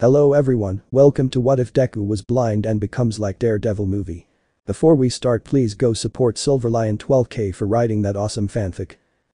Hello everyone, welcome to What If Deku Was Blind and Becomes Like Daredevil movie. Before we start, please go support Silverlion 12k for writing that awesome fanfic.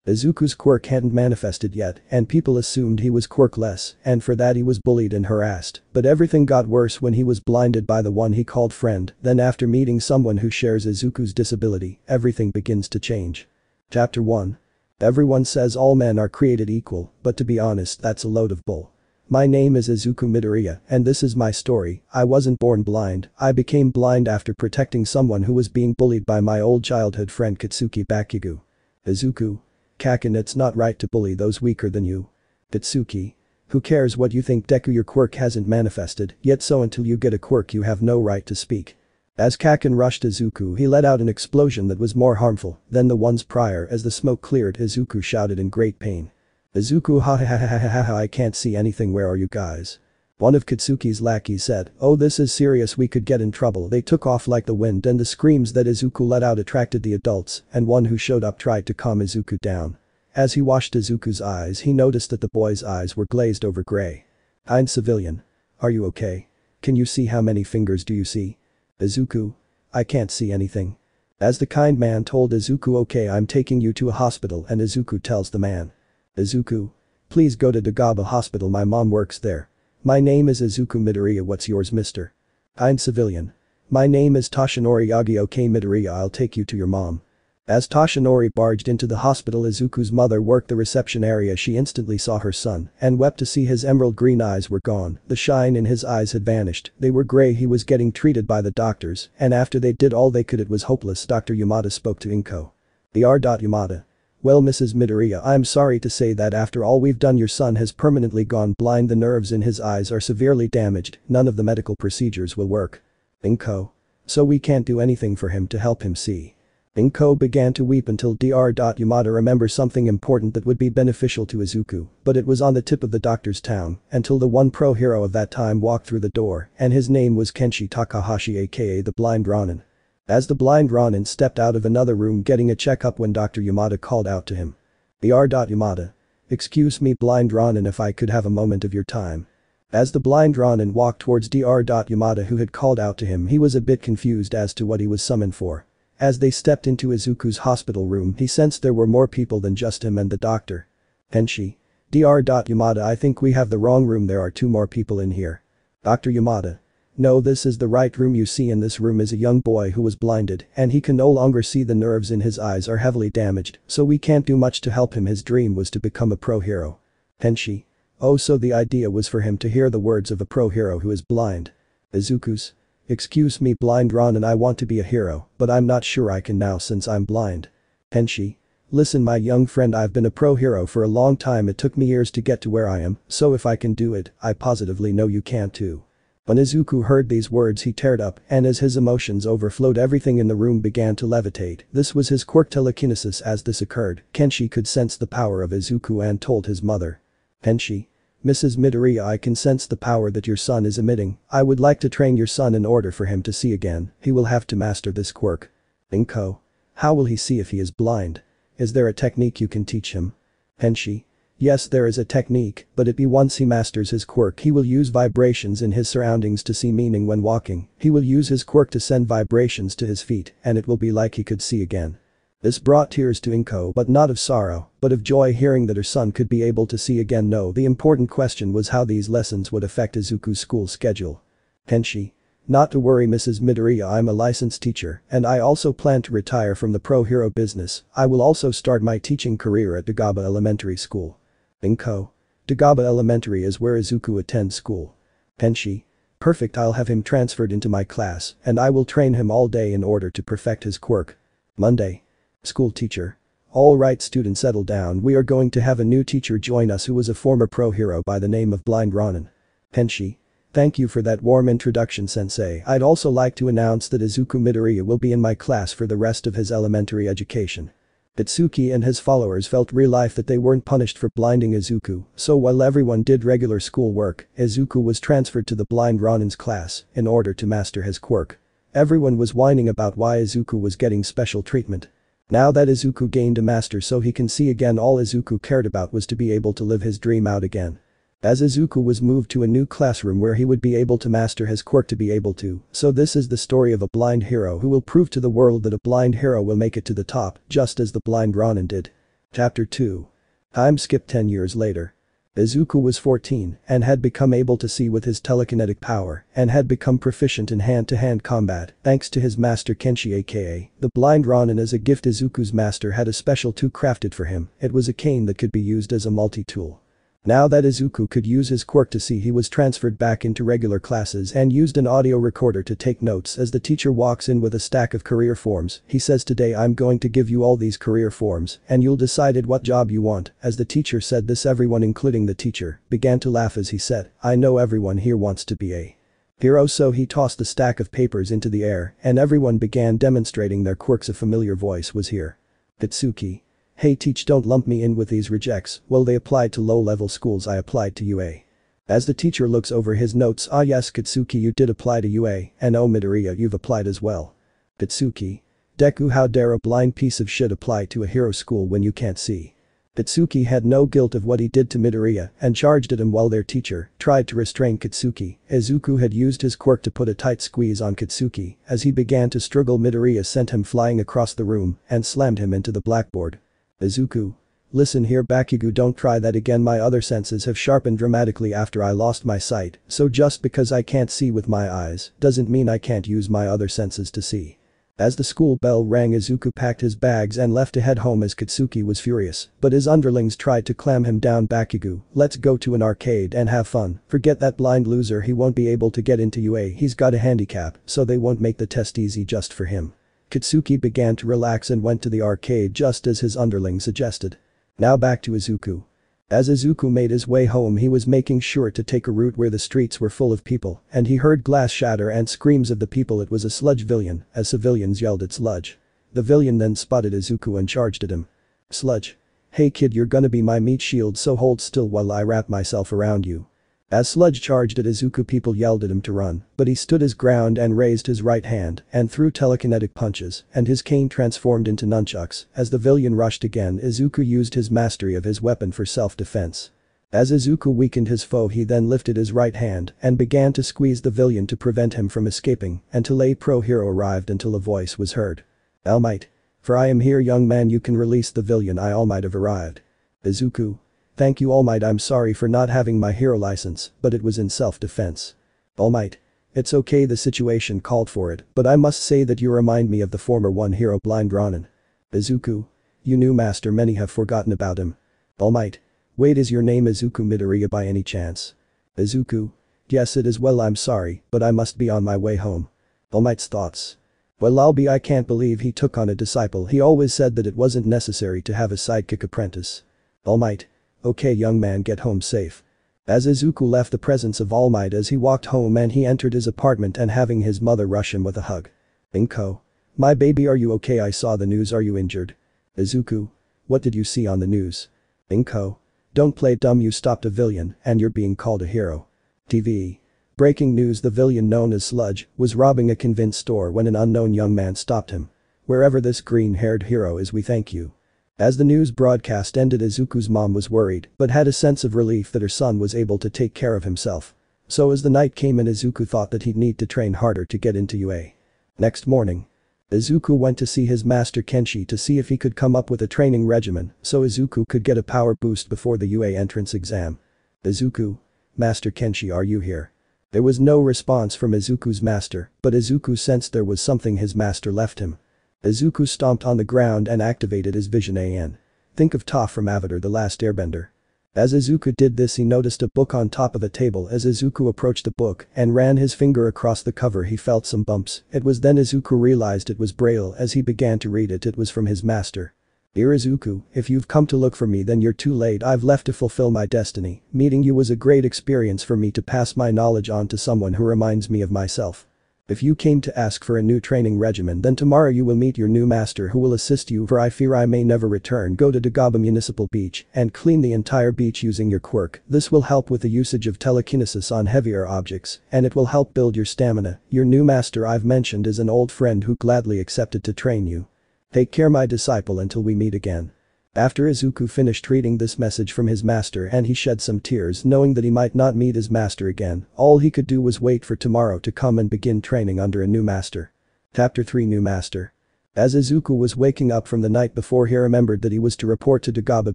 Izuku's quirk hadn't manifested yet and people assumed he was quirkless and for that he was bullied and harassed, but everything got worse when he was blinded by the one he called friend. Then after meeting someone who shares Izuku's disability, everything begins to change. Chapter 1. Everyone says all men are created equal, but to be honest, that's a load of bull. My name is Izuku Midoriya and this is my story. I wasn't born blind, I became blind after protecting someone who was being bullied by my old childhood friend Katsuki Bakugo. Izuku. Kaken, it's not right to bully those weaker than you. Katsuki. Who cares what you think, Deku, your quirk hasn't manifested yet, so until you get a quirk you have no right to speak. As Kaken rushed Izuku, he let out an explosion that was more harmful than the ones prior. As the smoke cleared, Izuku shouted in great pain. Izuku, ha ha ha ha ha ha, I can't see anything, where are you guys? One of Katsuki's lackeys said, oh, this is serious, we could get in trouble. They took off like the wind and the screams that Izuku let out attracted the adults and one who showed up tried to calm Izuku down. As he washed Izuku's eyes, he noticed that the boy's eyes were glazed over gray. I'm civilian. Are you okay? Can you see? How many fingers do you see? Izuku. I can't see anything. As the kind man told Izuku, okay, I'm taking you to a hospital, and Izuku tells the man. Izuku. Please go to Dagaba Hospital, my mom works there. My name is Izuku Midoriya, what's yours, mister? I'm civilian. My name is Toshinori Yagi. Okay Midoriya, I'll take you to your mom. As Toshinori barged into the hospital, Izuku's mother worked the reception area. She instantly saw her son and wept to see his emerald green eyes were gone, the shine in his eyes had vanished, they were gray. He was getting treated by the doctors and after they did all they could it was hopeless. Dr. Yamada spoke to Inko. Yamada. Well, Mrs. Midoriya, I'm sorry to say that after all we've done your son has permanently gone blind, the nerves in his eyes are severely damaged, none of the medical procedures will work. Inko. So we can't do anything for him to help him see. Inko began to weep until Dr. Yamada remembered something important that would be beneficial to Izuku, but it was on the tip of the doctor's tongue until the one pro hero of that time walked through the door and his name was Kenshi Takahashi, aka the Blind Ronin. As the blind Ronin stepped out of another room getting a checkup when Dr. Yamada called out to him. Yamada. Excuse me, blind Ronin, if I could have a moment of your time. As the blind Ronin walked towards Yamada who had called out to him, he was a bit confused as to what he was summoned for. As they stepped into Izuku's hospital room, he sensed there were more people than just him and the doctor. Kenshi. Yamada, I think we have the wrong room, there are two more people in here. Dr. Yamada. No, this is the right room. You see, in this room is a young boy who was blinded and he can no longer see, the nerves in his eyes are heavily damaged, so we can't do much to help him. His dream was to become a pro hero. Kenshi. Oh, so the idea was for him to hear the words of a pro hero who is blind. Izuku's. Excuse me, blind Ronin, I want to be a hero, but I'm not sure I can now since I'm blind. Kenshi. Listen, my young friend, I've been a pro hero for a long time, it took me years to get to where I am, so if I can do it, I positively know you can too. When Izuku heard these words he teared up and as his emotions overflowed everything in the room began to levitate. This was his quirk telekinesis. As this occurred, Kenshi could sense the power of Izuku and told his mother. Kenshi. Mrs. Midoriya, I can sense the power that your son is emitting. I would like to train your son in order for him to see again. He will have to master this quirk. Inko. How will he see if he is blind? Is there a technique you can teach him? Kenshi. Yes, there is a technique, but it be once he masters his quirk he will use vibrations in his surroundings to see, meaning when walking, he will use his quirk to send vibrations to his feet and it will be like he could see again. This brought tears to Inko, but not of sorrow, but of joy, hearing that her son could be able to see again. No, the important question was how these lessons would affect Izuku's school schedule. Kenshi. Not to worry, Mrs. Midoriya, I'm a licensed teacher and I also plan to retire from the pro hero business. I will also start my teaching career at Dagaba Elementary School. Inko. Dagaba Elementary is where Izuku attends school. Kenshi. Perfect, I'll have him transferred into my class and I will train him all day in order to perfect his quirk. Monday. School teacher. Alright students, settle down, we are going to have a new teacher join us who was a former pro hero by the name of Blind Ronin. Kenshi. Thank you for that warm introduction, sensei. I'd also like to announce that Izuku Midoriya will be in my class for the rest of his elementary education. Itsuki and his followers felt real life that they weren't punished for blinding Izuku, so while everyone did regular school work, Izuku was transferred to the Blind Ronin's class in order to master his quirk. Everyone was whining about why Izuku was getting special treatment. Now that Izuku gained a master so he can see again, all Izuku cared about was to be able to live his dream out again. As Izuku was moved to a new classroom where he would be able to master his quirk to be able to, so this is the story of a blind hero who will prove to the world that a blind hero will make it to the top, just as the blind Ronin did. Chapter 2. Time skip 10 years later. Izuku was 14 and had become able to see with his telekinetic power and had become proficient in hand-to-hand combat thanks to his master Kenshi aka the blind Ronin. As a gift, Izuku's master had a special tool crafted for him. It was a cane that could be used as a multi-tool. Now that Izuku could use his quirk to see, he was transferred back into regular classes and used an audio recorder to take notes. As the teacher walks in with a stack of career forms, he says, "Today I'm going to give you all these career forms and you'll decide what job you want." As the teacher said this, everyone including the teacher began to laugh as he said, "I know everyone here wants to be a hero." So he tossed the stack of papers into the air and everyone began demonstrating their quirks. A familiar voice was here. "Itsuki. Hey teach, don't lump me in with these rejects. Well, they applied to low-level schools, I applied to UA." As the teacher looks over his notes, "Ah yes Katsuki, you did apply to UA, and oh Midoriya, you've applied as well." Katsuki. "Deku, how dare a blind piece of shit apply to a hero school when you can't see?" Katsuki had no guilt of what he did to Midoriya and charged at him while their teacher tried to restrain Katsuki. Izuku had used his quirk to put a tight squeeze on Katsuki. As he began to struggle, Midoriya sent him flying across the room and slammed him into the blackboard. "Izuku. Listen here Bakugo, don't try that again. My other senses have sharpened dramatically after I lost my sight, so just because I can't see with my eyes doesn't mean I can't use my other senses to see." As the school bell rang, Izuku packed his bags and left to head home as Katsuki was furious, but his underlings tried to clam him down. "Bakugo, let's go to an arcade and have fun. Forget that blind loser, he won't be able to get into UA, he's got a handicap, so they won't make the test easy just for him." Katsuki began to relax and went to the arcade just as his underling suggested. Now back to Izuku. As Izuku made his way home, he was making sure to take a route where the streets were full of people and he heard glass shatter and screams of the people. It was a sludge villain as civilians yelled at Sludge. The villain then spotted Izuku and charged at him. "Sludge. Hey kid, you're gonna be my meat shield, so hold still while I wrap myself around you." As Sludge charged at Izuku, people yelled at him to run, but he stood his ground and raised his right hand and threw telekinetic punches, and his cane transformed into nunchucks. As the villain rushed again, Izuku used his mastery of his weapon for self-defense. As Izuku weakened his foe, he then lifted his right hand and began to squeeze the villain to prevent him from escaping until a pro hero arrived until a voice was heard. "All Might. For I am here, young man, you can release the villain. I All Might have arrived." Izuku. "Thank you All Might, I'm sorry for not having my hero license, but it was in self-defense." All Might. "It's okay, the situation called for it, but I must say that you remind me of the former one hero blind Ronin." Izuku. "You new master, many have forgotten about him." All Might. "Wait, is your name Izuku Midoriya by any chance?" Izuku. "Yes it is. Well, I'm sorry, but I must be on my way home." All Might's thoughts. "Well, I can't believe he took on a disciple. He always said that it wasn't necessary to have a sidekick apprentice." All Might. "Okay young man, get home safe." As Izuku left the presence of All Might, as he walked home and he entered his apartment and having his mother rush him with a hug. "Inko. My baby, are you okay? I saw the news, are you injured?" Izuku. "What did you see on the news?" Inko. "Don't play dumb, you stopped a villain and you're being called a hero." TV. Breaking news, the villain known as Sludge was robbing a convenience store when an unknown young man stopped him. "Wherever this green-haired hero is, we thank you." As the news broadcast ended, Izuku's mom was worried but had a sense of relief that her son was able to take care of himself. So as the night came in, Izuku thought that he'd need to train harder to get into UA. Next morning. Izuku went to see his master Kenshi to see if he could come up with a training regimen so Izuku could get a power boost before the UA entrance exam. Izuku. "Master Kenshi, are you here?" There was no response from Izuku's master, but Izuku sensed there was something his master left him. Izuku stomped on the ground and activated his vision an. Think of Toph from Avatar: The Last Airbender. As Izuku did this, he noticed a book on top of a table. As Izuku approached the book and ran his finger across the cover, he felt some bumps. It was then Izuku realized it was Braille. As he began to read it, it was from his master. "Dear Izuku, if you've come to look for me, then you're too late. I've left to fulfill my destiny. Meeting you was a great experience for me to pass my knowledge on to someone who reminds me of myself. If you came to ask for a new training regimen, then tomorrow you will meet your new master who will assist you, for I fear I may never return. Go to Dagaba Municipal Beach and clean the entire beach using your quirk. This will help with the usage of telekinesis on heavier objects and it will help build your stamina. Your new master I've mentioned is an old friend who gladly accepted to train you. Take care, my disciple, until we meet again." After Izuku finished reading this message from his master and he shed some tears knowing that he might not meet his master again, all he could do was wait for tomorrow to come and begin training under a new master. Chapter 3 New Master. As Izuku was waking up from the night before, he remembered that he was to report to Dagaba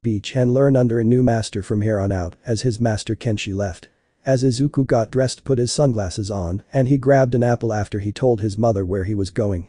Beach and learn under a new master from here on out as his master Kenshi left. As Izuku got dressed, put his sunglasses on, and he grabbed an apple after he told his mother where he was going.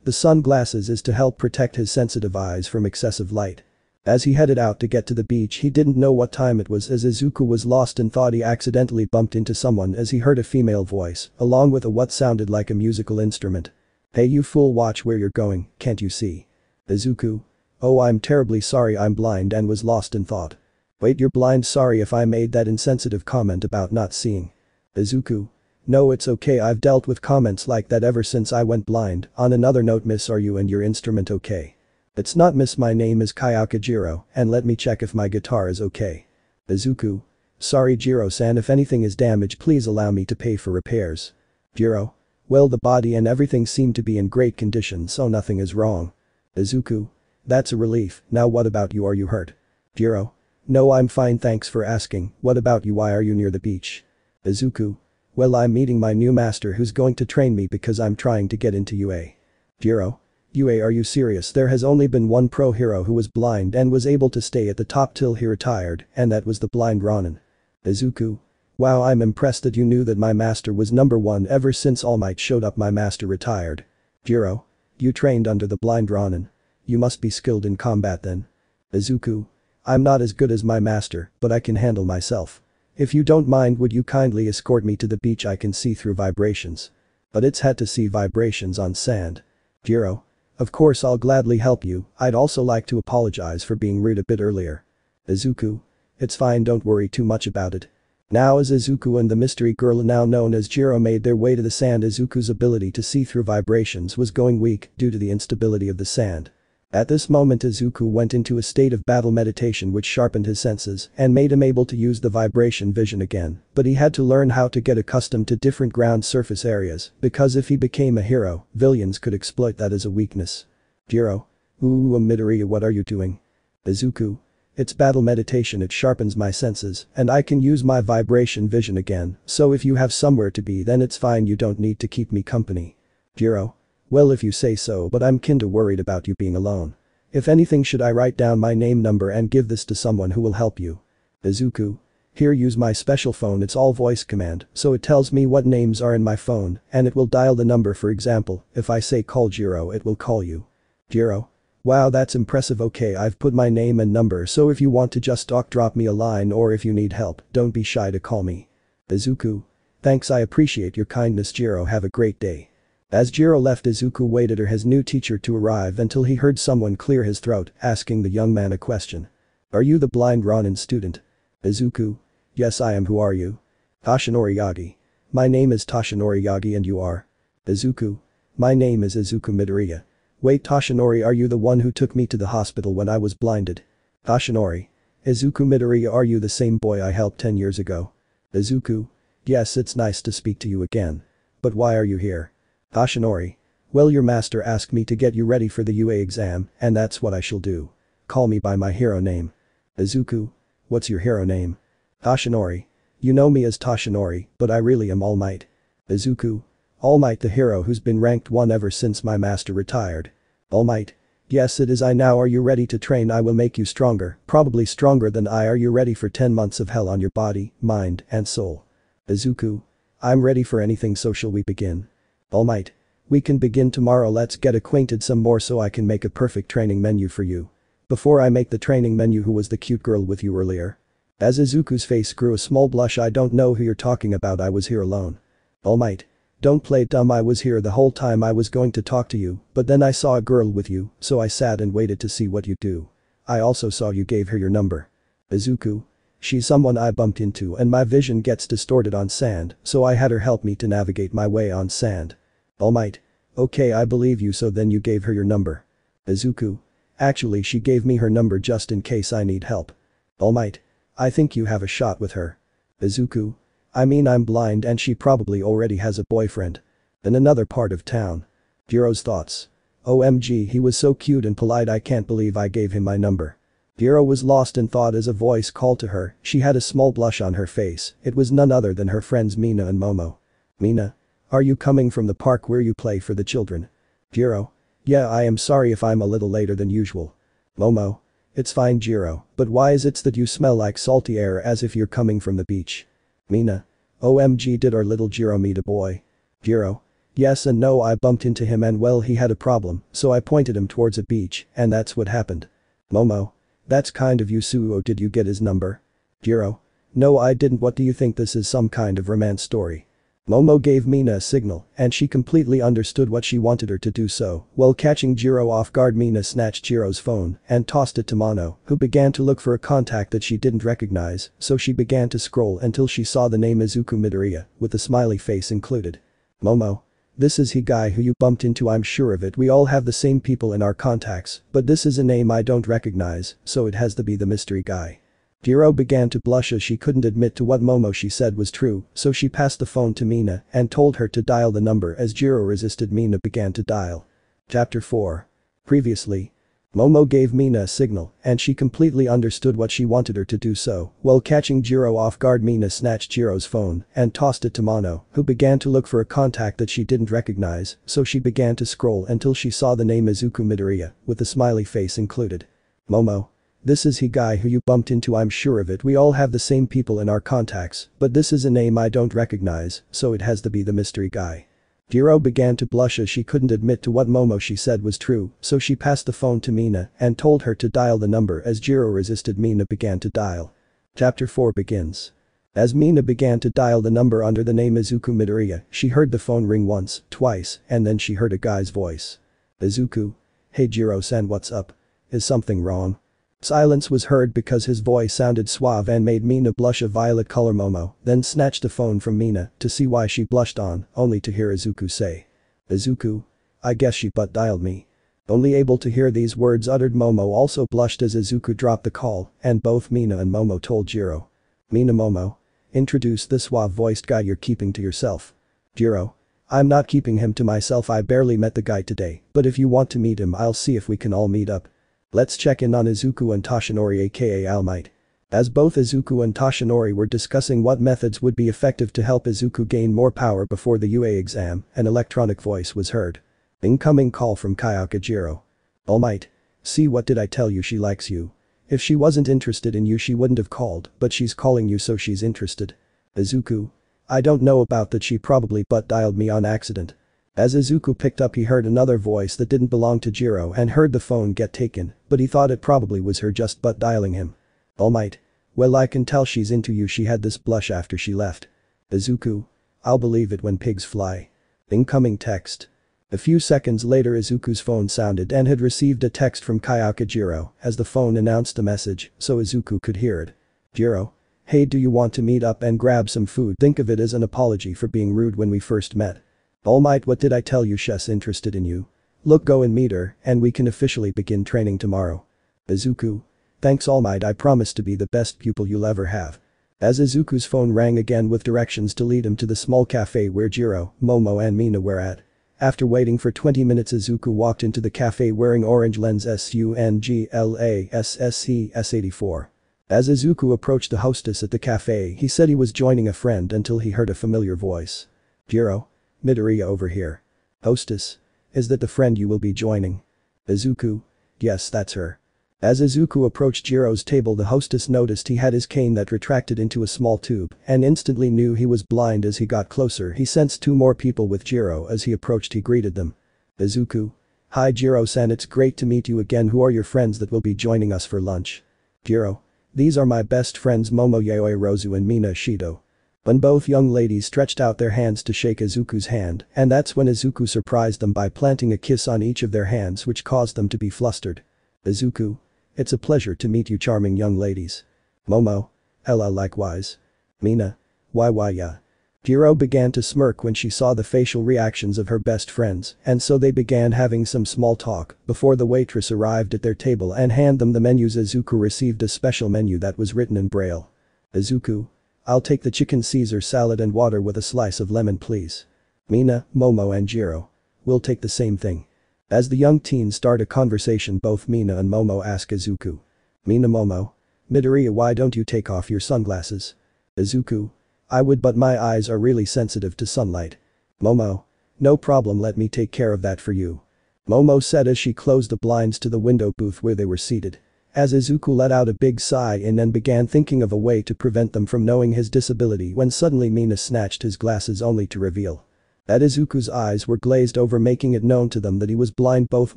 The sunglasses is to help protect his sensitive eyes from excessive light. As he headed out to get to the beach, he didn't know what time it was as Izuku was lost and thought he accidentally bumped into someone as he heard a female voice, along with a what sounded like a musical instrument. "Hey you fool, watch where you're going, can't you see?" Izuku. "Oh, I'm terribly sorry, I'm blind and was lost in thought." "Wait, you're blind? Sorry if I made that insensitive comment about not seeing." Izuku. "No, it's okay, I've dealt with comments like that ever since I went blind. On another note, miss, are you and your instrument okay?" "It's not miss, my name is Kayaka Jiro, and let me check if my guitar is okay." Izuku. "Sorry Jiro-san, if anything is damaged please allow me to pay for repairs." Jiro. "Well, the body and everything seem to be in great condition, so nothing is wrong." Izuku. "That's a relief, now what about you, are you hurt?" Jiro. "No, I'm fine, thanks for asking. What about you, why are you near the beach?" Izuku. "Well, I'm meeting my new master who's going to train me because I'm trying to get into UA." Jiro. "UA, are you serious? There has only been one pro hero who was blind and was able to stay at the top till he retired, and that was the blind Ronin." Izuku. "Wow, I'm impressed that you knew that my master was number one ever since All Might showed up, my master retired." Jiro. "You trained under the blind Ronin. You must be skilled in combat then." Izuku. "I'm not as good as my master, but I can handle myself. If you don't mind, would you kindly escort me to the beach, I can see through vibrations." "But it's had to see vibrations on sand." Jiro. "Of course, I'll gladly help you, I'd also like to apologize for being rude a bit earlier." Izuku. "It's fine, don't worry too much about it." Now as Izuku and the mystery girl now known as Jiro made their way to the sand, Izuku's ability to see through vibrations was going weak due to the instability of the sand. At this moment Izuku went into a state of battle meditation which sharpened his senses and made him able to use the vibration vision again, but he had to learn how to get accustomed to different ground surface areas because if he became a hero, villains could exploit that as a weakness. Jiro. "Ooh, Midoriya, what are you doing?" Izuku. "It's battle meditation, it sharpens my senses and I can use my vibration vision again, so if you have somewhere to be then it's fine, you don't need to keep me company." Jiro. "Well, if you say so, but I'm kinda worried about you being alone. If anything, should I write down my name, number and give this to someone who will help you?" Izuku. "Here, use my special phone, it's all voice command, so it tells me what names are in my phone and it will dial the number. For example, if I say call Jiro, it will call you." Jiro. "Wow, that's impressive. Okay, I've put my name and number, so if you want to just talk, drop me a line, or if you need help, don't be shy to call me." Izuku. "Thanks, I appreciate your kindness Jiro, have a great day." As Jiro left, Izuku waited for his new teacher to arrive until he heard someone clear his throat, asking the young man a question. "Are you the blind Ronin student?" Izuku. "Yes, I am, who are you?" Toshinori Yagi. "My name is Toshinori Yagi, and you are?" Izuku. "My name is Izuku Midoriya." "Wait, Toshinori, are you the one who took me to the hospital when I was blinded?" Toshinori. "Izuku Midoriya, are you the same boy I helped 10 years ago?" Izuku. "Yes, it's nice to speak to you again. But why are you here?" Toshinori. "Well, your master asked me to get you ready for the UA exam, and that's what I shall do. Call me by my hero name." Izuku. "What's your hero name?" Toshinori. "You know me as Toshinori, but I really am All Might." Izuku. "All Might, the hero who's been ranked 1 ever since my master retired." All Might. "Yes, it is I. Now are you ready to train? I will make you stronger, probably stronger than I. Are you ready for 10 months of hell on your body, mind, and soul?" Izuku. "I'm ready for anything, so shall we begin?" All Might. "We can begin tomorrow, let's get acquainted some more so I can make a perfect training menu for you." "Before I make the training menu, who was the cute girl with you earlier?" As Izuku's face grew a small blush. "I don't know who you're talking about, I was here alone." All Might. "Don't play dumb, I was here the whole time. I was going to talk to you, but then I saw a girl with you, so I sat and waited to see what you do. I also saw you gave her your number." Izuku. "She's someone I bumped into and my vision gets distorted on sand, so I had her help me to navigate my way on sand." All Might. "Okay, I believe you, so then you gave her your number." Izuku. "Actually, she gave me her number just in case I need help." All Might. "I think you have a shot with her." Izuku. "I mean, I'm blind and she probably already has a boyfriend. In another part of town." Jiro's thoughts. OMG, he was so cute and polite, I can't believe I gave him my number. Jiro was lost in thought as a voice called to her. She had a small blush on her face. It was none other than her friends Mina and Momo. Mina? Are you coming from the park where you play for the children? Jiro? Yeah, I am sorry if I'm a little later than usual. Momo? It's fine, Jiro, but why is it that you smell like salty air as if you're coming from the beach? Mina? OMG, did our little Jiro meet a boy? Jiro? Yes and no, I bumped into him and well, he had a problem, so I pointed him towards a beach and that's what happened. Momo? That's kind of you, Suo. Did you get his number? Jiro? No, I didn't. What do you think, this is some kind of romance story? Momo gave Mina a signal and she completely understood what she wanted her to do, so while catching Jiro off guard, Mina snatched Jiro's phone and tossed it to Mono, who began to look for a contact that she didn't recognize, so she began to scroll until she saw the name Izuku Midoriya with a smiley face included. Momo? This is he guy who you bumped into, I'm sure of it. We all have the same people in our contacts, but this is a name I don't recognize, so it has to be the mystery guy. Jiro began to blush as she couldn't admit to what Momo she said was true, so she passed the phone to Mina and told her to dial the number. As Jiro resisted, Mina began to dial. Chapter 4. Previously. Momo gave Mina a signal and she completely understood what she wanted her to do, so while catching Jiro off guard, Mina snatched Jiro's phone and tossed it to Mono, who began to look for a contact that she didn't recognize, so she began to scroll until she saw the name Izuku Midoriya with a smiley face included. Momo? This is he guy who you bumped into, I'm sure of it. We all have the same people in our contacts, but this is a name I don't recognize, so it has to be the mystery guy. Jiro began to blush as she couldn't admit to what Momo she said was true, so she passed the phone to Mina and told her to dial the number. As Jiro resisted, Mina began to dial. Chapter 4 begins. As Mina began to dial the number under the name Izuku Midoriya, she heard the phone ring once, twice, and then she heard a guy's voice. Izuku? Hey Jiro-san, what's up? Is something wrong? Silence was heard because his voice sounded suave and made Mina blush a violet color. Momo then snatched the phone from Mina to see why she blushed on, only to hear Izuku say. Izuku? I guess she butt dialed me. Only able to hear these words uttered, Momo also blushed as Izuku dropped the call, and both Mina and Momo told Jiro. Mina? Momo? Introduce the suave-voiced guy you're keeping to yourself. Jiro? I'm not keeping him to myself, I barely met the guy today, but if you want to meet him I'll see if we can all meet up. Let's check in on Izuku and Toshinori aka All Might. As both Izuku and Toshinori were discussing what methods would be effective to help Izuku gain more power before the UA exam, an electronic voice was heard. Incoming call from Kyoka Jiro. All Might. See, what did I tell you, she likes you. If she wasn't interested in you she wouldn't have called, but she's calling you so she's interested. Izuku. I don't know about that, she probably butt dialed me on accident. As Izuku picked up, he heard another voice that didn't belong to Jiro and heard the phone get taken, but he thought it probably was her just butt dialing him. All Might. Well, I can tell she's into you, she had this blush after she left. Izuku. I'll believe it when pigs fly. Incoming text. A few seconds later Izuku's phone sounded and had received a text from Kyoka Jiro as the phone announced a message so Izuku could hear it. Jiro. Hey, do you want to meet up and grab some food? Think of it as an apology for being rude when we first met. All Might. What did I tell you, she's interested in you. Look, go and meet her and we can officially begin training tomorrow. Izuku. Thanks All Might, I promise to be the best pupil you'll ever have. As Izuku's phone rang again with directions to lead him to the small cafe where Jiro, Momo and Mina were at. After waiting for 20 minutes Izuku walked into the cafe wearing orange lens SUNGLASSES84. As Izuku approached the hostess at the cafe he said he was joining a friend until he heard a familiar voice. Jiro? Midoriya over here. Hostess? Is that the friend you will be joining? Izuku? Yes, that's her. As Izuku approached Jiro's table the hostess noticed he had his cane that retracted into a small tube and instantly knew he was blind. As he got closer he sensed two more people with Jiro. As he approached he greeted them. Izuku? Hi Jiro-san, it's great to meet you again. Who are your friends that will be joining us for lunch? Jiro? These are my best friends Momo Yaoi Rozu and Mina Shido. When both young ladies stretched out their hands to shake Izuku's hand, and that's when Izuku surprised them by planting a kiss on each of their hands which caused them to be flustered. Izuku? It's a pleasure to meet you charming young ladies. Momo? Ella likewise. Mina? Why yeah. Jiro began to smirk when she saw the facial reactions of her best friends and so they began having some small talk before the waitress arrived at their table and handed them the menus. Izuku received a special menu that was written in braille. Izuku? I'll take the chicken Caesar salad and water with a slice of lemon please. Mina, Momo and Jiro. We'll take the same thing. As the young teens start a conversation, both Mina and Momo ask Izuku. Mina: Momo. Midoriya: why don't you take off your sunglasses? Izuku: I would, but my eyes are really sensitive to sunlight. Momo: no problem, let me take care of that for you. Momo said as she closed the blinds to the window booth where they were seated. As Izuku let out a big sigh and then began thinking of a way to prevent them from knowing his disability, when suddenly Mina snatched his glasses only to reveal that Izuku's eyes were glazed over, making it known to them that he was blind. Both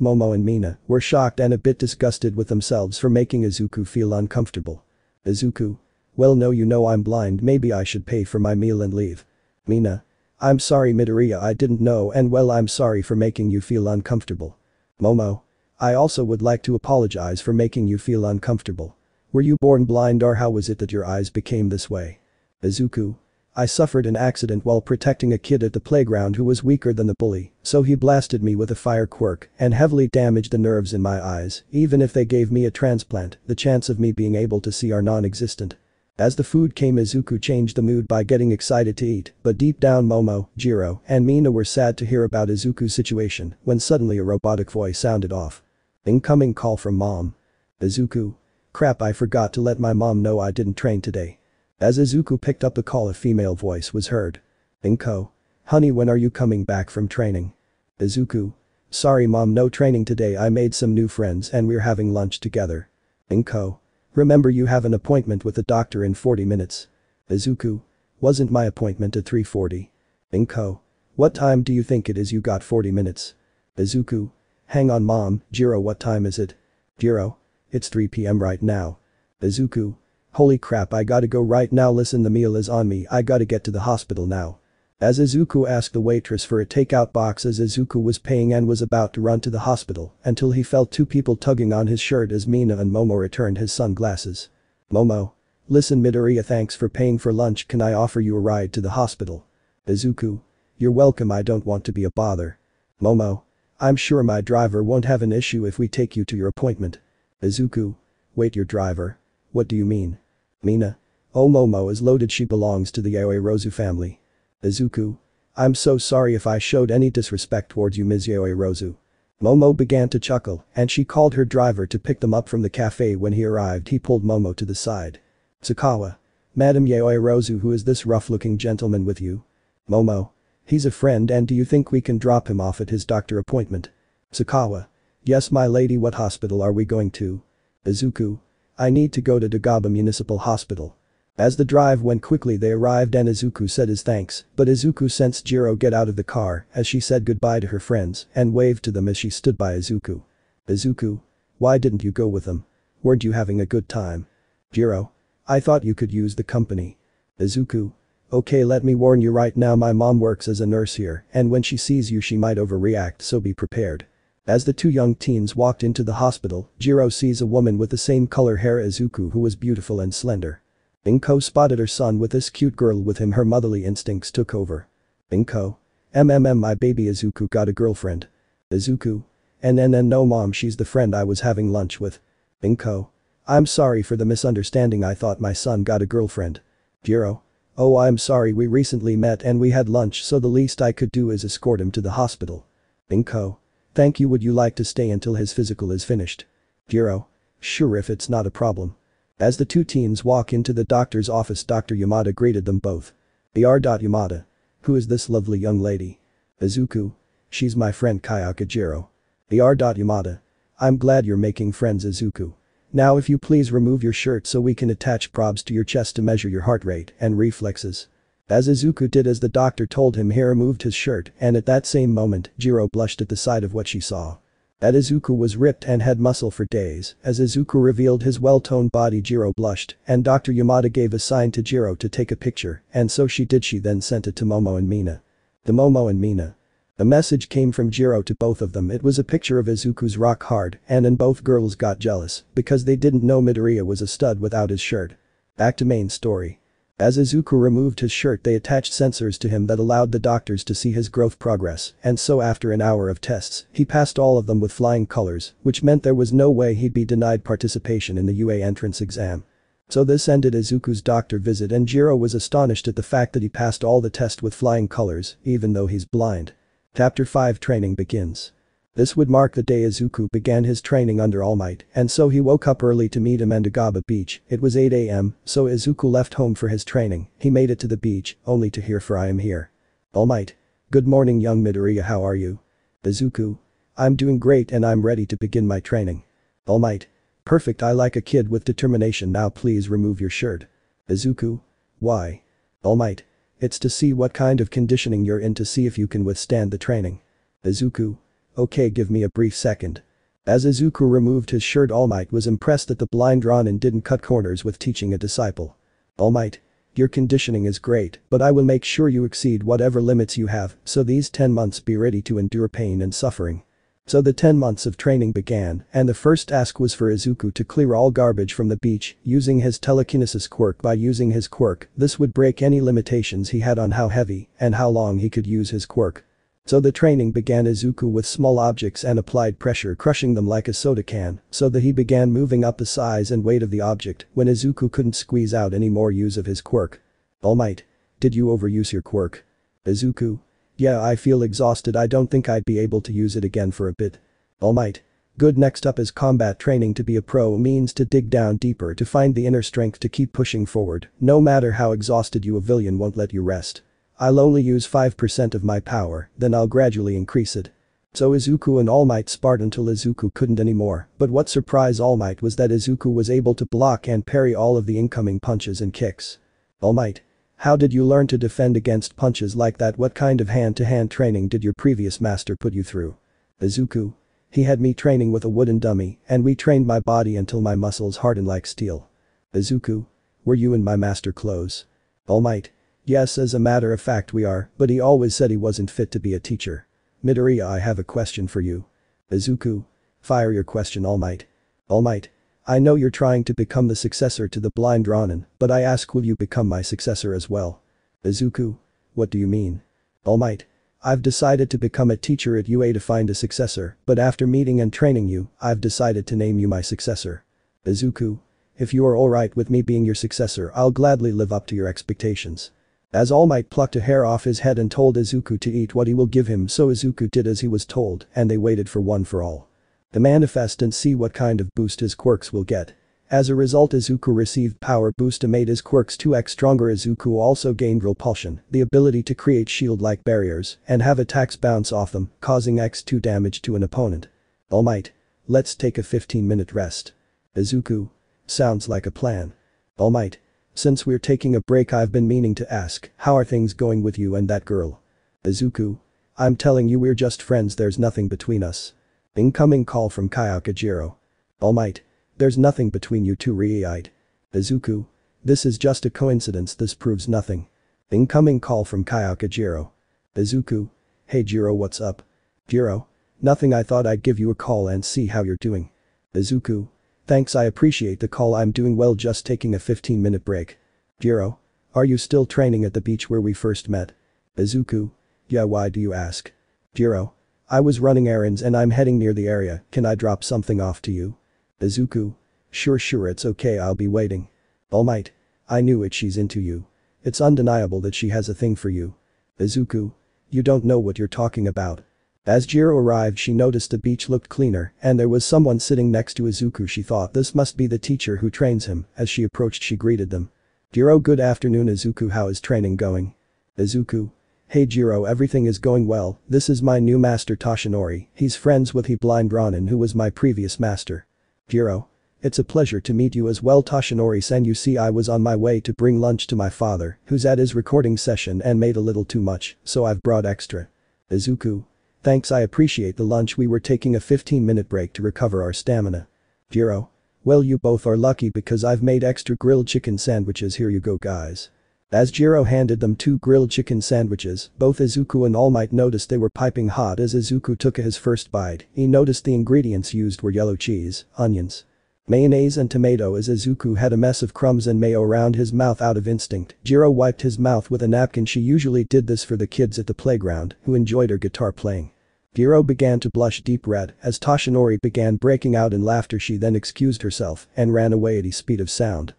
Momo and Mina were shocked and a bit disgusted with themselves for making Izuku feel uncomfortable. Izuku: well, no, you know I'm blind, maybe I should pay for my meal and leave. Mina: I'm sorry Midoriya, I didn't know, and well, I'm sorry for making you feel uncomfortable. Momo: I also would like to apologize for making you feel uncomfortable. Were you born blind, or how was it that your eyes became this way? Izuku: I suffered an accident while protecting a kid at the playground who was weaker than the bully, so he blasted me with a fire quirk and heavily damaged the nerves in my eyes. Even if they gave me a transplant, the chance of me being able to see are non-existent. As the food came, Izuku changed the mood by getting excited to eat, but deep down Momo, Jiro, and Mina were sad to hear about Izuku's situation when suddenly a robotic voice sounded off. Incoming call from mom. Izuku: crap, I forgot to let my mom know I didn't train today. As Izuku picked up the call, a female voice was heard. Inko: honey, when are you coming back from training? Izuku: sorry mom, no training today, I made some new friends and we're having lunch together. Inko: remember, you have an appointment with the doctor in 40 minutes. Izuku: wasn't my appointment at 3:40? Inko: what time do you think it is? You got 40 minutes. Izuku: hang on mom, Jiro, what time is it? Jiro: it's 3 p.m. right now. Izuku: holy crap, I gotta go right now, listen, the meal is on me, I gotta get to the hospital now. As Izuku asked the waitress for a takeout box, as Izuku was paying and was about to run to the hospital until he felt two people tugging on his shirt as Mina and Momo returned his sunglasses. Momo: listen Midoriya, thanks for paying for lunch, can I offer you a ride to the hospital? Izuku: you're welcome, I don't want to be a bother. Momo: I'm sure my driver won't have an issue if we take you to your appointment. Izuku: wait, your driver? What do you mean? Mina: oh, Momo is loaded, she belongs to the Yaoi Rozu family. Izuku: I'm so sorry if I showed any disrespect towards you, Ms. Yaoi Rozu. Momo began to chuckle and she called her driver to pick them up from the cafe. When he arrived, he pulled Momo to the side. Tsukawa: Madam Yaoi Rozu, who is this rough-looking gentleman with you? Momo: he's a friend, and do you think we can drop him off at his doctor appointment? Tsukawa: yes my lady, what hospital are we going to? Izuku: I need to go to Dagaba Municipal Hospital. As the drive went quickly, they arrived and Izuku said his thanks, but Izuku sensed Jiro get out of the car as she said goodbye to her friends and waved to them as she stood by Izuku. Izuku: why didn't you go with them? Weren't you having a good time? Jiro: I thought you could use the company. Izuku: okay, let me warn you right now, my mom works as a nurse here and when she sees you she might overreact, so be prepared. As the two young teens walked into the hospital, Jiro sees a woman with the same color hair as Izuku who was beautiful and slender. Inko spotted her son with this cute girl with him, her motherly instincts took over. Inko: my baby Izuku got a girlfriend. Izuku: no mom, she's the friend I was having lunch with. Inko: I'm sorry for the misunderstanding, I thought my son got a girlfriend. Jiro: oh, I'm sorry, we recently met and we had lunch, so the least I could do is escort him to the hospital. Inko: thank you, would you like to stay until his physical is finished? Jiro: sure, if it's not a problem. As the two teens walk into the doctor's office, Dr. Yamada greeted them both. Dr. Yamada: who is this lovely young lady? Izuku: she's my friend Kayaka Jiro. Dr. Yamada: I'm glad you're making friends, Izuku. Now if you please remove your shirt so we can attach probes to your chest to measure your heart rate and reflexes. As Izuku did as the doctor told him, he removed his shirt, and at that same moment, Jiro blushed at the sight of what she saw. That Izuku was ripped and had muscle for days. As Izuku revealed his well-toned body, Jiro blushed, and Dr. Yamada gave a sign to Jiro to take a picture, and so she did. She then sent it to Momo and Mina. The Momo and Mina. A message came from Jiro to both of them. It was a picture of Izuku's rock hard, and then both girls got jealous because they didn't know Midoriya was a stud without his shirt. Back to main story. As Izuku removed his shirt, they attached sensors to him that allowed the doctors to see his growth progress, and so after an hour of tests, he passed all of them with flying colors, which meant there was no way he'd be denied participation in the UA entrance exam. So this ended Izuku's doctor visit, and Jiro was astonished at the fact that he passed all the tests with flying colors, even though he's blind. Chapter 5 Training begins. This would mark the day Izuku began his training under All Might, and so he woke up early to meet him at Agaba Beach. It was 8 AM, so Izuku left home for his training. He made it to the beach, only to hear "For I am here." All Might. "Good morning young Midoriya, how are you?" Izuku. "I'm doing great and I'm ready to begin my training." All Might. "Perfect, I like a kid with determination, now please remove your shirt." Izuku. "Why?" All Might. "It's to see what kind of conditioning you're in, to see if you can withstand the training." Izuku. "Okay, give me a brief second." As Izuku removed his shirt, All Might was impressed that the blind Ronin didn't cut corners with teaching a disciple. All Might. "Your conditioning is great, but I will make sure you exceed whatever limits you have, so these 10 months be ready to endure pain and suffering." So the 10 months of training began, and the first task was for Izuku to clear all garbage from the beach using his telekinesis quirk. By using his quirk, this would break any limitations he had on how heavy and how long he could use his quirk. So the training began Izuku with small objects and applied pressure, crushing them like a soda can, so that he began moving up the size and weight of the object when Izuku couldn't squeeze out any more use of his quirk. All Might. "Did you overuse your quirk?" Izuku. "Yeah, I feel exhausted, I don't think I'd be able to use it again for a bit." All Might. "Good, next up is combat training. To be a pro means to dig down deeper, to find the inner strength to keep pushing forward, no matter how exhausted you, a villain won't let you rest. I'll only use 5% of my power, then I'll gradually increase it." So Izuku and All Might sparred until Izuku couldn't anymore, but what surprised All Might was that Izuku was able to block and parry all of the incoming punches and kicks. All Might. "How did you learn to defend against punches like that? What kind of hand-to-hand training did your previous master put you through?" Izuku. "He had me training with a wooden dummy, and we trained my body until my muscles hardened like steel." Izuku. "Were you and my master close?" All Might. "Yes, as a matter of fact we are, but he always said he wasn't fit to be a teacher." Midoriya, "I have a question for you." Izuku. "Fire your question, All Might." All Might. "I know you're trying to become the successor to the blind Ronin, but I ask, will you become my successor as well?" Izuku. "What do you mean?" All Might. "I've decided to become a teacher at UA to find a successor, but after meeting and training you, I've decided to name you my successor." Izuku. "If you are alright with me being your successor, I'll gladly live up to your expectations." As All Might plucked a hair off his head and told Izuku to eat what he will give him, so Izuku did as he was told, and they waited for One for All to manifest and see what kind of boost his quirks will get. As a result, Izuku received power boost to made his quirks 2x stronger. Izuku also gained repulsion, the ability to create shield-like barriers and have attacks bounce off them, causing x2 damage to an opponent. All Might. "Let's take a 15-minute rest." Izuku. "Sounds like a plan." All Might. "Since we're taking a break, I've been meaning to ask, how are things going with you and that girl?" Izuku. "I'm telling you, we're just friends, there's nothing between us." Incoming call from Kayakajiro. All Might. "There's nothing between you two, right?" Izuku. "This is just a coincidence, this proves nothing." Incoming call from Kayakajiro. Izuku. "Hey Jiro, what's up?" Jiro. "Nothing, I thought I'd give you a call and see how you're doing." Izuku. "Thanks, I appreciate the call, I'm doing well, just taking a 15-minute break." Jiro. "Are you still training at the beach where we first met?" Izuku. "Yeah, why do you ask?" Jiro. "I was running errands and I'm heading near the area, can I drop something off to you?" Izuku. Sure, it's okay, I'll be waiting." All Might. "I knew it, she's into you. It's undeniable that she has a thing for you." Izuku. "You don't know what you're talking about." As Jiro arrived, she noticed the beach looked cleaner and there was someone sitting next to Izuku. She thought this must be the teacher who trains him. As she approached, she greeted them. Jiro. "Good afternoon Izuku, how is training going?" Izuku. "Hey Jiro, everything is going well, this is my new master Toshinori, he's friends with the blind Ronin who was my previous master." Jiro. "It's a pleasure to meet you as well Toshinori-san, you see I was on my way to bring lunch to my father, who's at his recording session and made a little too much, so I've brought extra." Izuku. "Thanks, I appreciate the lunch, we were taking a 15-minute break to recover our stamina." Jiro. "Well, you both are lucky because I've made extra grilled chicken sandwiches, here you go guys." As Jiro handed them 2 grilled chicken sandwiches, both Izuku and All Might noticed they were piping hot. As Izuku took his first bite, he noticed the ingredients used were yellow cheese, onions, mayonnaise and tomato. As Izuku had a mess of crumbs and mayo around his mouth, out of instinct, Jiro wiped his mouth with a napkin. She usually did this for the kids at the playground who enjoyed her guitar playing. Jiro began to blush deep red as Toshinori began breaking out in laughter. She then excused herself and ran away at the speed of sound.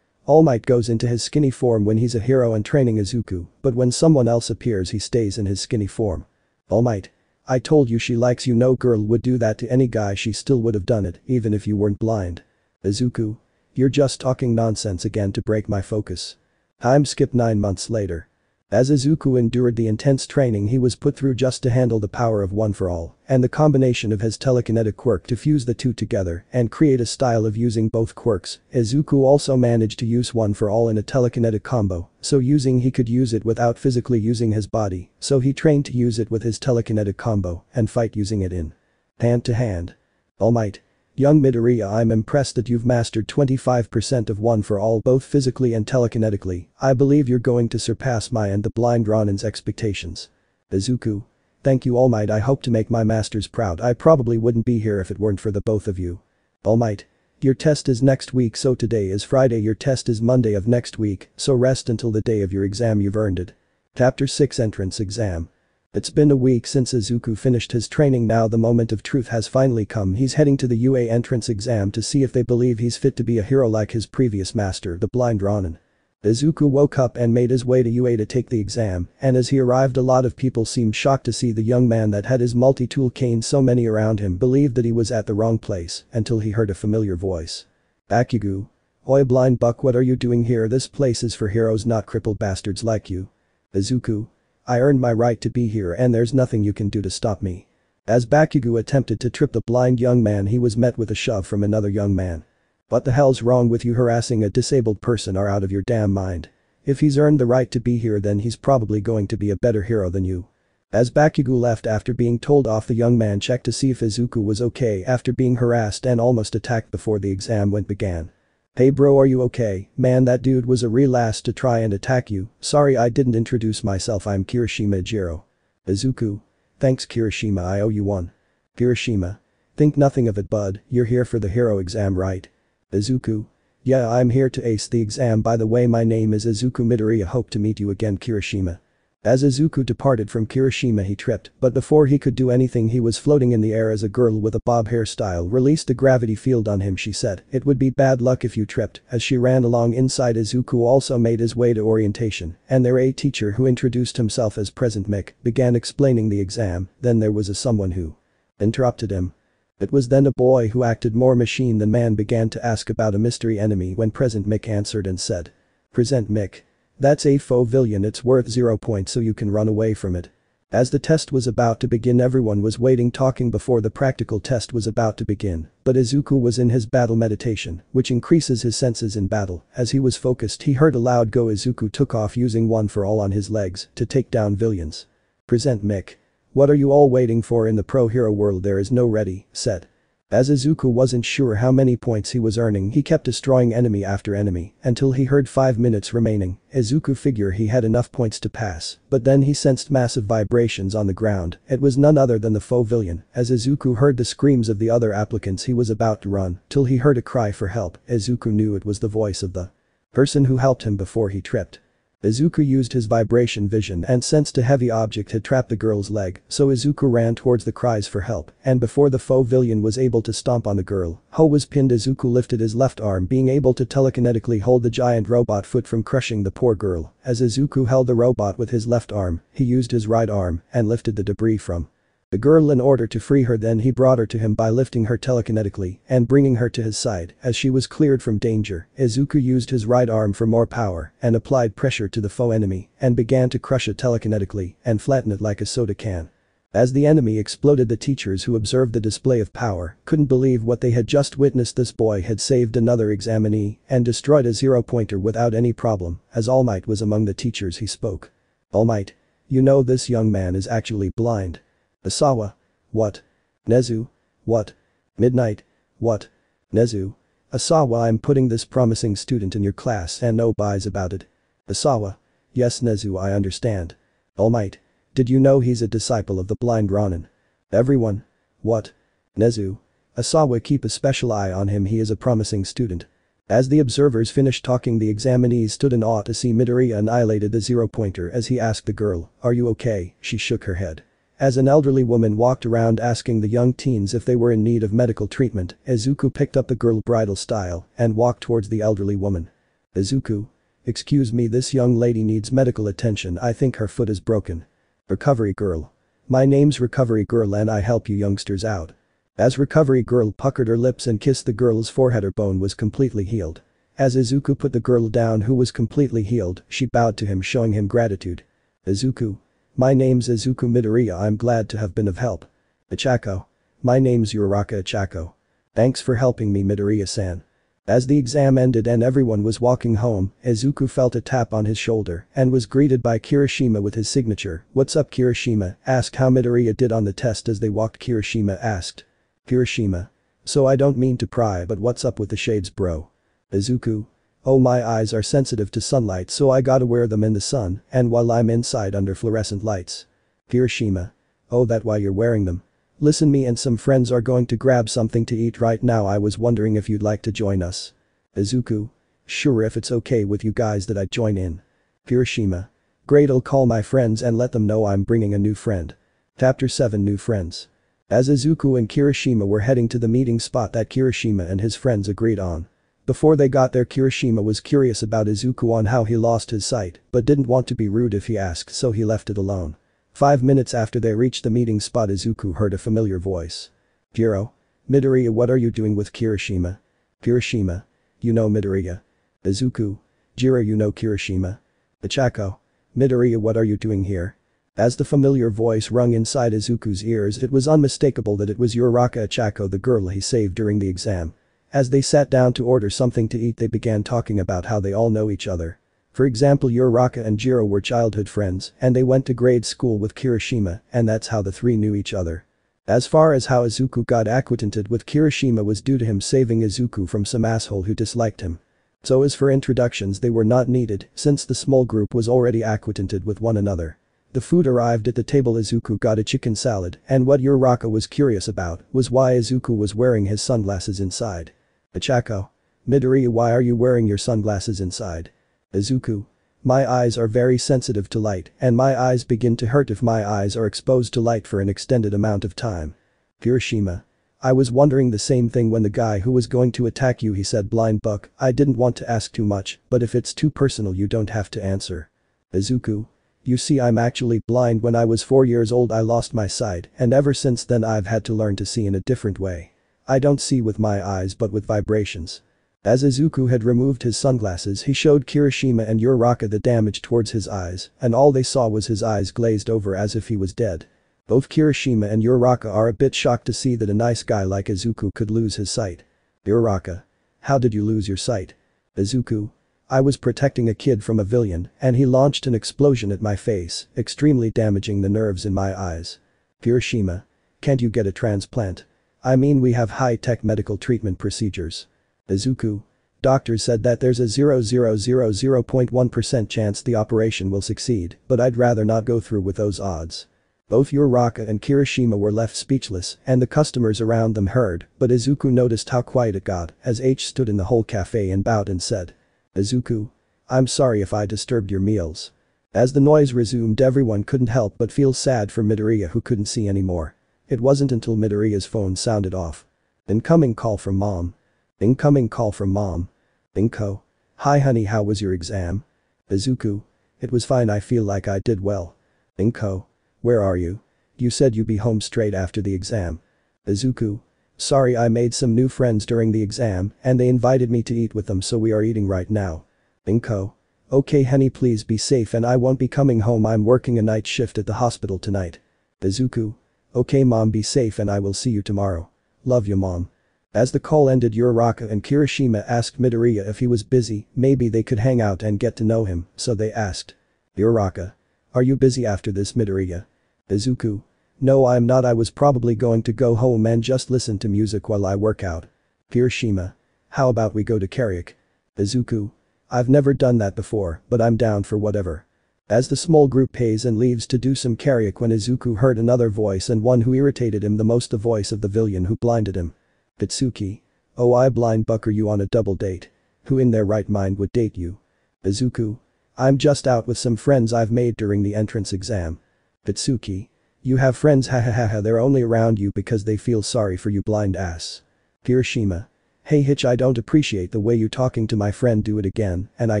All Might goes into his skinny form when he's a hero and training Izuku, but when someone else appears he stays in his skinny form. All Might. I told you she likes you. No girl would do that to any guy. She still would have done it, even if you weren't blind. Izuku. You're just talking nonsense again to break my focus. Time skipped 9 months later. As Izuku endured the intense training he was put through just to handle the power of One for All, and the combination of his telekinetic quirk to fuse the two together and create a style of using both quirks, Izuku also managed to use One for All in a telekinetic combo, so using he could use it without physically using his body, so he trained to use it with his telekinetic combo and fight using it in hand to hand. All Might. Young Midoriya, I'm impressed that you've mastered 25% of One for All both physically and telekinetically. I believe you're going to surpass my and the blind Ronin's expectations. Izuku. Thank you All Might, I hope to make my masters proud. I probably wouldn't be here if it weren't for the both of you. All Might. Your test is next week, so today is Friday. Your test is Monday of next week, so rest until the day of your exam. You've earned it. Chapter 6 Entrance Exam. It's been a week since Izuku finished his training. Now the moment of truth has finally come. He's heading to the UA entrance exam to see if they believe he's fit to be a hero like his previous master, the blind Ronin. Izuku woke up and made his way to UA to take the exam, and as he arrived a lot of people seemed shocked to see the young man that had his multi-tool cane. So many around him believed that he was at the wrong place until he heard a familiar voice. Bakugo. Oi blind buck, what are you doing here? This place is for heroes, not crippled bastards like you. Izuku. I earned my right to be here and there's nothing you can do to stop me. As Bakugo attempted to trip the blind young man, he was met with a shove from another young man. What the hell's wrong with you? Harassing a disabled person are out of your damn mind. If he's earned the right to be here, then he's probably going to be a better hero than you. As Bakugo left after being told off, the young man checked to see if Izuku was okay after being harassed and almost attacked before the exam began. Hey bro, are you okay? Man, that dude was a real ass to try and attack you. Sorry I didn't introduce myself, I'm Kirishima Ijiro. Izuku. Thanks Kirishima, I owe you one. Kirishima. Think nothing of it bud, you're here for the hero exam right? Izuku. Yeah, I'm here to ace the exam. By the way, my name is Izuku Midoriya, hope to meet you again Kirishima. As Izuku departed from Kirishima he tripped, but before he could do anything he was floating in the air as a girl with a bob hairstyle released a gravity field on him. She said, "It would be bad luck if you tripped." As she ran along inside, Izuku also made his way to orientation, and their A teacher, who introduced himself as Present Mick, began explaining the exam. Then there was someone who interrupted him. It was then a boy who acted more machine than man began to ask about a mystery enemy when Present Mick answered and said, "Present Mick. That's a faux villain, it's worth 0 points so you can run away from it." As the test was about to begin, everyone was waiting talking before the practical test was about to begin, but Izuku was in his battle meditation, which increases his senses in battle. As he was focused he heard a loud go. Izuku took off using One for All on his legs to take down villains. Present Mick. What are you all waiting for? In the pro hero world there is no ready, set. As Izuku wasn't sure how many points he was earning, he kept destroying enemy after enemy until he heard 5 minutes remaining. Izuku figured he had enough points to pass, but then he sensed massive vibrations on the ground. It was none other than the faux villain. As Izuku heard the screams of the other applicants he was about to run till he heard a cry for help. Izuku knew it was the voice of the person who helped him before he tripped. Izuku used his vibration vision and sensed a heavy object had trapped the girl's leg, so Izuku ran towards the cries for help, and before the faux villain was able to stomp on the girl, Ho was pinned. Izuku lifted his left arm, being able to telekinetically hold the giant robot foot from crushing the poor girl. As Izuku held the robot with his left arm, he used his right arm and lifted the debris from the girl in order to free her. Then he brought her to him by lifting her telekinetically and bringing her to his side. As she was cleared from danger, Izuku used his right arm for more power and applied pressure to the faux enemy and began to crush it telekinetically and flatten it like a soda can. As the enemy exploded, the teachers who observed the display of power couldn't believe what they had just witnessed. This boy had saved another examinee and destroyed a 0-pointer without any problem. As All Might was among the teachers, he spoke. All Might. You know, this young man is actually blind. Asawa. What? Nezu. What? Midnight. What? Nezu. Asawa, I'm putting this promising student in your class and no buys about it. Asawa. Yes Nezu, I understand. All Might. Did you know he's a disciple of the blind Ronin? Everyone. What? Nezu. Asawa, keep a special eye on him, he is a promising student. As the observers finished talking, the examinees stood in awe to see Midoriya annihilated the 0-pointer. As he asked the girl, "Are you okay?" She shook her head. As an elderly woman walked around asking the young teens if they were in need of medical treatment, Izuku picked up the girl bridal style and walked towards the elderly woman. Izuku. Excuse me, this young lady needs medical attention, I think her foot is broken. Recovery girl. My name's Recovery Girl and I help you youngsters out. As Recovery Girl puckered her lips and kissed the girl's forehead, her bone was completely healed. As Izuku put the girl down who was completely healed, she bowed to him showing him gratitude. Izuku. My name's Izuku Midoriya, I'm glad to have been of help. Ichako. My name's Uraraka Ichako. Thanks for helping me Midoriya-san. As the exam ended and everyone was walking home, Izuku felt a tap on his shoulder and was greeted by Kirishima with his signature. What's up Kirishima? Asked how Midoriya did on the test as they walked. Kirishima asked. Kirishima. So I don't mean to pry but what's up with the shades bro? Izuku. Oh my eyes are sensitive to sunlight so I gotta wear them in the sun and while I'm inside under fluorescent lights. Kirishima. Oh that why you're wearing them? Listen, me and some friends are going to grab something to eat right now. I was wondering if you'd like to join us. Izuku. Sure, if it's okay with you guys that I join in. Kirishima. Great, I'll call my friends and let them know I'm bringing a new friend. Chapter 7 New Friends. As Izuku and Kirishima were heading to the meeting spot that Kirishima and his friends agreed on. Before they got there, Kirishima was curious about Izuku on how he lost his sight but didn't want to be rude if he asked, so he left it alone. 5 minutes after they reached the meeting spot, Izuku heard a familiar voice. Jiro. Midoriya, what are you doing with Kirishima? Kirishima. You know Midoriya. Izuku. Jiro, you know Kirishima. Ichako. Midoriya, what are you doing here? As the familiar voice rung inside Izuku's ears, it was unmistakable that it was Uraraka Ichako, the girl he saved during the exam. As they sat down to order something to eat, they began talking about how they all know each other. For example, Uraraka and Jiro were childhood friends and they went to grade school with Kirishima and that's how the three knew each other. As far as how Izuku got acquainted with Kirishima was due to him saving Izuku from some asshole who disliked him. So as for introductions, they were not needed since the small group was already acquainted with one another. The food arrived at the table. Izuku got a chicken salad and what Uraraka was curious about was why Izuku was wearing his sunglasses inside. Ichako. Midoriya, why are you wearing your sunglasses inside? Izuku. My eyes are very sensitive to light and my eyes begin to hurt if my eyes are exposed to light for an extended amount of time. Kirishima. I was wondering the same thing when the guy who was going to attack you, he said. Blind buck, I didn't want to ask too much but if it's too personal you don't have to answer. Izuku. You see, I'm actually blind. When I was 4 years old I lost my sight and ever since then I've had to learn to see in a different way. I don't see with my eyes but with vibrations. As Izuku had removed his sunglasses, he showed Kirishima and Uraraka the damage towards his eyes and all they saw was his eyes glazed over as if he was dead. Both Kirishima and Uraraka are a bit shocked to see that a nice guy like Izuku could lose his sight. Uraraka. How did you lose your sight? Izuku. I was protecting a kid from a villain and he launched an explosion at my face, extremely damaging the nerves in my eyes. Kirishima. Can't you get a transplant? I mean, we have high-tech medical treatment procedures. Izuku. Doctors said that there's a 0.1% chance the operation will succeed, but I'd rather not go through with those odds. Both Uraraka and Kirishima were left speechless and the customers around them heard, but Izuku noticed how quiet it got as H stood in the whole cafe and bowed and said. Izuku. I'm sorry if I disturbed your meals. As the noise resumed, everyone couldn't help but feel sad for Midoriya who couldn't see anymore. It wasn't until Midoriya's phone sounded off. Incoming call from mom. Incoming call from mom. Inko. Hi honey, how was your exam? Izuku. It was fine, I feel like I did well. Inko. Where are you? You said you'd be home straight after the exam. Izuku. Sorry, I made some new friends during the exam and they invited me to eat with them, so we are eating right now. Inko. Okay honey, please be safe and I won't be coming home, I'm working a night shift at the hospital tonight. Izuku. Okay mom, be safe and I will see you tomorrow. Love you mom. As the call ended, Uraraka and Kirishima asked Midoriya if he was busy, maybe they could hang out and get to know him, so they asked. Uraraka. Are you busy after this Midoriya? Izuku. No, I'm not, I was probably going to go home and just listen to music while I work out. Kirishima. How about we go to karaoke? Izuku. I've never done that before, but I'm down for whatever. As the small group pays and leaves to do some karaoke, when Izuku heard another voice and one who irritated him the most, the voice of the villain who blinded him. Pitsuki. Oh, I blind buck, are you on a double date? Who in their right mind would date you? Izuku. I'm just out with some friends I've made during the entrance exam. Pitsuki. You have friends, hahaha, they're only around you because they feel sorry for you, blind ass. Kirishima. Hey Hitch, I don't appreciate the way you talking to my friend, do it again and I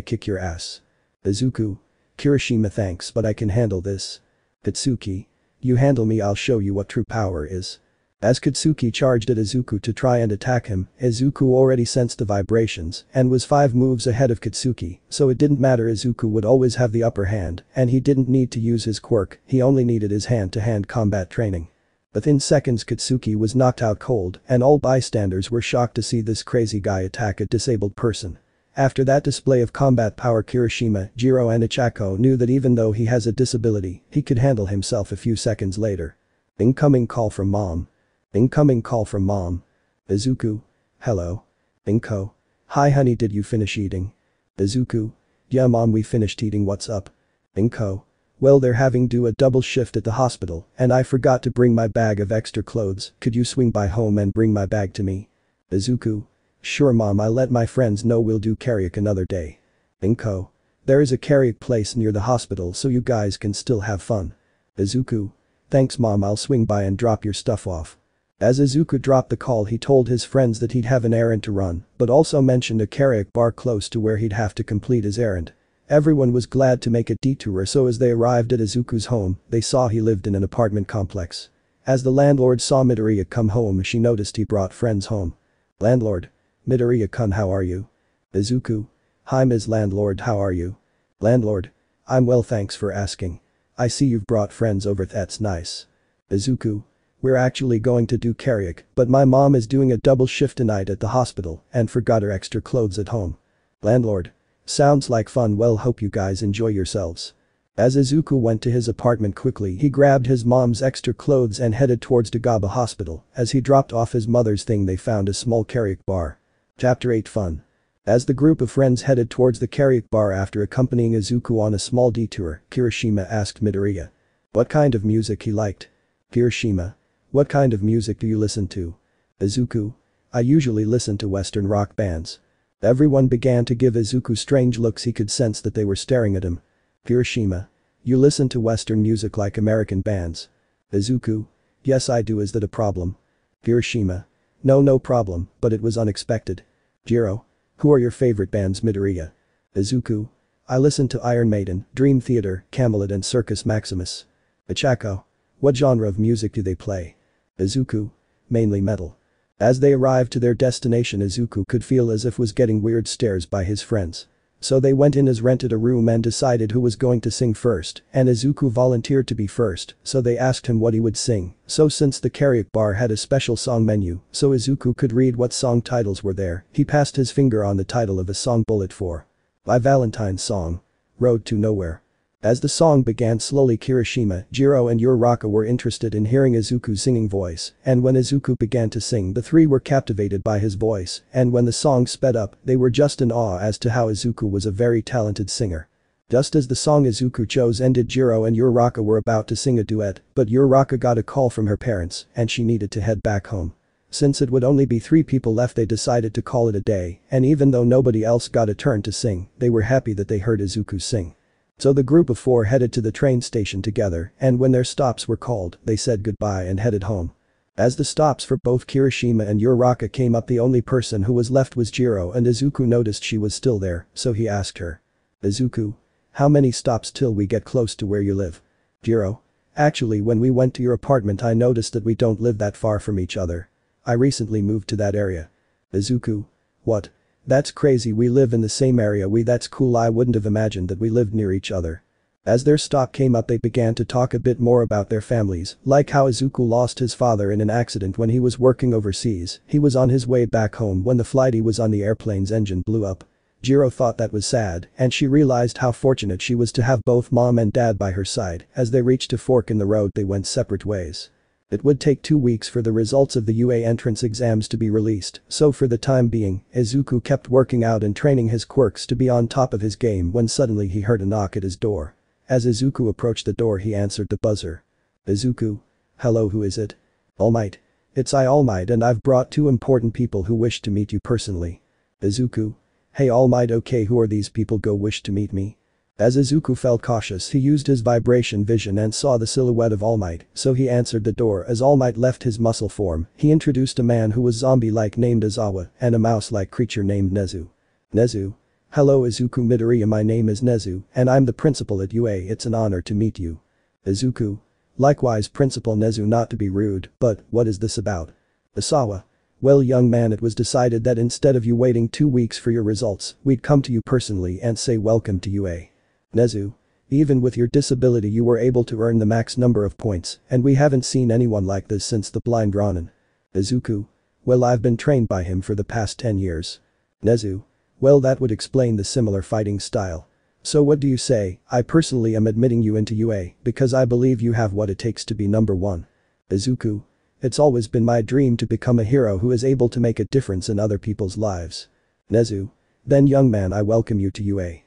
kick your ass. Izuku. Kirishima, thanks but I can handle this. Pitsuki. You handle me, I'll show you what true power is. As Katsuki charged at Izuku to try and attack him, Izuku already sensed the vibrations and was 5 moves ahead of Katsuki, so it didn't matter, Izuku would always have the upper hand and he didn't need to use his quirk, he only needed his hand-to-hand combat training. Within seconds Katsuki was knocked out cold and all bystanders were shocked to see this crazy guy attack a disabled person. After that display of combat power, Kirishima, Jiro and Ichako knew that even though he has a disability, he could handle himself a few seconds later. Incoming call from mom. Incoming call from mom. Izuku. Hello. Inko. Hi honey, did you finish eating? Izuku. Yeah mom, we finished eating, what's up? Inko. Well, they're having a double shift at the hospital and I forgot to bring my bag of extra clothes, could you swing by home and bring my bag to me? Izuku. Sure mom, I'll let my friends know, we'll do karaoke another day. Inko. There is a karaoke place near the hospital so you guys can still have fun. Izuku. Thanks mom, I'll swing by and drop your stuff off. As Izuku dropped the call, he told his friends that he'd have an errand to run, but also mentioned a karaoke bar close to where he'd have to complete his errand. Everyone was glad to make a detour, so as they arrived at Izuku's home, they saw he lived in an apartment complex. As the landlord saw Midoriya come home, she noticed he brought friends home. Landlord. Midoriya-kun, how are you? Izuku. Hi Ms. Landlord, how are you? Landlord. I'm well, thanks for asking. I see you've brought friends over, that's nice. Izuku. We're actually going to do karaoke, but my mom is doing a double shift tonight at the hospital and forgot her extra clothes at home. Landlord. Sounds like fun, well hope you guys enjoy yourselves. As Izuku went to his apartment quickly, he grabbed his mom's extra clothes and headed towards Dagaba Hospital. As he dropped off his mother's thing, they found a small karaoke bar. Chapter 8 Fun. As the group of friends headed towards the karaoke bar after accompanying Izuku on a small detour, Kirishima asked Midoriya what kind of music he liked. Kirishima. What kind of music do you listen to? Izuku. I usually listen to Western rock bands. Everyone began to give Izuku strange looks, he could sense that they were staring at him. Kirishima. You listen to Western music like American bands? Izuku. Yes I do, is that a problem? Kirishima. No problem, but it was unexpected. Jiro. Who are your favorite bands? Midoriya. Izuku. I listen to Iron Maiden, Dream Theater, Camelot and Circus Maximus. Ichako. What genre of music do they play? Izuku. Mainly metal. As they arrived to their destination, Izuku could feel as if was getting weird stares by his friends. So they went in as rented a room and decided who was going to sing first, and Izuku volunteered to be first, so they asked him what he would sing. So since the karaoke bar had a special song menu, so Izuku could read what song titles were there, he passed his finger on the title of a song, Bullet 4. By Valentine's Song. Road to Nowhere. As the song began slowly, Kirishima, Jiro and Uraraka were interested in hearing Izuku's singing voice, and when Izuku began to sing, the three were captivated by his voice, and when the song sped up, they were just in awe as to how Izuku was a very talented singer. Just as the song Izuku chose ended, Jiro and Uraraka were about to sing a duet, but Uraraka got a call from her parents and she needed to head back home. Since it would only be 3 people left, they decided to call it a day, and even though nobody else got a turn to sing, they were happy that they heard Izuku sing. So the group of 4 headed to the train station together, and when their stops were called, they said goodbye and headed home. As the stops for both Kirishima and Uraraka came up, the only person who was left was Jiro, and Izuku noticed she was still there, so he asked her. Izuku. How many stops till we get close to where you live? Jiro. Actually, when we went to your apartment I noticed that we don't live that far from each other. I recently moved to that area. Izuku. What? That's crazy, we live in the same area. That's cool, I wouldn't have imagined that we lived near each other. As their stop came up, they began to talk a bit more about their families, like how Izuku lost his father in an accident when he was working overseas. He was on his way back home when the flight he was on, the airplane's engine blew up. Jiro thought that was sad, and she realized how fortunate she was to have both mom and dad by her side. As they reached a fork in the road, they went separate ways. It would take 2 weeks for the results of the UA entrance exams to be released, so for the time being, Izuku kept working out and training his quirks to be on top of his game when suddenly he heard a knock at his door. As Izuku approached the door, he answered the buzzer. Izuku. Hello, who is it? All Might. It's I, All Might, and I've brought 2 important people who wish to meet you personally. Izuku. Hey All Might, okay, who are these people go wish to meet me? As Izuku felt cautious, he used his vibration vision and saw the silhouette of All Might, so he answered the door. As All Might left his muscle form, he introduced a man who was zombie-like named Izawa and a mouse-like creature named Nezu. Nezu. Hello Izuku. Midoriya, my name is Nezu, and I'm the principal at UA, it's an honor to meet you. Izuku. Likewise Principal Nezu, not to be rude, but what is this about? Isawa. Well young man, it was decided that instead of you waiting 2 weeks for your results, we'd come to you personally and say welcome to UA. Nezu. Even with your disability you were able to earn the max number of points, and we haven't seen anyone like this since the blind Ronin. Izuku. Well, I've been trained by him for the past 10 years. Nezu. Well, that would explain the similar fighting style. So what do you say? I personally am admitting you into UA because I believe you have what it takes to be number 1. Izuku. It's always been my dream to become a hero who is able to make a difference in other people's lives. Nezu. Then young man, I welcome you to UA.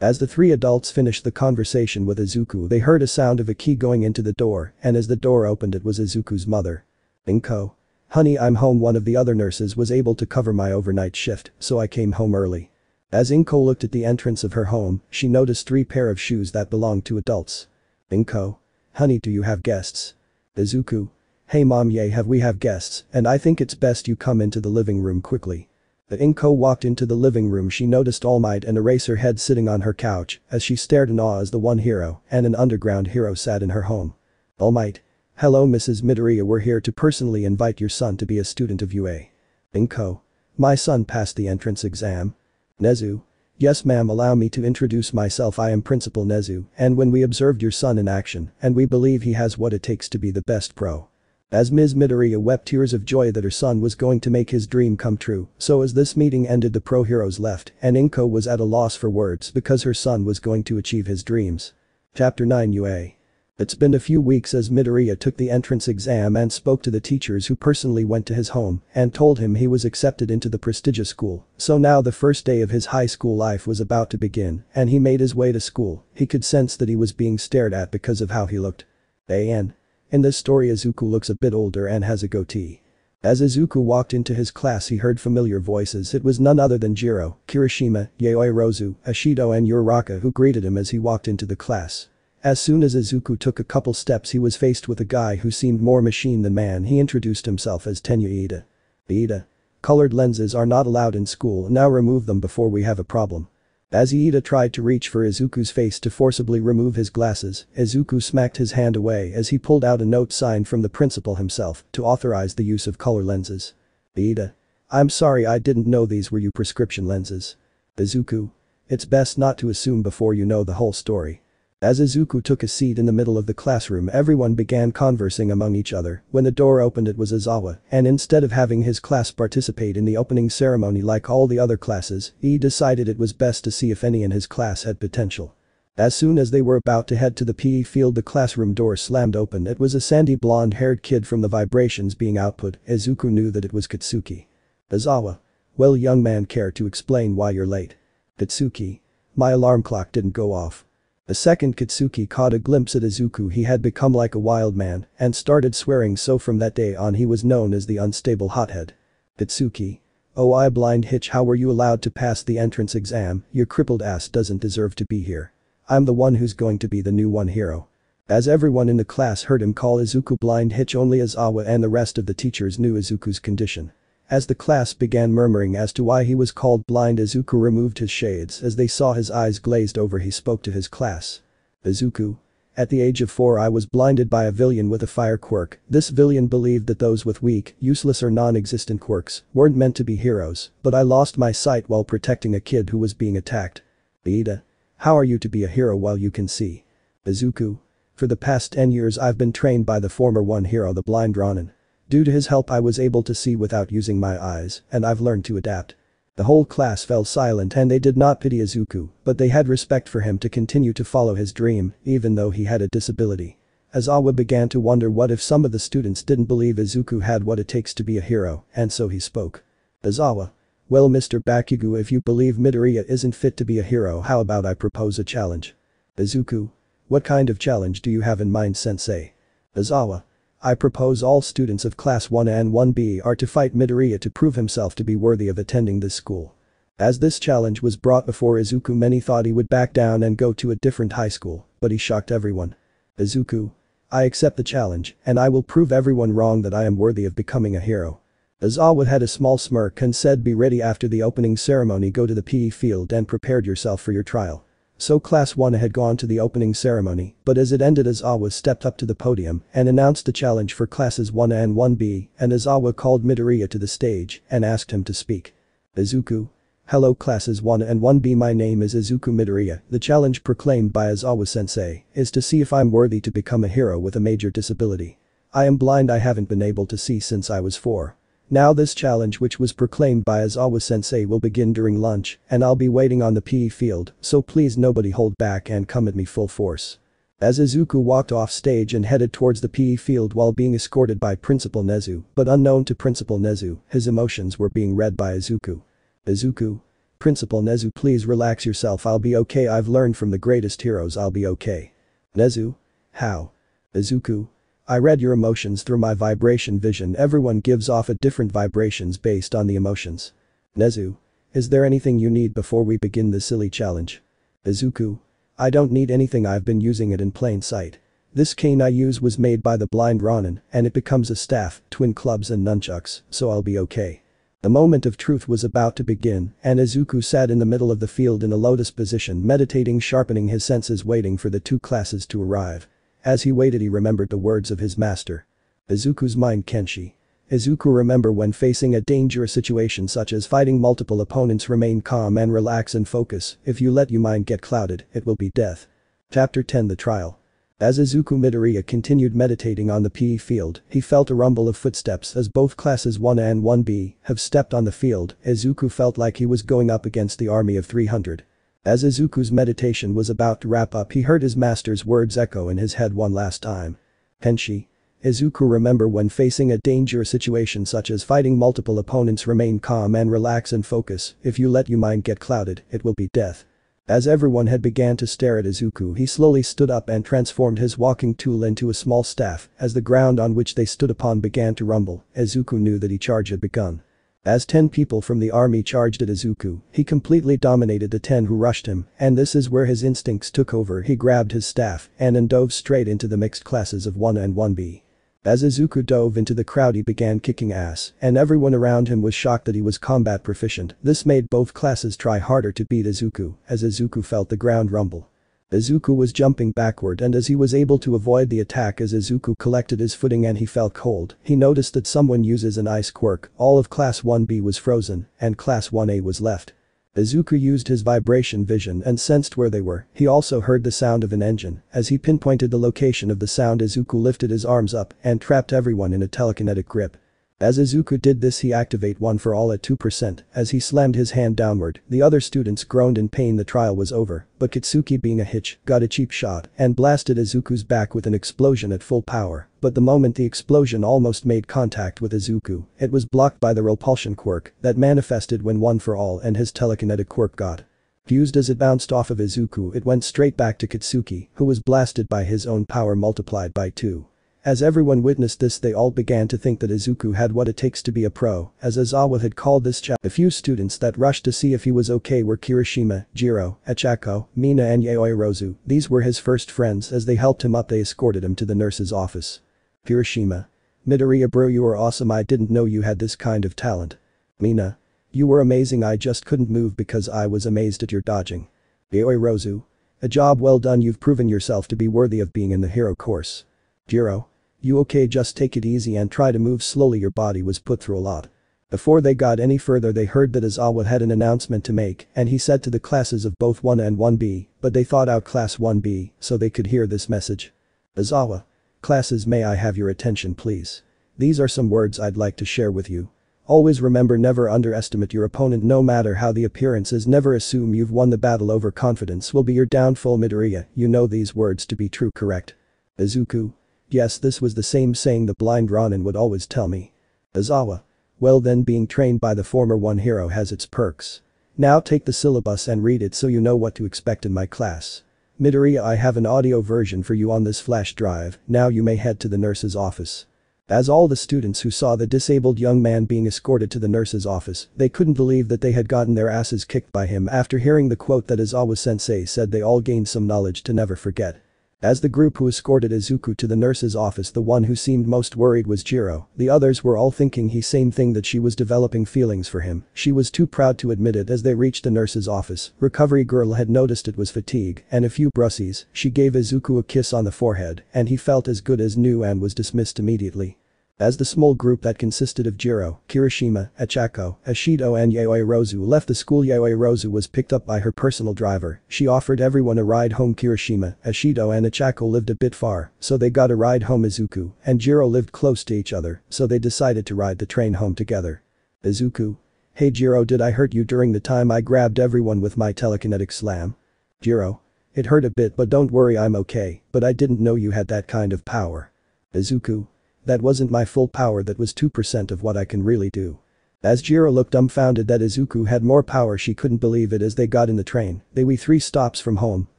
As the 3 adults finished the conversation with Izuku, they heard a sound of a key going into the door, and as the door opened it was Izuku's mother. Inko. Honey, I'm home. One of the other nurses was able to cover my overnight shift, so I came home early. As Inko looked at the entrance of her home, she noticed 3 pair of shoes that belonged to adults. Inko. Honey, do you have guests? Izuku. Hey mom, yeah, we have guests, and I think it's best you come into the living room quickly. The Inko walked into the living room. She noticed All Might and Eraserhead sitting on her couch as she stared in awe as the one hero and an underground hero sat in her home. All Might. Hello Mrs. Midoriya, we're here to personally invite your son to be a student of UA. Inko. My son passed the entrance exam. Nezu. Yes ma'am, allow me to introduce myself. I am Principal Nezu, and when we observed your son in action, and we believe he has what it takes to be the best pro. As Ms. Midoriya wept tears of joy that her son was going to make his dream come true, so as this meeting ended the pro heroes left and Inko was at a loss for words because her son was going to achieve his dreams. Chapter 9 UA. It's been a few weeks as Midoriya took the entrance exam and spoke to the teachers who personally went to his home and told him he was accepted into the prestigious school, so now the first day of his high school life was about to begin and he made his way to school. He could sense that he was being stared at because of how he looked. In this story Izuku looks a bit older and has a goatee. As Izuku walked into his class he heard familiar voices. It was none other than Jiro, Kirishima, Yaoi Rozu, Ashido and Uraraka who greeted him as he walked into the class. As soon as Izuku took a couple steps he was faced with a guy who seemed more machine than man. He introduced himself as Tenya Iida. Iida. Colored lenses are not allowed in school, now remove them before we have a problem. As Iida tried to reach for Izuku's face to forcibly remove his glasses, Izuku smacked his hand away as he pulled out a note signed from the principal himself to authorize the use of color lenses. Iida. I'm sorry, I didn't know these were your prescription lenses. Izuku. It's best not to assume before you know the whole story. As Izuku took a seat in the middle of the classroom everyone began conversing among each other. When the door opened it was Izawa, and instead of having his class participate in the opening ceremony like all the other classes, he decided it was best to see if any in his class had potential. As soon as they were about to head to the PE field the classroom door slammed open. It was a sandy blonde-haired kid. From the vibrations being output, Izuku knew that it was Katsuki. Izawa. Well young man, care to explain why you're late? Katsuki. My alarm clock didn't go off. The second Katsuki caught a glimpse at Izuku. He had become like a wild man and started swearing, so from that day on he was known as the unstable hothead. Katsuki. Oh, I blind hitch, how were you allowed to pass the entrance exam? Your crippled ass doesn't deserve to be here. I'm the one who's going to be the new one hero. As everyone in the class heard him call Izuku blind hitch, only Izawa and the rest of the teachers knew Izuku's condition. As the class began murmuring as to why he was called blind, Izuku removed his shades. As they saw his eyes glazed over he spoke to his class. Izuku. At the age of 4 I was blinded by a villain with a fire quirk. This villain believed that those with weak, useless or non-existent quirks weren't meant to be heroes, but I lost my sight while protecting a kid who was being attacked. Iida. How are you to be a hero while you can see? Izuku. For the past 10 years I've been trained by the former one hero, the blind Ronin. Due to his help I was able to see without using my eyes, and I've learned to adapt. The whole class fell silent and they did not pity Izuku, but they had respect for him to continue to follow his dream, even though he had a disability. Izawa began to wonder what if some of the students didn't believe Izuku had what it takes to be a hero, and so he spoke. Izawa. Well Mr. Bakugo, if you believe Midoriya isn't fit to be a hero, how about I propose a challenge? Izuku. What kind of challenge do you have in mind, sensei? Izawa. I propose all students of class 1 and 1B are to fight Midoriya to prove himself to be worthy of attending this school. As this challenge was brought before Izuku, many thought he would back down and go to a different high school, but he shocked everyone. Izuku. I accept the challenge, and I will prove everyone wrong that I am worthy of becoming a hero. Izawa had a small smirk and said, be ready after the opening ceremony, go to the PE field and prepared yourself for your trial. So class 1 had gone to the opening ceremony, but as it ended Izawa stepped up to the podium and announced the challenge for classes 1A and 1B, and Izawa called Midoriya to the stage and asked him to speak. Izuku. Hello classes 1 and 1B, my name is Izuku Midoriya. The challenge proclaimed by Izawa-sensei is to see if I'm worthy to become a hero with a major disability. I am blind, I haven't been able to see since I was 4. Now this challenge, which was proclaimed by Izawa-sensei, will begin during lunch and I'll be waiting on the PE field, so please nobody hold back and come at me full force. As Izuku walked off stage and headed towards the PE field while being escorted by Principal Nezu, but unknown to Principal Nezu, his emotions were being read by Izuku. Izuku. Principal Nezu, please relax yourself, I'll be okay, I've learned from the greatest heroes, I'll be okay. Nezu. How? Izuku. I read your emotions through my vibration vision, everyone gives off a different vibrations based on the emotions. Nezu. Is there anything you need before we begin this silly challenge? Izuku. I don't need anything, I've been using it in plain sight. This cane I use was made by the blind Ronin and it becomes a staff, twin clubs and nunchucks, so I'll be okay. The moment of truth was about to begin and Izuku sat in the middle of the field in a lotus position, meditating, sharpening his senses, waiting for the 2 classes to arrive. As he waited he remembered the words of his master. Izuku's mind Kenshi. Izuku, remember when facing a dangerous situation such as fighting multiple opponents, remain calm and relax and focus, if you let your mind get clouded, it will be death. Chapter 10 The Trial. As Izuku Midoriya continued meditating on the PE field, he felt a rumble of footsteps as both classes 1A and 1B have stepped on the field. Izuku felt like he was going up against the army of 300. As Izuku's meditation was about to wrap up, he heard his master's words echo in his head one last time. Kenshi. Izuku, remember when facing a dangerous situation such as fighting multiple opponents, remain calm and relax and focus, if you let your mind get clouded, it will be death. As everyone had began to stare at Izuku, he slowly stood up and transformed his walking tool into a small staff. As the ground on which they stood upon began to rumble, Izuku knew that his charge had begun. As 10 people from the army charged at Izuku, he completely dominated the 10 who rushed him, and this is where his instincts took over. He grabbed his staff and dove straight into the mixed classes of 1 and 1B. As Izuku dove into the crowd he began kicking ass, and everyone around him was shocked that he was combat proficient. This made both classes try harder to beat Izuku, as Izuku felt the ground rumble. Izuku was jumping backward, and as he was able to avoid the attack, as Izuku collected his footing and he felt cold, he noticed that someone uses an ice quirk. All of class 1B was frozen, and class 1A was left. Izuku used his vibration vision and sensed where they were. He also heard the sound of an engine. As he pinpointed the location of the sound, Izuku lifted his arms up and trapped everyone in a telekinetic grip. As Izuku did this, he activated one for all at 2%. As he slammed his hand downward, the other students groaned in pain. The trial was over, but Kitsuki, being a hitch, got a cheap shot and blasted Izuku's back with an explosion at full power. But the moment the explosion almost made contact with Izuku, it was blocked by the repulsion quirk that manifested when one for all and his telekinetic quirk got used. As it bounced off of Izuku, it went straight back to Kitsuki, who was blasted by his own power multiplied by 2. As everyone witnessed this, they all began to think that Izuku had what it takes to be a pro, as Izawa had called this challenge. The few students that rushed to see if he was okay were Kirishima, Jiro, Achako, Mina and Yaoi Rozu. These were his first friends. As they helped him up, they escorted him to the nurse's office. Kirishima. Midoriya, bro, you are awesome, I didn't know you had this kind of talent. Mina. You were amazing, I just couldn't move because I was amazed at your dodging. Yaoi Rozu. A job well done, you've proven yourself to be worthy of being in the hero course. Jiro. You okay, just take it easy and try to move slowly, your body was put through a lot. Before they got any further, they heard that Izawa had an announcement to make, and he said to the classes of both 1 and 1B, but they thought out class 1B so they could hear this message. Izawa. Classes, may I have your attention please? These are some words I'd like to share with you. Always remember, never underestimate your opponent, no matter how the appearance is. Never assume you've won the battle. Overconfidence will be your downfall. Midoriya, you know these words to be true, correct? Izuku. Yes, this was the same saying the blind Ronin would always tell me. Izawa. Well then, being trained by the former one hero has its perks. Now take the syllabus and read it so you know what to expect in my class. Midoriya, I have an audio version for you on this flash drive, now you may head to the nurse's office. As all the students who saw the disabled young man being escorted to the nurse's office, they couldn't believe that they had gotten their asses kicked by him. After hearing the quote that Izawa-sensei said, they all gained some knowledge to never forget. As the group who escorted Izuku to the nurse's office, the one who seemed most worried was Jiro. The others were all thinking the same thing, that she was developing feelings for him. She was too proud to admit it. As they reached the nurse's office, Recovery Girl had noticed it was fatigue and a few brussies. She gave Izuku a kiss on the forehead and he felt as good as new and was dismissed immediately. As the small group that consisted of Jiro, Kirishima, Achako, Ashido and Yayoi Rozu left the school, Yayoi Rozu was picked up by her personal driver. She offered everyone a ride home. Kirishima, Ashido and Achako lived a bit far, so they got a ride home. Izuku and Jiro lived close to each other, so they decided to ride the train home together. Izuku. Hey Jiro, did I hurt you during the time I grabbed everyone with my telekinetic slam? Jiro. It hurt a bit, but don't worry, I'm okay, but I didn't know you had that kind of power. Izuku. That wasn't my full power, that was 2% of what I can really do. As Jiro looked dumbfounded that Izuku had more power, she couldn't believe it. As they got in the train, they were 3 stops from home,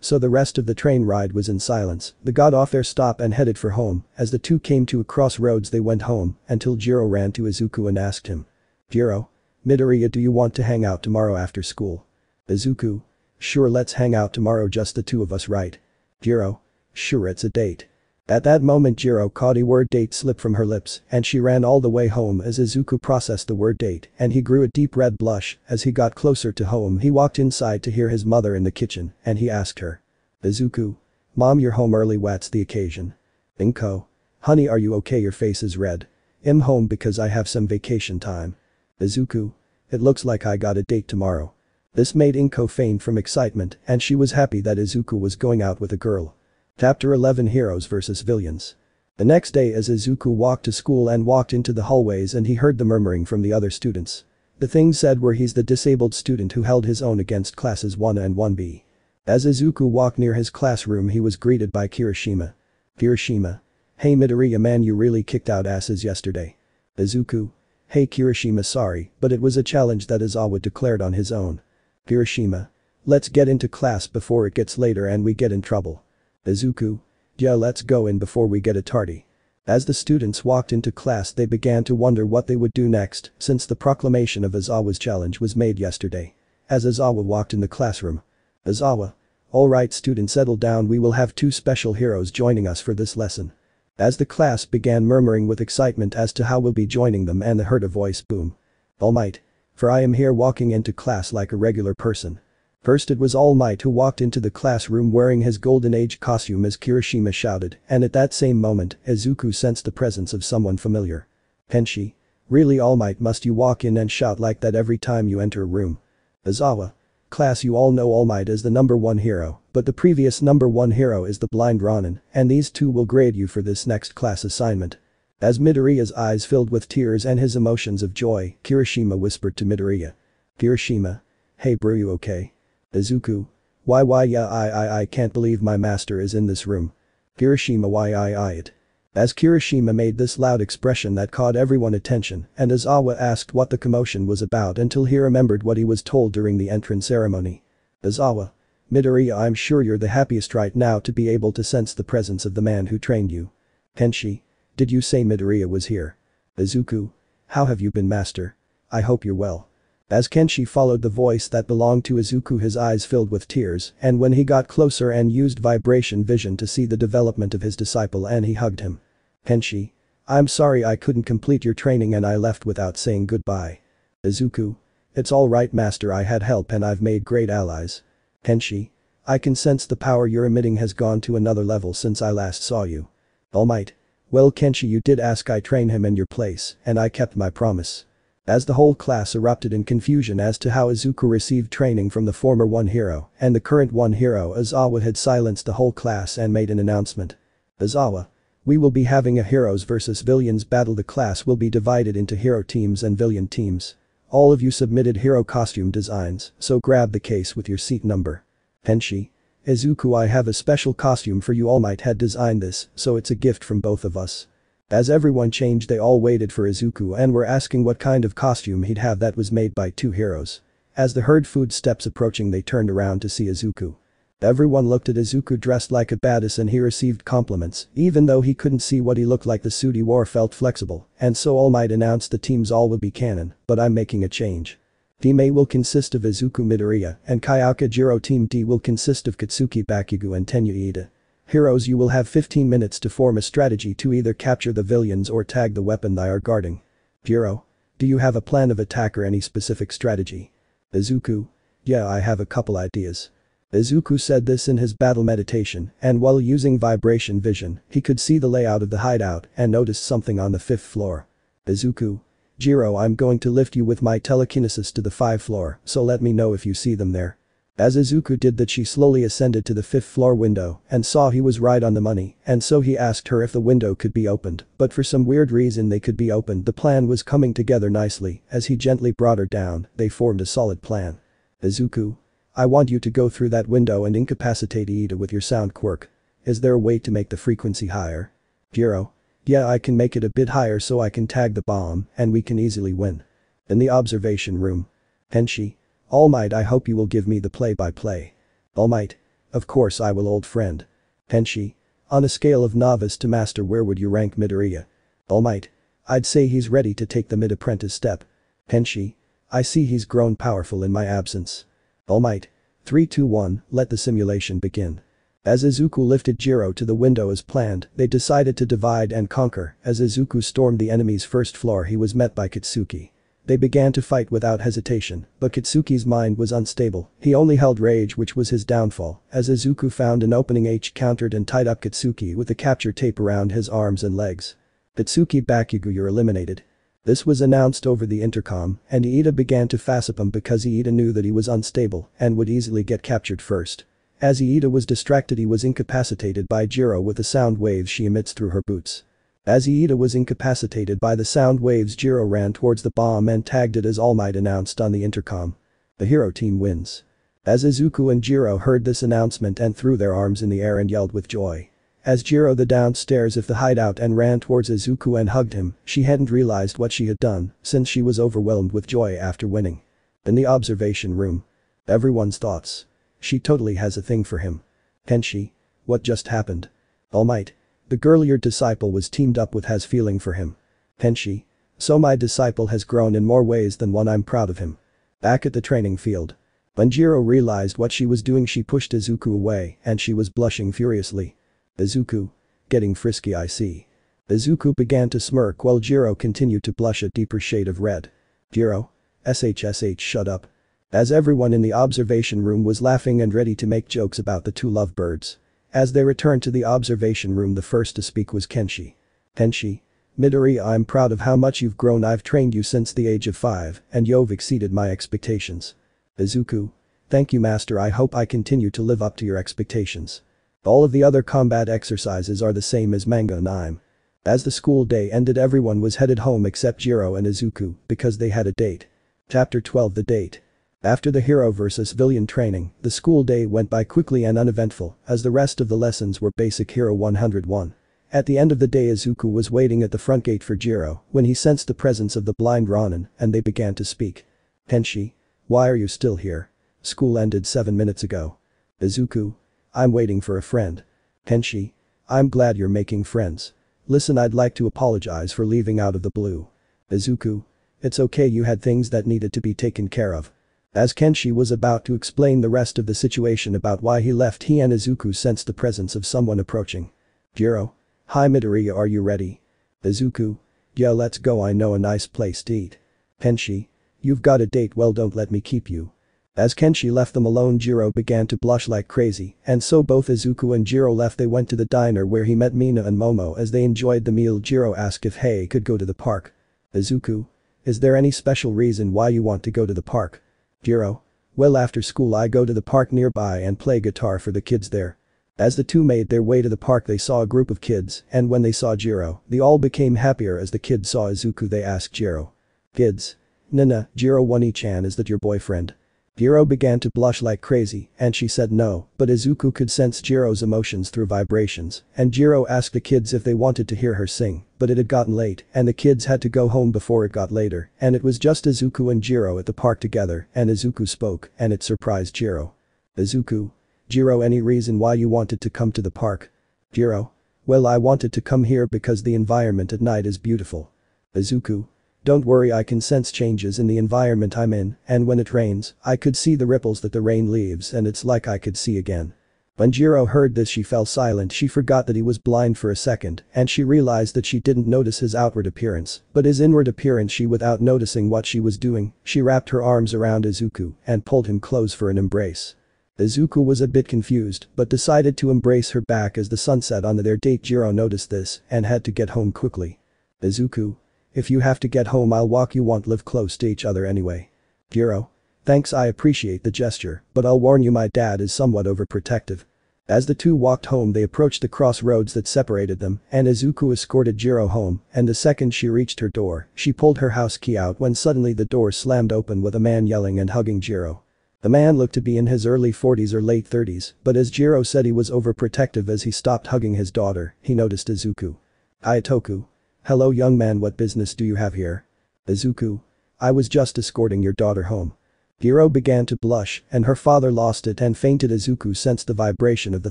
so the rest of the train ride was in silence. They got off their stop and headed for home. As the two came to a crossroads, they went home until Jiro ran to Izuku and asked him. Jiro. Midoriya, do you want to hang out tomorrow after school? Izuku. Sure, let's hang out tomorrow, just the two of us, right? Jiro. Sure, it's a date. At that moment Jiro caught a word date slip from her lips and she ran all the way home. As Izuku processed the word date and he grew a deep red blush. As he got closer to home, he walked inside to hear his mother in the kitchen and he asked her. Izuku. Mom, you're home early, what's the occasion? Inko. Honey, are you okay, your face is red. I'm home because I have some vacation time. Izuku. It looks like I got a date tomorrow. This made Inko faint from excitement and she was happy that Izuku was going out with a girl. Chapter 11, Heroes vs Villains. The next day, as Izuku walked to school and walked into the hallways, and he heard the murmuring from the other students. The things said were he's the disabled student who held his own against classes 1 and 1B. As Izuku walked near his classroom, he was greeted by Kirishima. Kirishima. Hey Midoriya, man, you really kicked out asses yesterday. Izuku. Hey Kirishima, sorry, but it was a challenge that Izawa declared on his own. Kirishima. Let's get into class before it gets later and we get in trouble. Izuku. Yeah, let's go in before we get a tardy. As the students walked into class, they began to wonder what they would do next since the proclamation of Izawa's challenge was made yesterday. As Izawa walked in the classroom. Izawa. Alright students, settle down, we will have 2 special heroes joining us for this lesson. As the class began murmuring with excitement as to how we'll be joining them, and they heard a voice boom. All Might. For I am here walking into class like a regular person. First it was All Might who walked into the classroom wearing his Golden Age costume as Kirishima shouted, and at that same moment, Izuku sensed the presence of someone familiar. Kenshi. Really, All Might, must you walk in and shout like that every time you enter a room? Izawa. Class, you all know All Might is the #1 hero, but the previous #1 hero is the blind Ronin, and these two will grade you for this next class assignment. As Midoriya's eyes filled with tears and his emotions of joy, Kirishima whispered to Midoriya. Kirishima. Hey bro, you okay? Izuku. Why yeah, I can't believe my master is in this room. Kirishima, why it. As Kirishima made this loud expression that caught everyone's attention, and Izawa asked what the commotion was about until he remembered what he was told during the entrance ceremony. Izawa. Midoriya, I'm sure you're the happiest right now to be able to sense the presence of the man who trained you. Kenshi. Did you say Midoriya was here? Izuku. How have you been, master? I hope you're well. As Kenshi followed the voice that belonged to Izuku, his eyes filled with tears, and when he got closer and used vibration vision to see the development of his disciple, and he hugged him. Kenshi. I'm sorry I couldn't complete your training and I left without saying goodbye. Izuku. It's alright master, I had help and I've made great allies. Kenshi. I can sense the power you're emitting has gone to another level since I last saw you. All Might. Well Kenshi, you did ask I train him in your place, and I kept my promise. As the whole class erupted in confusion as to how Izuku received training from the former 1 hero and the current 1 hero, Izawa had silenced the whole class and made an announcement. Izawa. We will be having a heroes versus villains battle. The class will be divided into hero teams and villain teams. All of you submitted hero costume designs, so grab the case with your seat number. Kenshi. Izuku, I have a special costume for you. All Might had designed this, so it's a gift from both of us. As everyone changed, they all waited for Izuku and were asking what kind of costume he'd have that was made by 2 heroes. As they heard footsteps approaching, they turned around to see Izuku. Everyone looked at Izuku dressed like a badass and he received compliments, even though he couldn't see what he looked like. The suit he wore felt flexible, and so All Might announced the teams all will be canon, but I'm making a change. Team A will consist of Izuku, Midoriya, and Kayaka Jiro. Team D will consist of Katsuki, Bakugo and Tenya Ida. Heroes, you will have 15 minutes to form a strategy to either capture the villains or tag the weapon they are guarding. Jiro. Do you have a plan of attack or any specific strategy? Izuku. Yeah, I have a couple ideas. Izuku said this in his battle meditation, and while using vibration vision, he could see the layout of the hideout and noticed something on the 5th floor. Izuku. Jiro, I'm going to lift you with my telekinesis to the 5th floor, so let me know if you see them there. As Izuku did that, she slowly ascended to the 5th floor window and saw he was right on the money, and so he asked her if the window could be opened, but for some weird reason they could be opened. The plan was coming together nicely. As he gently brought her down, they formed a solid plan. Izuku. I want you to go through that window and incapacitate Iida with your sound quirk. Is there a way to make the frequency higher? Jiro. Yeah, I can make it a bit higher so I can tag the bomb and we can easily win. In the observation room. Tenshi. All Might, I hope you will give me the play-by-play. All Might. Of course I will, old friend. Tenshi. On a scale of novice to master, where would you rank Midoriya? All Might. I'd say he's ready to take the mid-apprentice step. Tenshi. I see he's grown powerful in my absence. All Might. 3, 2, 1, let the simulation begin. As Izuku lifted Jiro to the window as planned, they decided to divide and conquer. As Izuku stormed the enemy's 1st floor, he was met by Kitsuki. They began to fight without hesitation, but Kitsuki's mind was unstable. He only held rage, which was his downfall. As Izuku found an opening, H countered and tied up Kitsuki with the capture tape around his arms and legs. Kitsuki Bakugo, you're eliminated. This was announced over the intercom, and Iida began to faceap him because Iida knew that he was unstable and would easily get captured first. As Iida was distracted, he was incapacitated by Jiro with the sound waves she emits through her boots. As Iida was incapacitated by the sound waves, Jiro ran towards the bomb and tagged it as All Might announced on the intercom. The hero team wins. As Izuku and Jiro heard this announcement and threw their arms in the air and yelled with joy. As Jiro the downstairs of the hideout and ran towards Izuku and hugged him, she hadn't realized what she had done since she was overwhelmed with joy after winning. In the observation room. Everyone's thoughts. She totally has a thing for him. Tenshi. What just happened? All Might. The girl your disciple was teamed up with has feeling for him. Tenshi. So my disciple has grown in more ways than one, I'm proud of him. Back at the training field. When Jiro realized what she was doing, she pushed Izuku away and she was blushing furiously. Izuku. Getting frisky, I see. Izuku began to smirk while Jiro continued to blush a deeper shade of red. Jiro. SHSH, shut up. As everyone in the observation room was laughing and ready to make jokes about the two lovebirds. As they returned to the observation room, the first to speak was Kenshi. Tenshi. Midori, I'm proud of how much you've grown. I've trained you since the age of 5 and you've exceeded my expectations. Izuku. Thank you, master, I hope I continue to live up to your expectations. All of the other combat exercises are the same as manga and anime. As the school day ended, everyone was headed home except Jiro and Izuku because they had a date. Chapter 12, the date. After the hero versus villain training, the school day went by quickly and uneventful as the rest of the lessons were basic Hero 101. At the end of the day, Izuku was waiting at the front gate for Jiro when he sensed the presence of the blind Ronin and they began to speak. Tenshi. Why are you still here? School ended 7 minutes ago. Izuku. I'm waiting for a friend. Tenshi. I'm glad you're making friends. Listen, I'd like to apologize for leaving out of the blue. Izuku. It's okay, you had things that needed to be taken care of. As Kenshi was about to explain the rest of the situation about why he left, he and Izuku sensed the presence of someone approaching. Jiro. Hi Midoriya, are you ready? Izuku. Yeah, let's go, I know a nice place to eat. Kenshi. You've got a date, well don't let me keep you. As Kenshi left them alone, Jiro began to blush like crazy, and so both Izuku and Jiro left. They went to the diner where he met Mina and Momo. As they enjoyed the meal, Jiro asked if he could go to the park. Izuku. Is there any special reason why you want to go to the park? Jiro. Well, after school I go to the park nearby and play guitar for the kids there. As the two made their way to the park, they saw a group of kids, and when they saw Jiro, they all became happier. As the kids saw Izuku, they asked Jiro. Kids. Nana, Jiro Wani-chan, is that your boyfriend? Jiro began to blush like crazy and she said no, but Izuku could sense Jiro's emotions through vibrations, and Jiro asked the kids if they wanted to hear her sing, but it had gotten late and the kids had to go home before it got later, and it was just Izuku and Jiro at the park together, and Izuku spoke and it surprised Jiro. Izuku. Jiro, any reason why you wanted to come to the park? Jiro. Well, I wanted to come here because the environment at night is beautiful. Izuku. Don't worry, I can sense changes in the environment I'm in, and when it rains, I could see the ripples that the rain leaves and it's like I could see again. When Jiro heard this she fell silent. She forgot that he was blind for a second and she realized that she didn't notice his outward appearance, but his inward appearance without noticing what she was doing, she wrapped her arms around Izuku and pulled him close for an embrace. Izuku was a bit confused but decided to embrace her back as the sun set on their date. Jiro noticed this and had to get home quickly. Izuku. If you have to get home I'll walk, you won't live close to each other anyway. Jiro. Thanks, I appreciate the gesture, but I'll warn you my dad is somewhat overprotective. As the two walked home they approached the crossroads that separated them and Izuku escorted Jiro home and the second she reached her door, she pulled her house key out when suddenly the door slammed open with a man yelling and hugging Jiro. The man looked to be in his early 40s or late 30s, but as Jiro said he was overprotective as he stopped hugging his daughter, he noticed Izuku. Itoku. Hello young man, what business do you have here? Izuku. I was just escorting your daughter home. Jiro began to blush and her father lost it and fainted. Izuku sensed the vibration of the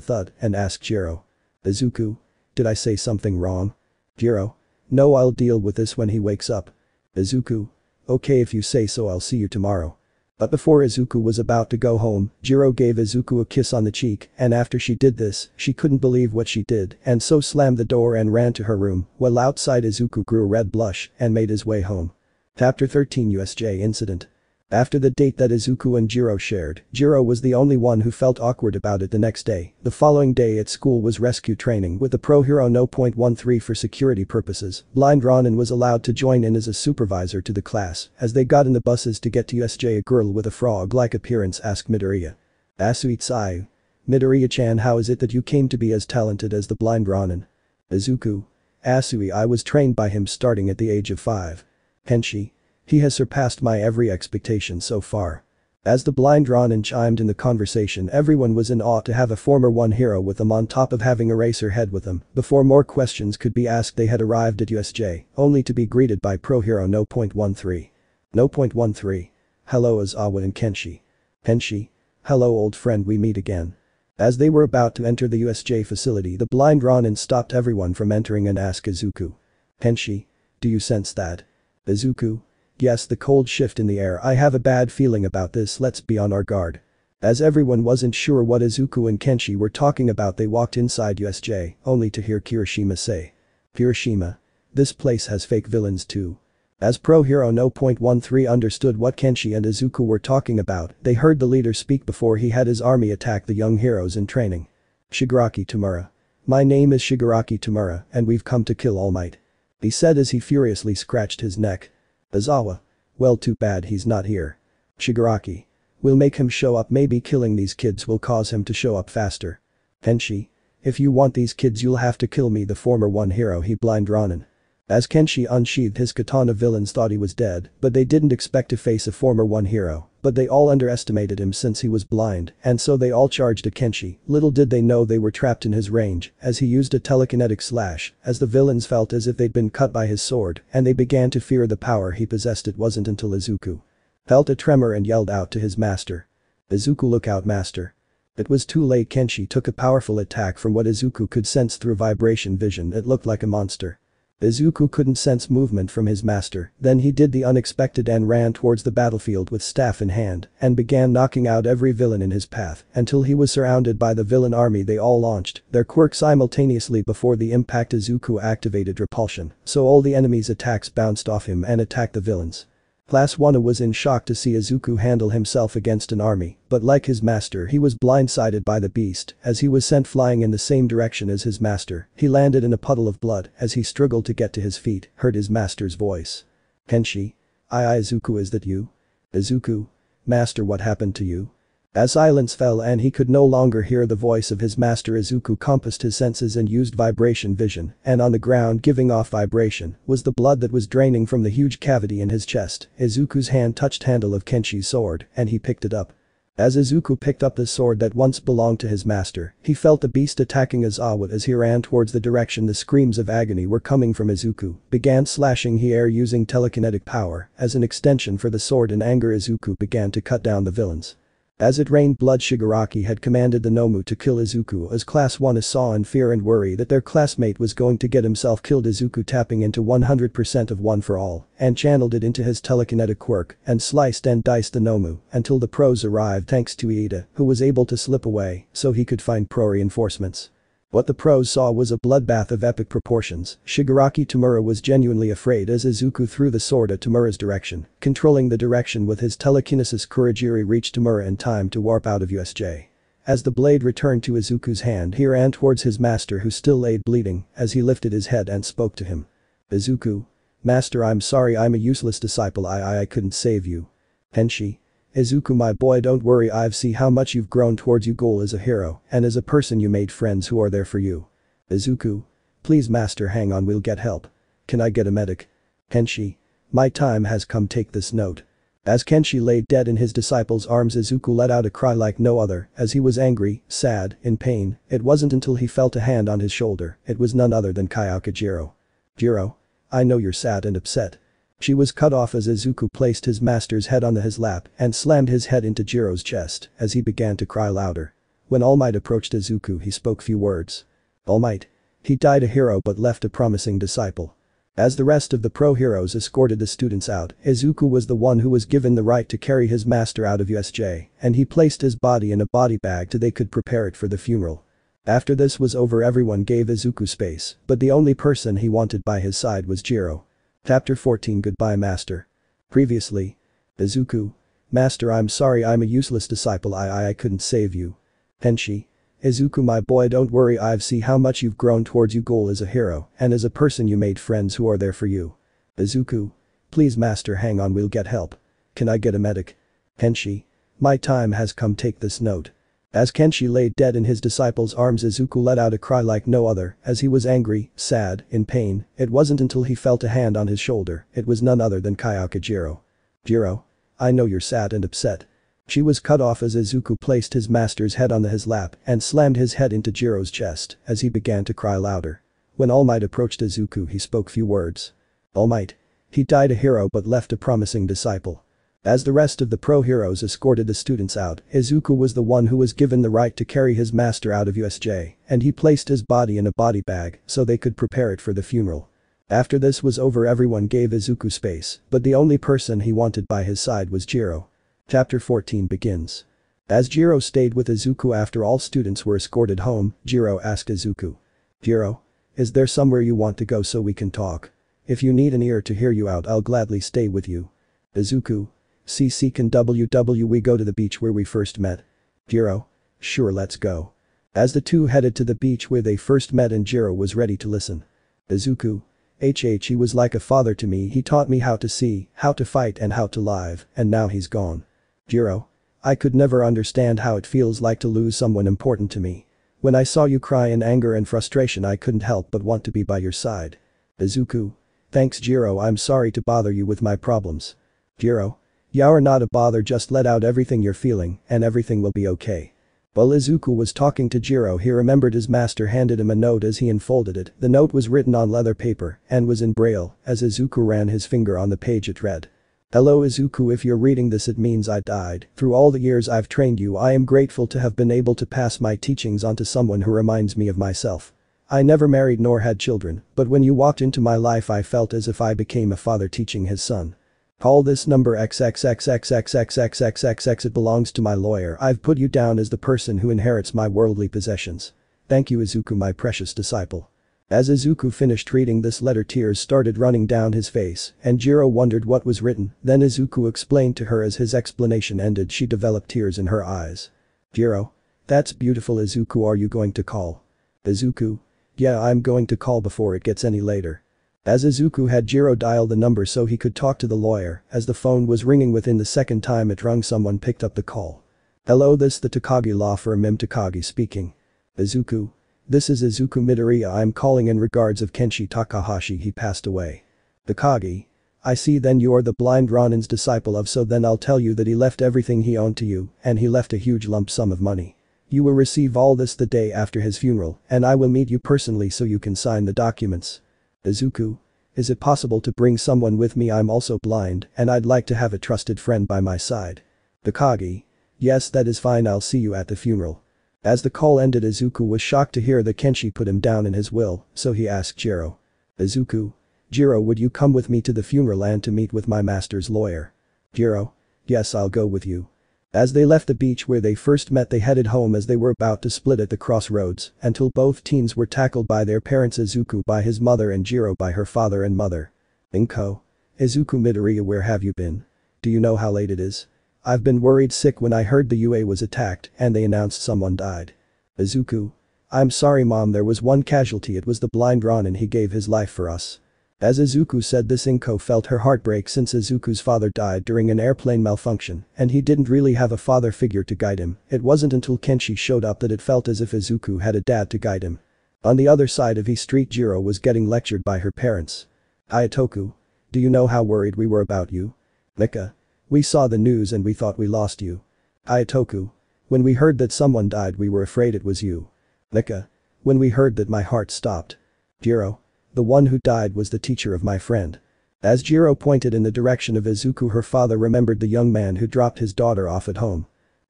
thud and asked Jiro. Izuku. Did I say something wrong? Jiro. No, I'll deal with this when he wakes up. Izuku. Okay, if you say so, I'll see you tomorrow. But before Izuku was about to go home, Jiro gave Izuku a kiss on the cheek and after she did this, she couldn't believe what she did and so slammed the door and ran to her room, while outside Izuku grew a red blush and made his way home. Chapter 13 USJ Incident. After the date that Izuku and Jiro shared, Jiro was the only one who felt awkward about it the next day. The following day at school was rescue training with the pro hero No. 13 for security purposes. Blind Ronin was allowed to join in as a supervisor to the class. As they got in the buses to get to USJ, a girl with a frog-like appearance asked Midoriya. Asui-tsai. Midoriya-chan, how is it that you came to be as talented as the Blind Ronin? Izuku. Asui, I was trained by him starting at the age of 5. Kenshi. He has surpassed my every expectation so far. As the Blind Ronin chimed in the conversation, everyone was in awe to have a former one hero with them on top of having Eraserhead with them. Before more questions could be asked they had arrived at USJ, only to be greeted by pro hero No. 13. No. 13. Hello Aizawa and Kenshi. Kenshi. Hello old friend, we meet again. As they were about to enter the USJ facility, the Blind Ronin stopped everyone from entering and asked Izuku. Kenshi. Do you sense that? Izuku. Yes, the cold shift in the air, I have a bad feeling about this, let's be on our guard. As everyone wasn't sure what Izuku and Kenshi were talking about, they walked inside USJ, only to hear Kirishima say. Kirishima. This place has fake villains too. As pro hero No. 13 understood what Kenshi and Izuku were talking about, they heard the leader speak before he had his army attack the young heroes in training. Shigaraki Tamura. My name is Shigaraki Tamura and we've come to kill All Might. He said as he furiously scratched his neck. Aizawa. Well, too bad he's not here. Shigaraki. We'll make him show up, maybe killing these kids will cause him to show up faster. Kenshi. If you want these kids you'll have to kill me, the former one hero, he Blind Ronin. As Kenshi unsheathed his katana, villains thought he was dead, but they didn't expect to face a former one hero, but they all underestimated him since he was blind and so they all charged at Kenshi. Little did they know they were trapped in his range as he used a telekinetic slash as the villains felt as if they'd been cut by his sword and they began to fear the power he possessed. It wasn't until Izuku felt a tremor and yelled out to his master. Izuku, look out master. It was too late. Kenshi took a powerful attack. From what Izuku could sense through vibration vision, it looked like a monster. Izuku couldn't sense movement from his master, then he did the unexpected and ran towards the battlefield with staff in hand and began knocking out every villain in his path until he was surrounded by the villain army. They all launched their quirk simultaneously before the impact. Izuku activated repulsion, so all the enemies' attacks bounced off him and attacked the villains. Class 1 was in shock to see Izuku handle himself against an army, but like his master he was blindsided by the beast as he was sent flying in the same direction as his master. He landed in a puddle of blood as he struggled to get to his feet, heard his master's voice. Kenshi. Izuku, is that you? Izuku. Master, what happened to you? As silence fell and he could no longer hear the voice of his master, Izuku compassed his senses and used vibration vision, and on the ground giving off vibration was the blood that was draining from the huge cavity in his chest. Izuku's hand touched handle of Kenshi's sword and he picked it up. As Izuku picked up the sword that once belonged to his master, he felt the beast attacking Aizawa. As he ran towards the direction the screams of agony were coming from, Izuku began slashing the air using telekinetic power as an extension for the sword. In anger, Izuku began to cut down the villains. As it rained blood, Shigaraki had commanded the Nomu to kill Izuku as Class 1 saw in fear and worry that their classmate was going to get himself killed. Izuku tapping into 100% of One for All and channeled it into his telekinetic quirk and sliced and diced the Nomu until the pros arrived thanks to Iida, who was able to slip away so he could find pro reinforcements. What the pros saw was a bloodbath of epic proportions. Shigaraki Tamura was genuinely afraid as Izuku threw the sword at Tamura's direction, controlling the direction with his telekinesis. Kurogiri reached Tamura in time to warp out of USJ. As the blade returned to Izuku's hand, he ran towards his master, who still lay bleeding, as he lifted his head and spoke to him. Izuku. Master, I'm sorry, I'm a useless disciple, I couldn't save you. Tenshi. Izuku, my boy, don't worry, I've seen how much you've grown towards your goal as a hero and as a person. You made friends who are there for you. Izuku. Please master, hang on, we'll get help. Can I get a medic? Kenshi. My time has come, take this note. As Kenshi lay dead in his disciple's arms, Izuku let out a cry like no other as he was angry, sad, in pain. It wasn't until he felt a hand on his shoulder. It was none other than Kayaka Jiro. Jiro. I know you're sad and upset. She was cut off as Izuku placed his master's head on his lap and slammed his head into Jiro's chest as he began to cry louder. When All Might approached Izuku, he spoke few words. All Might. He died a hero but left a promising disciple. As the rest of the pro heroes escorted the students out, Izuku was the one who was given the right to carry his master out of USJ, and he placed his body in a body bag so they could prepare it for the funeral. After this was over, everyone gave Izuku space, but the only person he wanted by his side was Jiro. Chapter 14, Goodbye Master. Previously. Izuku. Master, I'm sorry, I'm a useless disciple, I couldn't save you. Tenshi. Izuku, my boy, don't worry, I've seen how much you've grown towards your goal as a hero and as a person. You made friends who are there for you. Izuku. Please master, hang on, we'll get help. Can I get a medic? Tenshi. My time has come, take this note. As Kenshi lay dead in his disciple's arms, Izuku let out a cry like no other as he was angry, sad, in pain. It wasn't until he felt a hand on his shoulder. It was none other than Kayaka Jiro. Jiro. I know you're sad and upset. She was cut off as Izuku placed his master's head on his lap and slammed his head into Jiro's chest as he began to cry louder. When All Might approached Izuku, he spoke few words. All Might. He died a hero but left a promising disciple. As the rest of the pro heroes escorted the students out, Izuku was the one who was given the right to carry his master out of USJ, and he placed his body in a body bag so they could prepare it for the funeral. After this was over, everyone gave Izuku space, but the only person he wanted by his side was Jiro. Chapter 14 begins. As Jiro stayed with Izuku after all students were escorted home, Jiro asked Izuku. Jiro. Is there somewhere you want to go so we can talk? If you need an ear to hear you out, I'll gladly stay with you. Izuku. CC, can we go to the beach where we first met? Jiro. Sure, let's go. As the two headed to the beach where they first met, and Jiro was ready to listen. Izuku. He was like a father to me. He taught me how to see, how to fight and how to live, and now he's gone. Jiro. I could never understand how it feels like to lose someone important to me. When I saw you cry in anger and frustration, I couldn't help but want to be by your side. Izuku. Thanks Jiro, I'm sorry to bother you with my problems. Jiro. You're not a bother, just let out everything you're feeling and everything will be okay. While Izuku was talking to Jiro, he remembered his master handed him a note. As he unfolded it, the note was written on leather paper and was in braille. As Izuku ran his finger on the page, it read. Hello Izuku, if you're reading this, it means I died. Through all the years I've trained you, I am grateful to have been able to pass my teachings on to someone who reminds me of myself. I never married nor had children, but when you walked into my life I felt as if I became a father teaching his son. Call this number XXXXXXXXXXX. It belongs to my lawyer. I've put you down as the person who inherits my worldly possessions. Thank you Izuku, my precious disciple. As Izuku finished reading this letter, tears started running down his face, and Jiro wondered what was written. Then Izuku explained to her. As his explanation ended, she developed tears in her eyes. Jiro. That's beautiful Izuku, are you going to call? Izuku. Yeah, I'm going to call before it gets any later. As Izuku had Jiro dial the number so he could talk to the lawyer, as the phone was ringing within the second time it rung, someone picked up the call. Hello, this the Takagi law firm, Mim Takagi speaking. Izuku. This is Izuku Midoriya, I'm calling in regards of Kenshi Takahashi, he passed away. Takagi. I see, then you're the blind Ronin's disciple of, so then I'll tell you that he left everything he owned to you, and he left a huge lump sum of money. You will receive all this the day after his funeral, and I will meet you personally so you can sign the documents. Izuku. Is it possible to bring someone with me? I'm also blind and I'd like to have a trusted friend by my side. Takagi. Yes, that is fine, I'll see you at the funeral. As the call ended, Izuku was shocked to hear that Kenshi put him down in his will, so he asked Jiro. Izuku. Jiro, would you come with me to the funeral and to meet with my master's lawyer? Jiro. Yes, I'll go with you. As they left the beach where they first met, they headed home as they were about to split at the crossroads until both teens were tackled by their parents, Izuku by his mother and Jiro by her father and mother. Inko. Izuku Midoriya, where have you been? Do you know how late it is? I've been worried sick when I heard the UA was attacked and they announced someone died. Izuku. I'm sorry mom, there was one casualty, it was the blind Ronin, he gave his life for us. As Izuku said this, Inko felt her heart break since Izuku's father died during an airplane malfunction and he didn't really have a father figure to guide him. It wasn't until Kenshi showed up that it felt as if Izuku had a dad to guide him. On the other side of He Street, Jiro was getting lectured by her parents. Ayatoku. Do you know how worried we were about you? Mika. We saw the news and we thought we lost you. Ayatoku. When we heard that someone died we were afraid it was you. Mika. When we heard that my heart stopped. Jiro. The one who died was the teacher of my friend. As Jiro pointed in the direction of Izuku, her father remembered the young man who dropped his daughter off at home.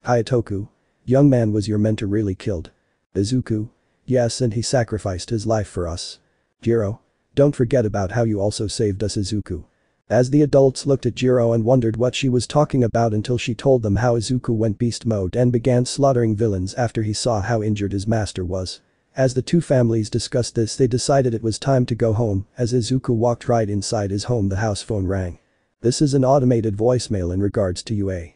Hayatoku. Young man, was your mentor really killed? Izuku. Yes, and he sacrificed his life for us. Jiro. Don't forget about how you also saved us, Izuku. As the adults looked at Jiro and wondered what she was talking about until she told them how Izuku went beast mode and began slaughtering villains after he saw how injured his master was. As the two families discussed this, they decided it was time to go home. As Izuku walked right inside his home, the house phone rang. This is an automated voicemail in regards to UA.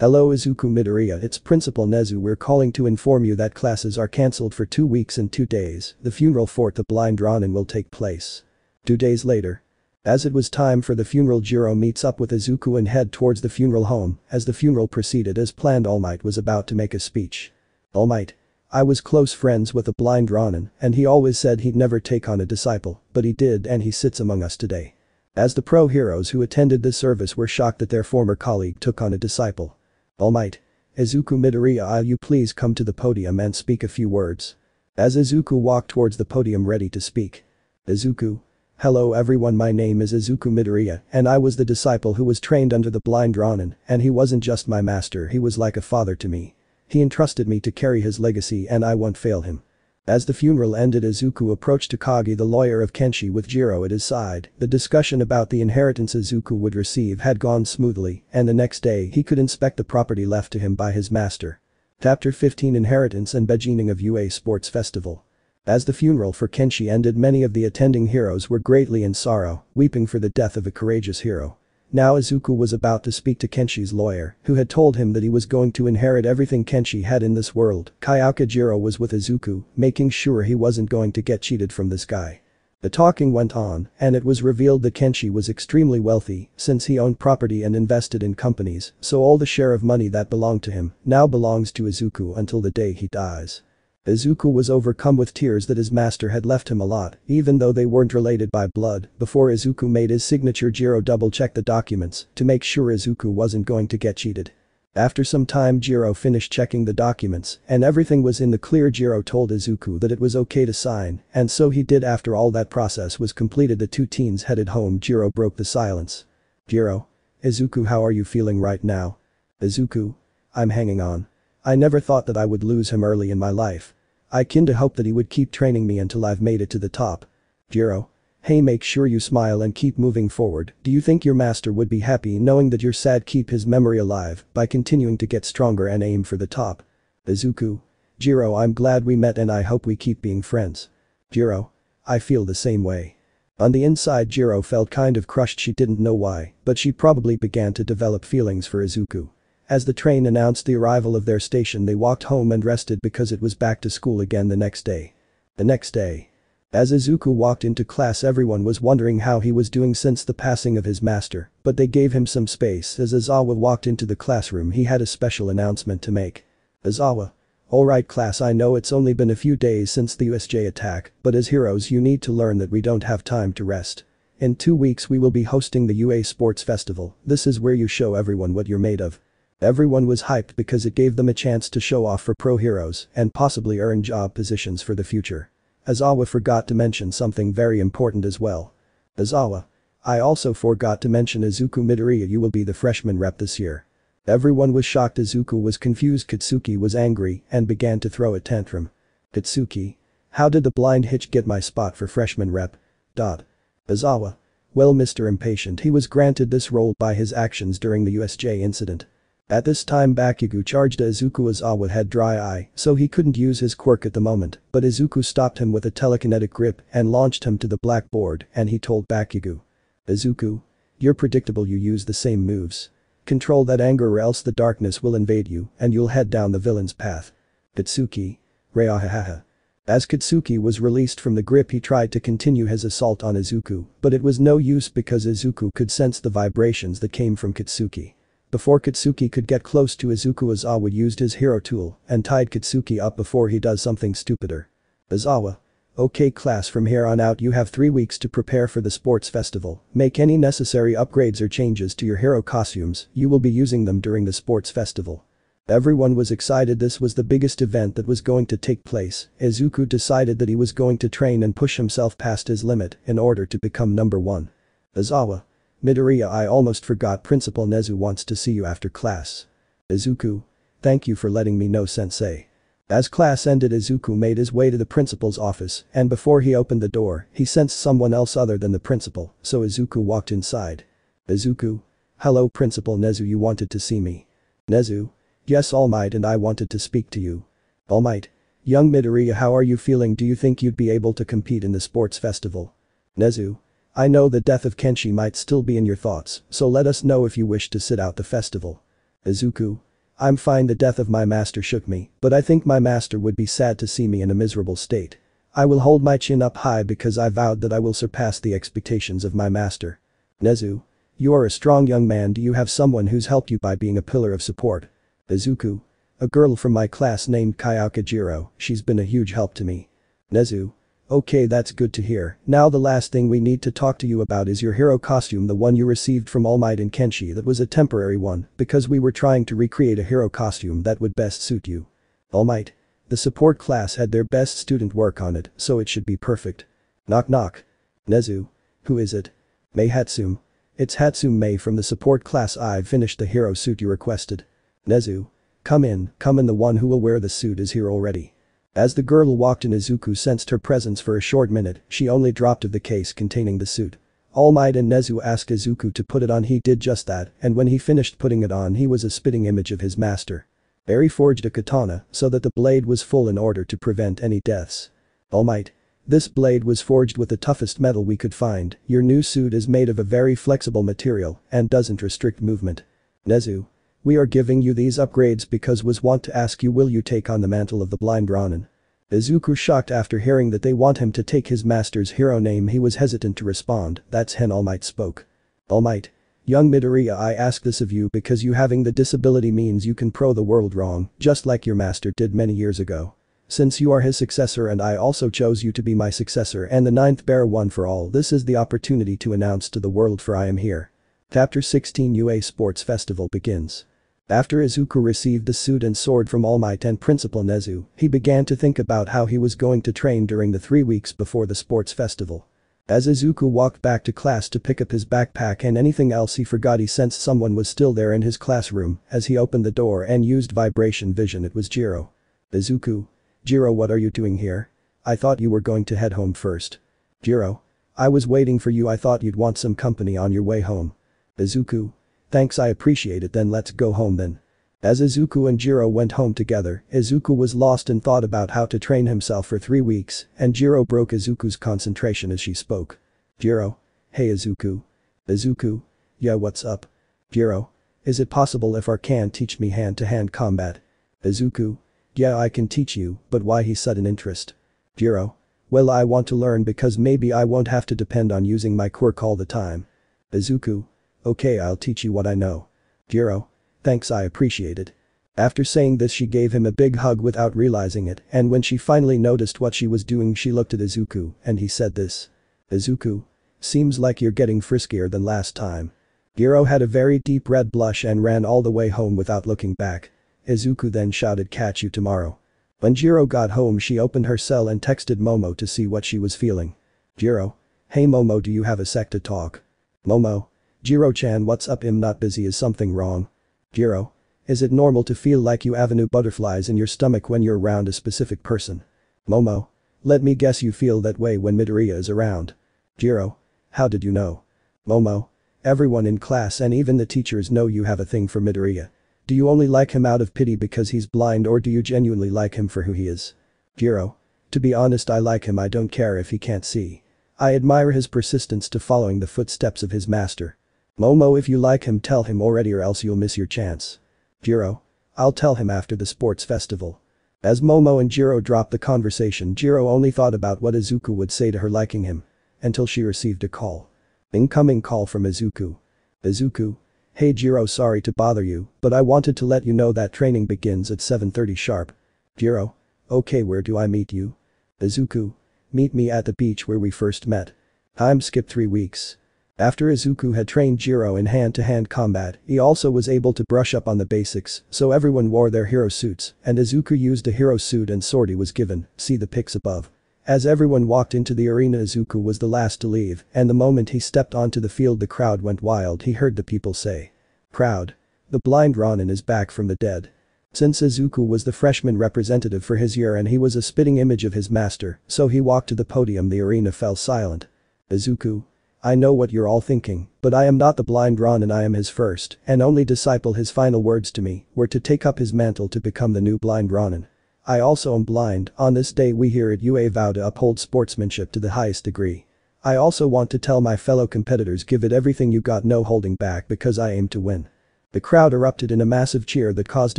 Hello Izuku Midoriya, it's Principal Nezu, we're calling to inform you that classes are cancelled for 2 weeks and 2 days. The funeral for the blind Ronin will take place 2 days later. As it was time for the funeral, Jiro meets up with Izuku and head towards the funeral home. As the funeral proceeded as planned, All Might was about to make a speech. All Might. I was close friends with a blind Ronin and he always said he'd never take on a disciple, but he did and he sits among us today. As the pro heroes who attended this service were shocked that their former colleague took on a disciple. All Might. Izuku Midoriya, will you please come to the podium and speak a few words? As Izuku walked towards the podium ready to speak. Izuku. Hello everyone, my name is Izuku Midoriya and I was the disciple who was trained under the blind Ronin, and he wasn't just my master, he was like a father to me. He entrusted me to carry his legacy and I won't fail him. As the funeral ended, Izuku approached Takagi, the lawyer of Kenshi, with Jiro at his side. The discussion about the inheritance Izuku would receive had gone smoothly and the next day he could inspect the property left to him by his master. Chapter 15, Inheritance and Beginning of UA Sports Festival. As the funeral for Kenshi ended, many of the attending heroes were greatly in sorrow, weeping for the death of a courageous hero. Now Izuku was about to speak to Kenshi's lawyer, who had told him that he was going to inherit everything Kenshi had in this world. Kayaka Jiro was with Izuku, making sure he wasn't going to get cheated from this guy. The talking went on, and it was revealed that Kenshi was extremely wealthy since he owned property and invested in companies, so all the share of money that belonged to him now belongs to Izuku until the day he dies. Izuku was overcome with tears that his master had left him a lot, even though they weren't related by blood. Before Izuku made his signature, Jiro double-checked the documents to make sure Izuku wasn't going to get cheated. After some time, Jiro finished checking the documents and everything was in the clear. Jiro told Izuku that it was okay to sign, and so he did. After all that process was completed, the two teens headed home. Jiro broke the silence. Jiro. Izuku, how are you feeling right now? Izuku. I'm hanging on. I never thought that I would lose him early in my life. I kinda hope that he would keep training me until I've made it to the top. Jiro. Hey, make sure you smile and keep moving forward. Do you think your master would be happy knowing that you're sad? Keep his memory alive by continuing to get stronger and aim for the top. Izuku. Jiro, I'm glad we met and I hope we keep being friends. Jiro. I feel the same way. On the inside, Jiro felt kind of crushed. She didn't know why, but she probably began to develop feelings for Izuku. As the train announced the arrival of their station, they walked home and rested because it was back to school again the next day. The next day. As Izuku walked into class, everyone was wondering how he was doing since the passing of his master, but they gave him some space. As Izawa walked into the classroom, he had a special announcement to make. Izawa. Alright class, I know it's only been a few days since the USJ attack, but as heroes you need to learn that we don't have time to rest. In 2 weeks we will be hosting the UA Sports Festival. This is where you show everyone what you're made of. Everyone was hyped because it gave them a chance to show off for pro heroes and possibly earn job positions for the future. Izawa forgot to mention something very important as well. Izawa. I also forgot to mention Izuku Midoriya, you will be the freshman rep this year. Everyone was shocked. Izuku was confused. Katsuki was angry and began to throw a tantrum. Katsuki. How did the blind hitch get my spot for freshman rep? Izawa. Well, Mr. Impatient, he was granted this role by his actions during the USJ incident. At this time Bakugo charged Izuku. Izawa had dry eye, so he couldn't use his quirk at the moment, but Izuku stopped him with a telekinetic grip and launched him to the blackboard, and he told Bakugo. Izuku. You're predictable, you use the same moves. Control that anger or else the darkness will invade you and you'll head down the villain's path. Katsuki. Reahahaha. As Katsuki was released from the grip, he tried to continue his assault on Izuku, but it was no use because Izuku could sense the vibrations that came from Katsuki. Before Katsuki could get close to Izuku, Izawa used his hero tool and tied Katsuki up before he does something stupider. Izawa. Okay class, from here on out you have 3 weeks to prepare for the sports festival. Make any necessary upgrades or changes to your hero costumes, you will be using them during the sports festival. Everyone was excited. This was the biggest event that was going to take place. Izuku decided that he was going to train and push himself past his limit in order to become number 1. Izawa. Midoriya, I almost forgot, Principal Nezu wants to see you after class. Izuku. Thank you for letting me know, sensei. As class ended, Izuku made his way to the principal's office, and before he opened the door, he sensed someone else other than the principal, so Izuku walked inside. Izuku. Hello Principal Nezu, you wanted to see me. Nezu. Yes, All Might, and I wanted to speak to you. All Might. Young Midoriya, how are you feeling? Do you think you'd be able to compete in the sports festival? Nezu. I know the death of Kenshi might still be in your thoughts, so let us know if you wish to sit out the festival. Izuku. I'm fine, the death of my master shook me, but I think my master would be sad to see me in a miserable state. I will hold my chin up high because I vowed that I will surpass the expectations of my master. Nezu. You are a strong young man. Do you have someone who's helped you by being a pillar of support? Izuku. A girl from my class named Kayaka Jiro, she's been a huge help to me. Nezu. Okay, that's good to hear. Now the last thing we need to talk to you about is your hero costume, the one you received from All Might and Kenshi. That was a temporary one, because we were trying to recreate a hero costume that would best suit you. All Might. The support class had their best student work on it, so it should be perfect. Knock knock. Nezu. Who is it? Mei Hatsum. It's Hatsum Mei from the support class. I've finished the hero suit you requested. Nezu. Come in, the one who will wear the suit is here already. As the girl walked in, Izuku sensed her presence for a short minute. She only dropped of the case containing the suit. All Might and Nezu asked Izuku to put it on. He did just that, and when he finished putting it on, he was a spitting image of his master. Eri forged a katana so that the blade was full in order to prevent any deaths. All Might. This blade was forged with the toughest metal we could find. Your new suit is made of a very flexible material and doesn't restrict movement. Nezu. We are giving you these upgrades because was want to ask you, will you take on the mantle of the blind Ronin? Izuku, shocked after hearing that they want him to take his master's hero name, he was hesitant to respond. That's when All Might spoke. All Might. Young Midoriya, I ask this of you because you having the disability means you can pro the world wrong, just like your master did many years ago. Since you are his successor and I also chose you to be my successor and the 9th bearer one for all, this is the opportunity to announce to the world, for I am here. Chapter 16 UA Sports Festival begins. After Izuku received the suit and sword from All Might and Principal Nezu, he began to think about how he was going to train during the 3 weeks before the sports festival. As Izuku walked back to class to pick up his backpack and anything else he forgot, he sensed someone was still there in his classroom. As he opened the door and used vibration vision, it was Jiro. Izuku. Jiro, what are you doing here? I thought you were going to head home first. Jiro. I was waiting for you, I thought you'd want some company on your way home. Izuku. Thanks, I appreciate it, then let's go home then. As Izuku and Jiro went home together, Izuku was lost in thought about how to train himself for 3 weeks, and Jiro broke Izuku's concentration as she spoke. Jiro. Hey Izuku. Izuku. Yeah, what's up? Jiro. Is it possible if R can teach me hand-to-hand combat? Izuku. Yeah, I can teach you, but why he sudden interest? Jiro. Well, I want to learn because maybe I won't have to depend on using my quirk all the time. Izuku. Okay, I'll teach you what I know. Jiro. Thanks, I appreciate it. After saying this, she gave him a big hug without realizing it, and when she finally noticed what she was doing, she looked at Izuku and he said this. Izuku. Seems like you're getting friskier than last time. Jiro had a very deep red blush and ran all the way home without looking back. Izuku then shouted, catch you tomorrow. When Jiro got home, she opened her cell and texted Momo to see what she was feeling. Jiro. Hey Momo, do you have a sec to talk? Momo. Jiro-chan, what's up? I'm not busy, is something wrong? Jiro. Is it normal to feel like you avenue butterflies in your stomach when you're around a specific person? Momo. Let me guess you feel that way when Midoriya is around. Jiro. How did you know? Momo. Everyone in class and even the teachers know you have a thing for Midoriya. Do you only like him out of pity because he's blind or do you genuinely like him for who he is? Jiro. To be honest, I like him. I don't care if he can't see. I admire his persistence to following the footsteps of his master. Momo, if you like him, tell him already or else you'll miss your chance. Jiro. I'll tell him after the sports festival. As Momo and Jiro dropped the conversation, Jiro only thought about what Izuku would say to her liking him. Until she received a call. Incoming call from Izuku. Izuku. Hey Jiro, sorry to bother you, but I wanted to let you know that training begins at 7:30 sharp. Jiro. Okay, where do I meet you? Izuku. Meet me at the beach where we first met. Time skip 3 weeks. After Izuku had trained Jiro in hand-to-hand combat, he also was able to brush up on the basics, so everyone wore their hero suits, and Izuku used a hero suit and sword he was given, see the pics above. As everyone walked into the arena, Izuku was the last to leave, and the moment he stepped onto the field the crowd went wild. He heard the people say. Crowd. The blind Ronin is back from the dead. Since Izuku was the freshman representative for his year and he was a spitting image of his master, so he walked to the podium. The arena fell silent. Izuku. I know what you're all thinking, but I am not the blind Ronin. I am his first and only disciple. His final words to me were to take up his mantle to become the new blind Ronin. I also am blind. On this day we here at UA vow to uphold sportsmanship to the highest degree. I also want to tell my fellow competitors, give it everything you got, no holding back, because I aim to win. The crowd erupted in a massive cheer that caused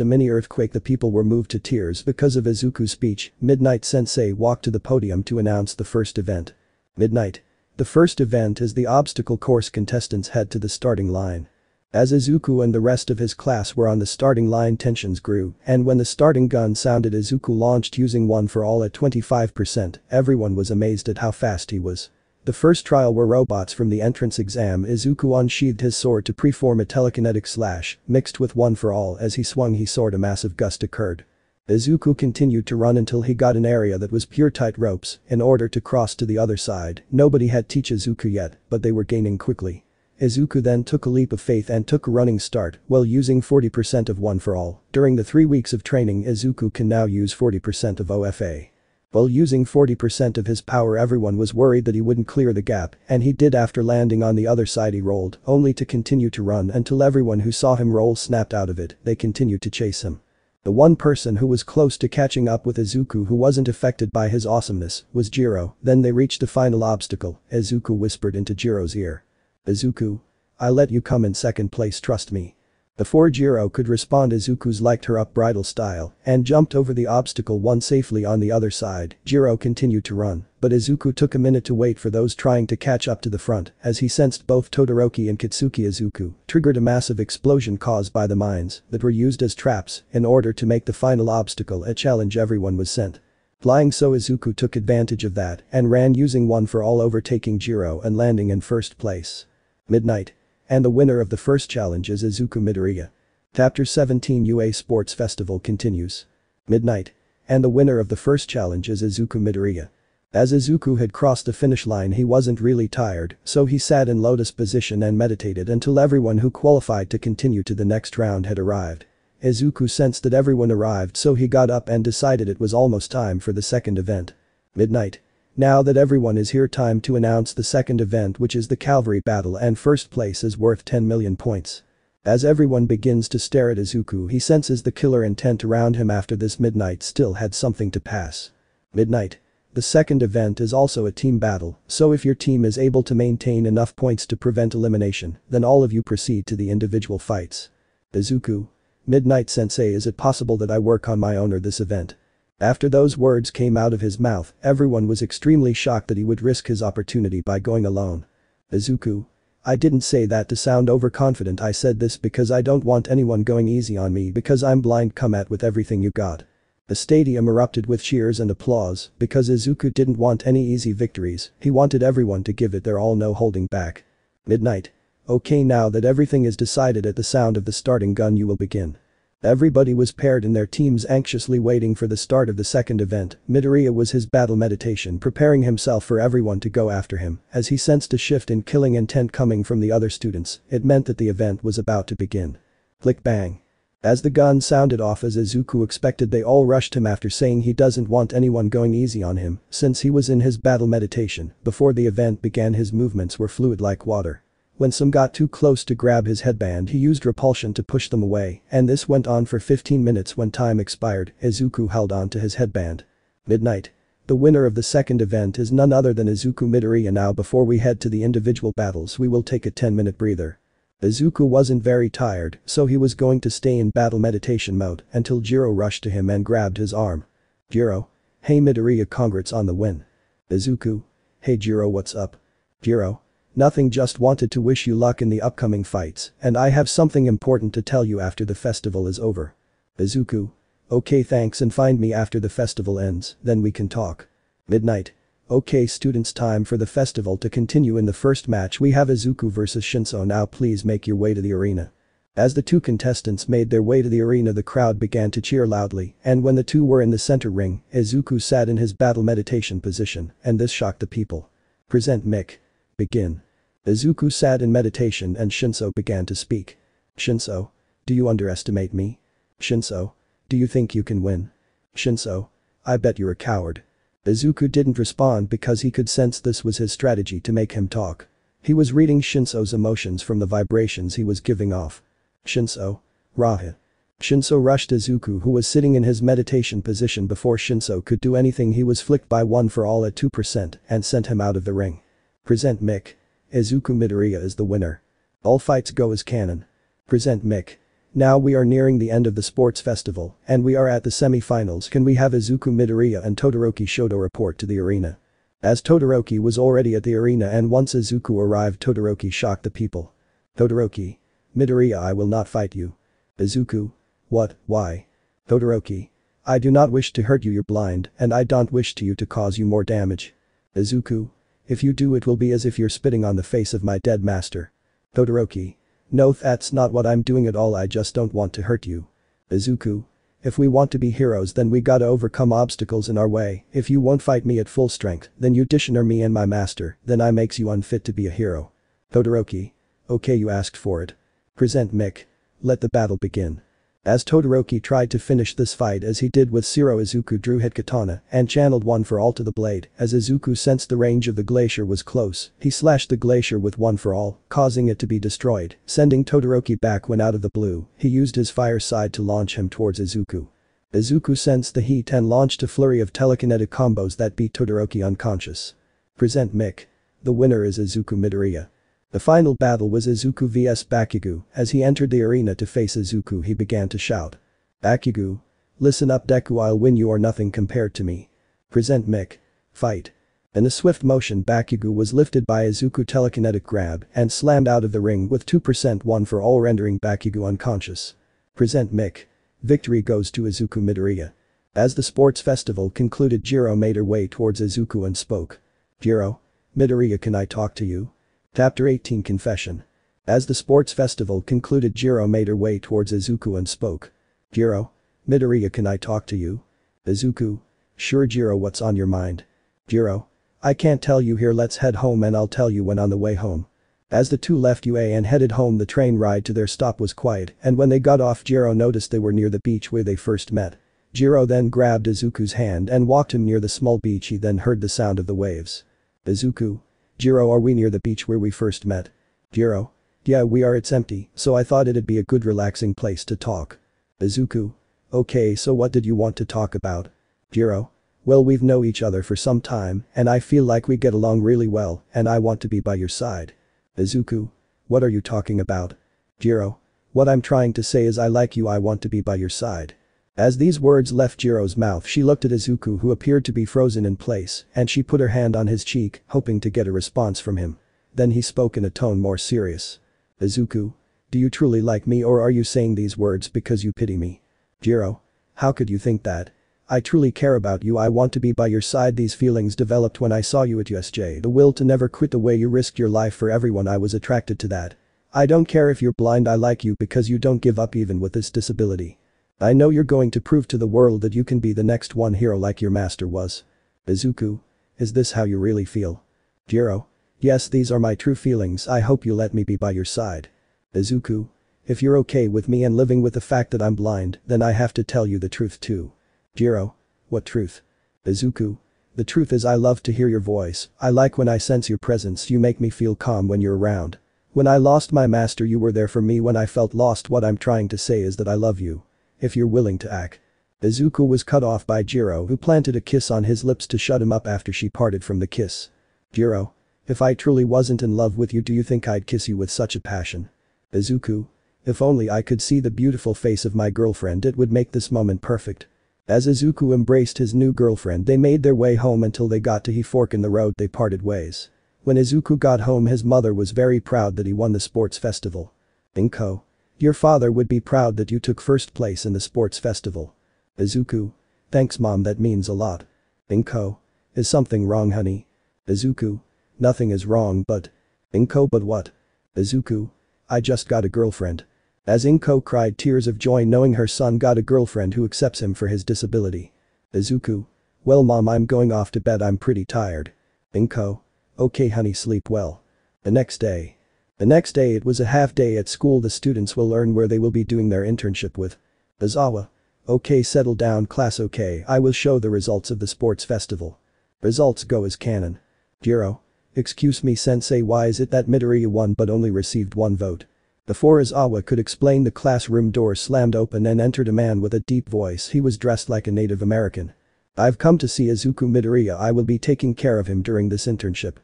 a mini earthquake. The people were moved to tears because of Izuku's speech. Midnight Sensei walked to the podium to announce the first event. Midnight. The first event is the obstacle course. Contestants head to the starting line. As Izuku and the rest of his class were on the starting line, tensions grew, and when the starting gun sounded, Izuku launched using one for all at 25%. Everyone was amazed at how fast he was. The first trial were robots from the entrance exam. Izuku unsheathed his sword to preform a telekinetic slash, mixed with one for all. As he swung his sword, a massive gust occurred. Izuku continued to run until he got an area that was pure tight ropes in order to cross to the other side. Nobody had teach Izuku yet, but they were gaining quickly. Izuku then took a leap of faith and took a running start while using 40% of one for all. During the 3 weeks of training, Izuku can now use 40% of OFA. While using 40% of his power, everyone was worried that he wouldn't clear the gap, and he did. After landing on the other side, he rolled, only to continue to run until everyone who saw him roll snapped out of it. They continued to chase him. The one person who was close to catching up with Izuku who wasn't affected by his awesomeness was Jiro. Then they reached the final obstacle. Izuku whispered into Jiro's ear. Izuku. I let you come in second place, trust me. Before Jiro could respond, Izuku's liked her up bridal style and jumped over the obstacle one safely on the other side. Jiro continued to run, but Izuku took a minute to wait for those trying to catch up to the front as he sensed both Todoroki and Kitsuki. Izuku triggered a massive explosion caused by the mines that were used as traps in order to make the final obstacle a challenge. Everyone was sent flying, so Izuku took advantage of that and ran using one for all, overtaking Jiro and landing in first place. Midnight. And the winner of the first challenge is Izuku Midoriya. Chapter 17 UA Sports Festival continues. Midnight. And the winner of the first challenge is Izuku Midoriya. As Izuku had crossed the finish line, he wasn't really tired, so he sat in lotus position and meditated until everyone who qualified to continue to the next round had arrived. Izuku sensed that everyone arrived, so he got up and decided it was almost time for the second event. Midnight. Now that everyone is here, time to announce the second event, which is the Cavalry Battle, and first place is worth 10 million points. As everyone begins to stare at Izuku, he senses the killer intent around him. After this, Midnight still had something to pass. Midnight. The second event is also a team battle, so if your team is able to maintain enough points to prevent elimination, then all of you proceed to the individual fights. Izuku. Midnight Sensei, is it possible that I work on my own or this event? After those words came out of his mouth, everyone was extremely shocked that he would risk his opportunity by going alone. Izuku. I didn't say that to sound overconfident. I said this because I don't want anyone going easy on me because I'm blind. Come at with everything you got. The stadium erupted with cheers and applause because Izuku didn't want any easy victories. He wanted everyone to give it their all, no holding back. Midnight. Okay, now that everything is decided, at the sound of the starting gun you will begin. Everybody was paired in their teams, anxiously waiting for the start of the second event. Midoriya was his battle meditation, preparing himself for everyone to go after him. As he sensed a shift in killing intent coming from the other students, it meant that the event was about to begin. Click bang. As the gun sounded off as Izuku expected, they all rushed him after saying he doesn't want anyone going easy on him since he was in his battle meditation. Before the event began, his movements were fluid like water. When some got too close to grab his headband, he used repulsion to push them away, and this went on for 15 minutes. When time expired, Izuku held on to his headband. Midnight. The winner of the second event is none other than Izuku Midoriya. Now before we head to the individual battles, we will take a 10-minute breather. Izuku wasn't very tired, so he was going to stay in battle meditation mode until Jiro rushed to him and grabbed his arm. Jiro. Hey Midoriya, congrats on the win. Izuku. Hey Jiro, what's up? Jiro. Nothing, just wanted to wish you luck in the upcoming fights, and I have something important to tell you after the festival is over. Izuku. Okay, thanks, and find me after the festival ends, then we can talk. Midnight. Okay students, time for the festival to continue. In the first match we have Izuku versus Shinso. Now please make your way to the arena. As the two contestants made their way to the arena, the crowd began to cheer loudly, and when the two were in the center ring, Izuku sat in his battle meditation position, and this shocked the people. Present Mick. Begin. Izuku sat in meditation and Shinso began to speak. Shinso. Do you underestimate me? Shinso. Do you think you can win? Shinso. I bet you're a coward. Izuku didn't respond because he could sense this was his strategy to make him talk. He was reading Shinso's emotions from the vibrations he was giving off. Shinso. Raha. Shinso rushed Izuku, who was sitting in his meditation position. Before Shinso could do anything, he was flicked by One for All at 2% and sent him out of the ring. Present Mick. Izuku Midoriya is the winner. All fights go as canon. Present Mick. Now we are nearing the end of the sports festival, and we are at the semi-finals. Can we have Izuku Midoriya and Todoroki Shoto report to the arena? As Todoroki was already at the arena, and once Izuku arrived, Todoroki shocked the people. Todoroki. Midoriya, I will not fight you. Izuku. What, why? Todoroki. I do not wish to hurt you, you're blind, and I don't wish to cause you more damage. Izuku. If you do, it will be as if you're spitting on the face of my dead master. Todoroki. No, that's not what I'm doing at all, I just don't want to hurt you. Izuku. If we want to be heroes, then we gotta overcome obstacles in our way. If you won't fight me at full strength, then you dishonor me and my master, then I makes you unfit to be a hero. Todoroki. Okay, you asked for it. Present Mick. Let the battle begin. As Todoroki tried to finish this fight as he did with Zero, Izuku drew hit katana and channeled One for All to the blade. As Izuku sensed the range of the glacier was close, he slashed the glacier with One for All, causing it to be destroyed, sending Todoroki back. When out of the blue, he used his fire side to launch him towards Izuku. Izuku sensed the heat and launched a flurry of telekinetic combos that beat Todoroki unconscious. Present Mick. The winner is Izuku Midoriya. The final battle was Izuku vs Bakugo. As he entered the arena to face Izuku, he began to shout. Bakugo. Listen up Deku, I'll win you or nothing compared to me. Present Mick. Fight. In a swift motion, Bakugo was lifted by Izuku telekinetic grab and slammed out of the ring with 2% One for All, rendering Bakugo unconscious. Present Mick. Victory goes to Izuku Midoriya. As the sports festival concluded, Jiro made her way towards Izuku and spoke. Jiro. Midoriya, can I talk to you? Chapter 18 Confession. As the sports festival concluded, Jiro made her way towards Izuku and spoke. Jiro. Midoriya, can I talk to you? Izuku. Sure Jiro, what's on your mind? Jiro. I can't tell you here, let's head home and I'll tell you when on the way home. As the two left UA and headed home, the train ride to their stop was quiet, and when they got off, Jiro noticed they were near the beach where they first met. Jiro then grabbed Izuku's hand and walked him near the small beach. He then heard the sound of the waves. Izuku. Jiro, are we near the beach where we first met? Jiro. Yeah, we are, it's empty, so I thought it'd be a good relaxing place to talk. Izuku. Okay, so what did you want to talk about? Jiro. Well, we've known each other for some time, and I feel like we get along really well, and I want to be by your side. Izuku. What are you talking about? Jiro. What I'm trying to say is I like you, I want to be by your side. As these words left Jiro's mouth, she looked at Izuku, who appeared to be frozen in place, and she put her hand on his cheek, hoping to get a response from him. Then he spoke in a tone more serious. Izuku. Do you truly like me, or are you saying these words because you pity me? Jiro. How could you think that? I truly care about you, I want to be by your side. These feelings developed when I saw you at USJ, the will to never quit, the way you risked your life for everyone, I was attracted to that. I don't care if you're blind, I like you because you don't give up even with this disability. I know you're going to prove to the world that you can be the next one hero like your master was. Izuku. Is this how you really feel? Jiro. Yes, these are my true feelings, I hope you let me be by your side. Izuku. If you're okay with me and living with the fact that I'm blind, then I have to tell you the truth too. Jiro. What truth? Izuku. The truth is I love to hear your voice, I like when I sense your presence, you make me feel calm when you're around. When I lost my master you were there for me when I felt lost. What I'm trying to say is that I love you. If you're willing to act. Izuku was cut off by Jiro, who planted a kiss on his lips to shut him up after she parted from the kiss. Jiro. If I truly wasn't in love with you, do you think I'd kiss you with such a passion? Izuku. If only I could see the beautiful face of my girlfriend, it would make this moment perfect. As Izuku embraced his new girlfriend, they made their way home until they got to a fork in the road. They parted ways. When Izuku got home, his mother was very proud that he won the sports festival. Inko. Your father would be proud that you took first place in the sports festival. Izuku. Thanks mom, that means a lot. Inko. Is something wrong, honey? Izuku. Nothing is wrong, but. Inko, but what? Izuku. I just got a girlfriend. As Inko cried tears of joy knowing her son got a girlfriend who accepts him for his disability. Izuku. Well mom, I'm going off to bed, I'm pretty tired. Inko. Okay honey, sleep well. The next day. The next day it was a half day at school. The students will learn where they will be doing their internship with. Izawa. Okay, settle down class. Okay, I will show the results of the sports festival. Results go as canon. Jiro. Excuse me sensei, why is it that Midoriya won but only received one vote? Before Izawa could explain, the classroom door slammed open and entered a man with a deep voice. He was dressed like a Native American. I've come to see Izuku Midoriya, I will be taking care of him during this internship.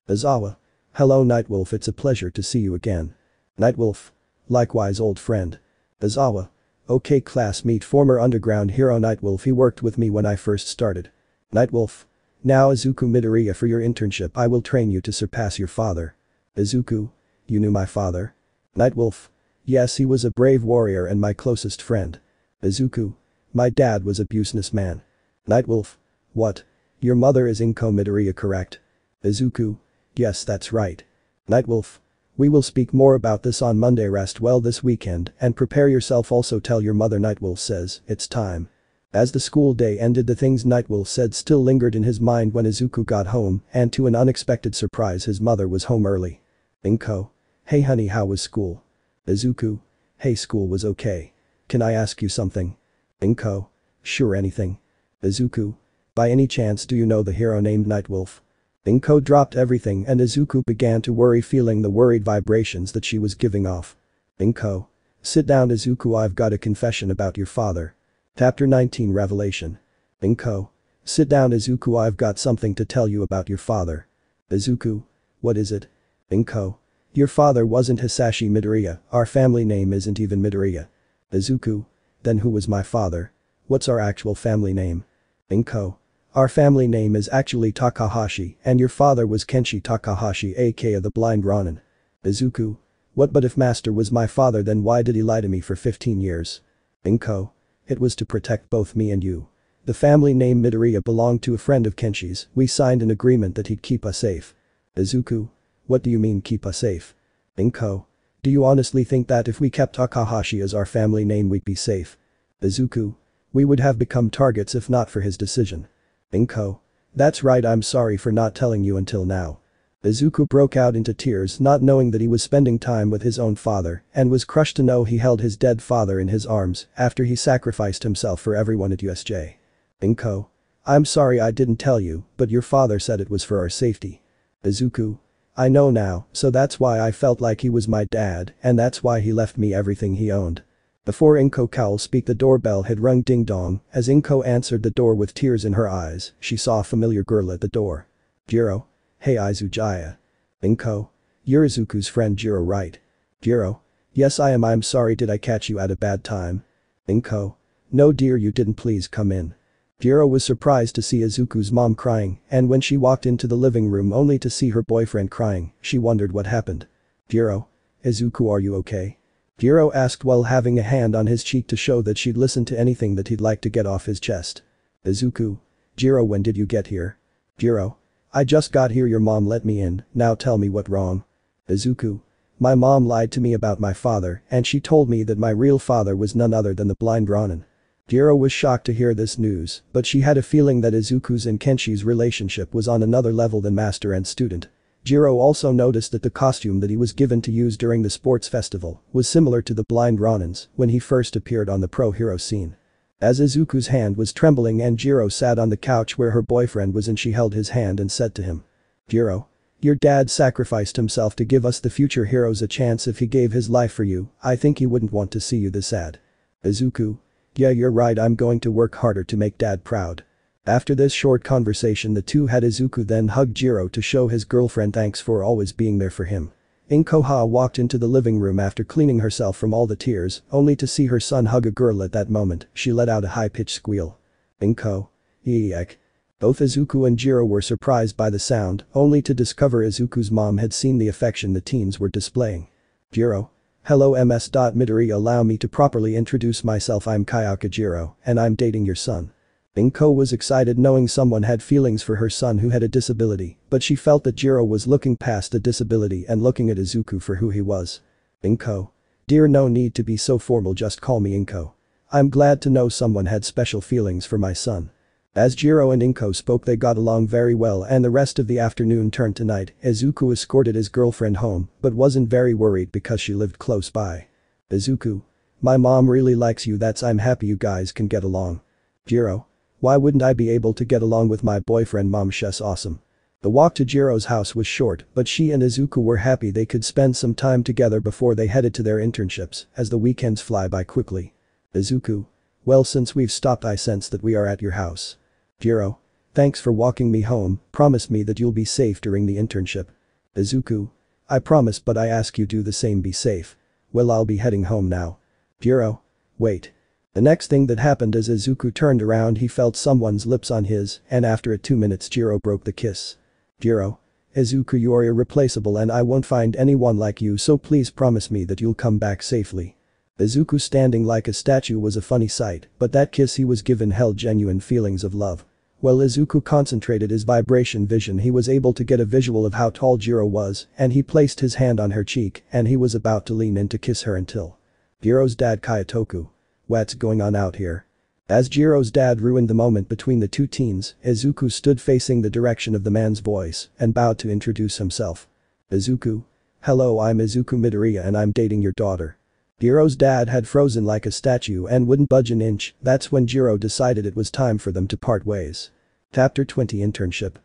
Izawa. Hello Nightwolf, it's a pleasure to see you again. Nightwolf. Likewise old friend. Izawa. Okay class, meet former underground hero Nightwolf, he worked with me when I first started. Nightwolf. Now Izuku Midoriya, for your internship I will train you to surpass your father. Izuku. You knew my father? Nightwolf. Yes, he was a brave warrior and my closest friend. Izuku. My dad was a businessman. Nightwolf. What? Your mother is Inko Midoriya, correct? Izuku. Yes, that's right. Nightwolf. We will speak more about this on Monday. Rest well this weekend and prepare yourself, also tell your mother. Nightwolf says, it's time. As the school day ended, the things Nightwolf said still lingered in his mind when Izuku got home, and to an unexpected surprise his mother was home early. Inko. Hey honey, how was school? Izuku. Hey, school was okay. Can I ask you something? Inko. Sure, anything. Izuku. By any chance do you know the hero named Nightwolf? Inko dropped everything and Izuku began to worry, feeling the worried vibrations that she was giving off. Inko. Sit down Izuku, I've got a confession about your father. Chapter 19 Revelation. Inko. Sit down Izuku, I've got something to tell you about your father. Izuku. What is it? Inko. Your father wasn't Hisashi Midoriya, our family name isn't even Midoriya. Izuku. Then who was my father? What's our actual family name? Inko. Our family name is actually Takahashi and your father was Kenshi Takahashi, aka the Blind Ronin. Izuku. What, but if master was my father then why did he lie to me for 15 years? Inko. It was to protect both me and you. The family name Midoriya belonged to a friend of Kenshi's, we signed an agreement that he'd keep us safe. Izuku. What do you mean keep us safe? Inko. Do you honestly think that if we kept Takahashi as our family name we'd be safe? Izuku. We would have become targets if not for his decision. Inko. That's right, I'm sorry for not telling you until now. Izuku broke out into tears, not knowing that he was spending time with his own father and was crushed to know he held his dead father in his arms after he sacrificed himself for everyone at USJ. Inko. I'm sorry I didn't tell you, but your father said it was for our safety. Izuku. I know now, so that's why I felt like he was my dad and that's why he left me everything he owned. Before Inko could speak, the doorbell had rung ding dong. As Inko answered the door with tears in her eyes, she saw a familiar girl at the door. Jiro. Hey Izujaya. Inko. You're Izuku's friend Jiro, right? Jiro. Yes I am, I'm sorry, did I catch you at a bad time? Inko. No dear, you didn't, please come in. Jiro was surprised to see Izuku's mom crying, and when she walked into the living room only to see her boyfriend crying, she wondered what happened. Jiro. Izuku, are you okay? Jiro asked while having a hand on his cheek to show that she'd listen to anything that he'd like to get off his chest. Izuku. Jiro, when did you get here? Jiro. I just got here, your mom let me in, now tell me what wrong. Izuku. My mom lied to me about my father and she told me that my real father was none other than the Blind Ronin. Jiro was shocked to hear this news, but she had a feeling that Izuku's and Kenshi's relationship was on another level than master and student. Jiro also noticed that the costume that he was given to use during the sports festival was similar to the blind Ronin's when he first appeared on the pro hero scene. As Izuku's hand was trembling and Jiro sat on the couch where her boyfriend was and she held his hand and said to him. Jiro. Your dad sacrificed himself to give us the future heroes a chance. If he gave his life for you, I think he wouldn't want to see you this sad. Izuku. Yeah, you're right, I'm going to work harder to make dad proud. After this short conversation the two had. Izuku then hugged Jiro to show his girlfriend thanks for always being there for him. Inkoha walked into the living room after cleaning herself from all the tears, only to see her son hug a girl. At that moment, she let out a high-pitched squeal. Inko. Eek. Both Izuku and Jiro were surprised by the sound, only to discover Izuku's mom had seen the affection the teens were displaying. Jiro. Hello Ms. Midori, allow me to properly introduce myself. I'm Kayaka Jiro, and I'm dating your son. Inko was excited knowing someone had feelings for her son who had a disability, but she felt that Jiro was looking past the disability and looking at Izuku for who he was. Inko. Dear, no need to be so formal, just call me Inko. I'm glad to know someone had special feelings for my son. As Jiro and Inko spoke they got along very well and the rest of the afternoon turned to night. Izuku escorted his girlfriend home, but wasn't very worried because she lived close by. Izuku. My mom really likes you, I'm happy you guys can get along. Jiro. Why wouldn't I be able to get along with my boyfriend? Mom, she's awesome. The walk to Jiro's house was short, but she and Izuku were happy they could spend some time together before they headed to their internships, as the weekends fly by quickly. Izuku. Well, since we've stopped I sense that we are at your house. Jiro. Thanks for walking me home, promise me that you'll be safe during the internship. Izuku. I promise, but I ask you do the same, be safe. Well, I'll be heading home now. Jiro. Wait. The next thing that happened as Izuku turned around he felt someone's lips on his and after 2 minutes Jiro broke the kiss. Jiro. Izuku, you're irreplaceable and I won't find anyone like you, so please promise me that you'll come back safely. Izuku standing like a statue was a funny sight, but that kiss he was given held genuine feelings of love. While Izuku concentrated his vibration vision he was able to get a visual of how tall Jiro was and he placed his hand on her cheek and he was about to lean in to kiss her until. Jiro's dad Kayatoku. What's going on out here? As Jiro's dad ruined the moment between the two teens, Izuku stood facing the direction of the man's voice and bowed to introduce himself. Izuku. Hello, I'm Izuku Midoriya and I'm dating your daughter. Jiro's dad had frozen like a statue and wouldn't budge an inch. That's when Jiro decided it was time for them to part ways. Chapter 20 Internship.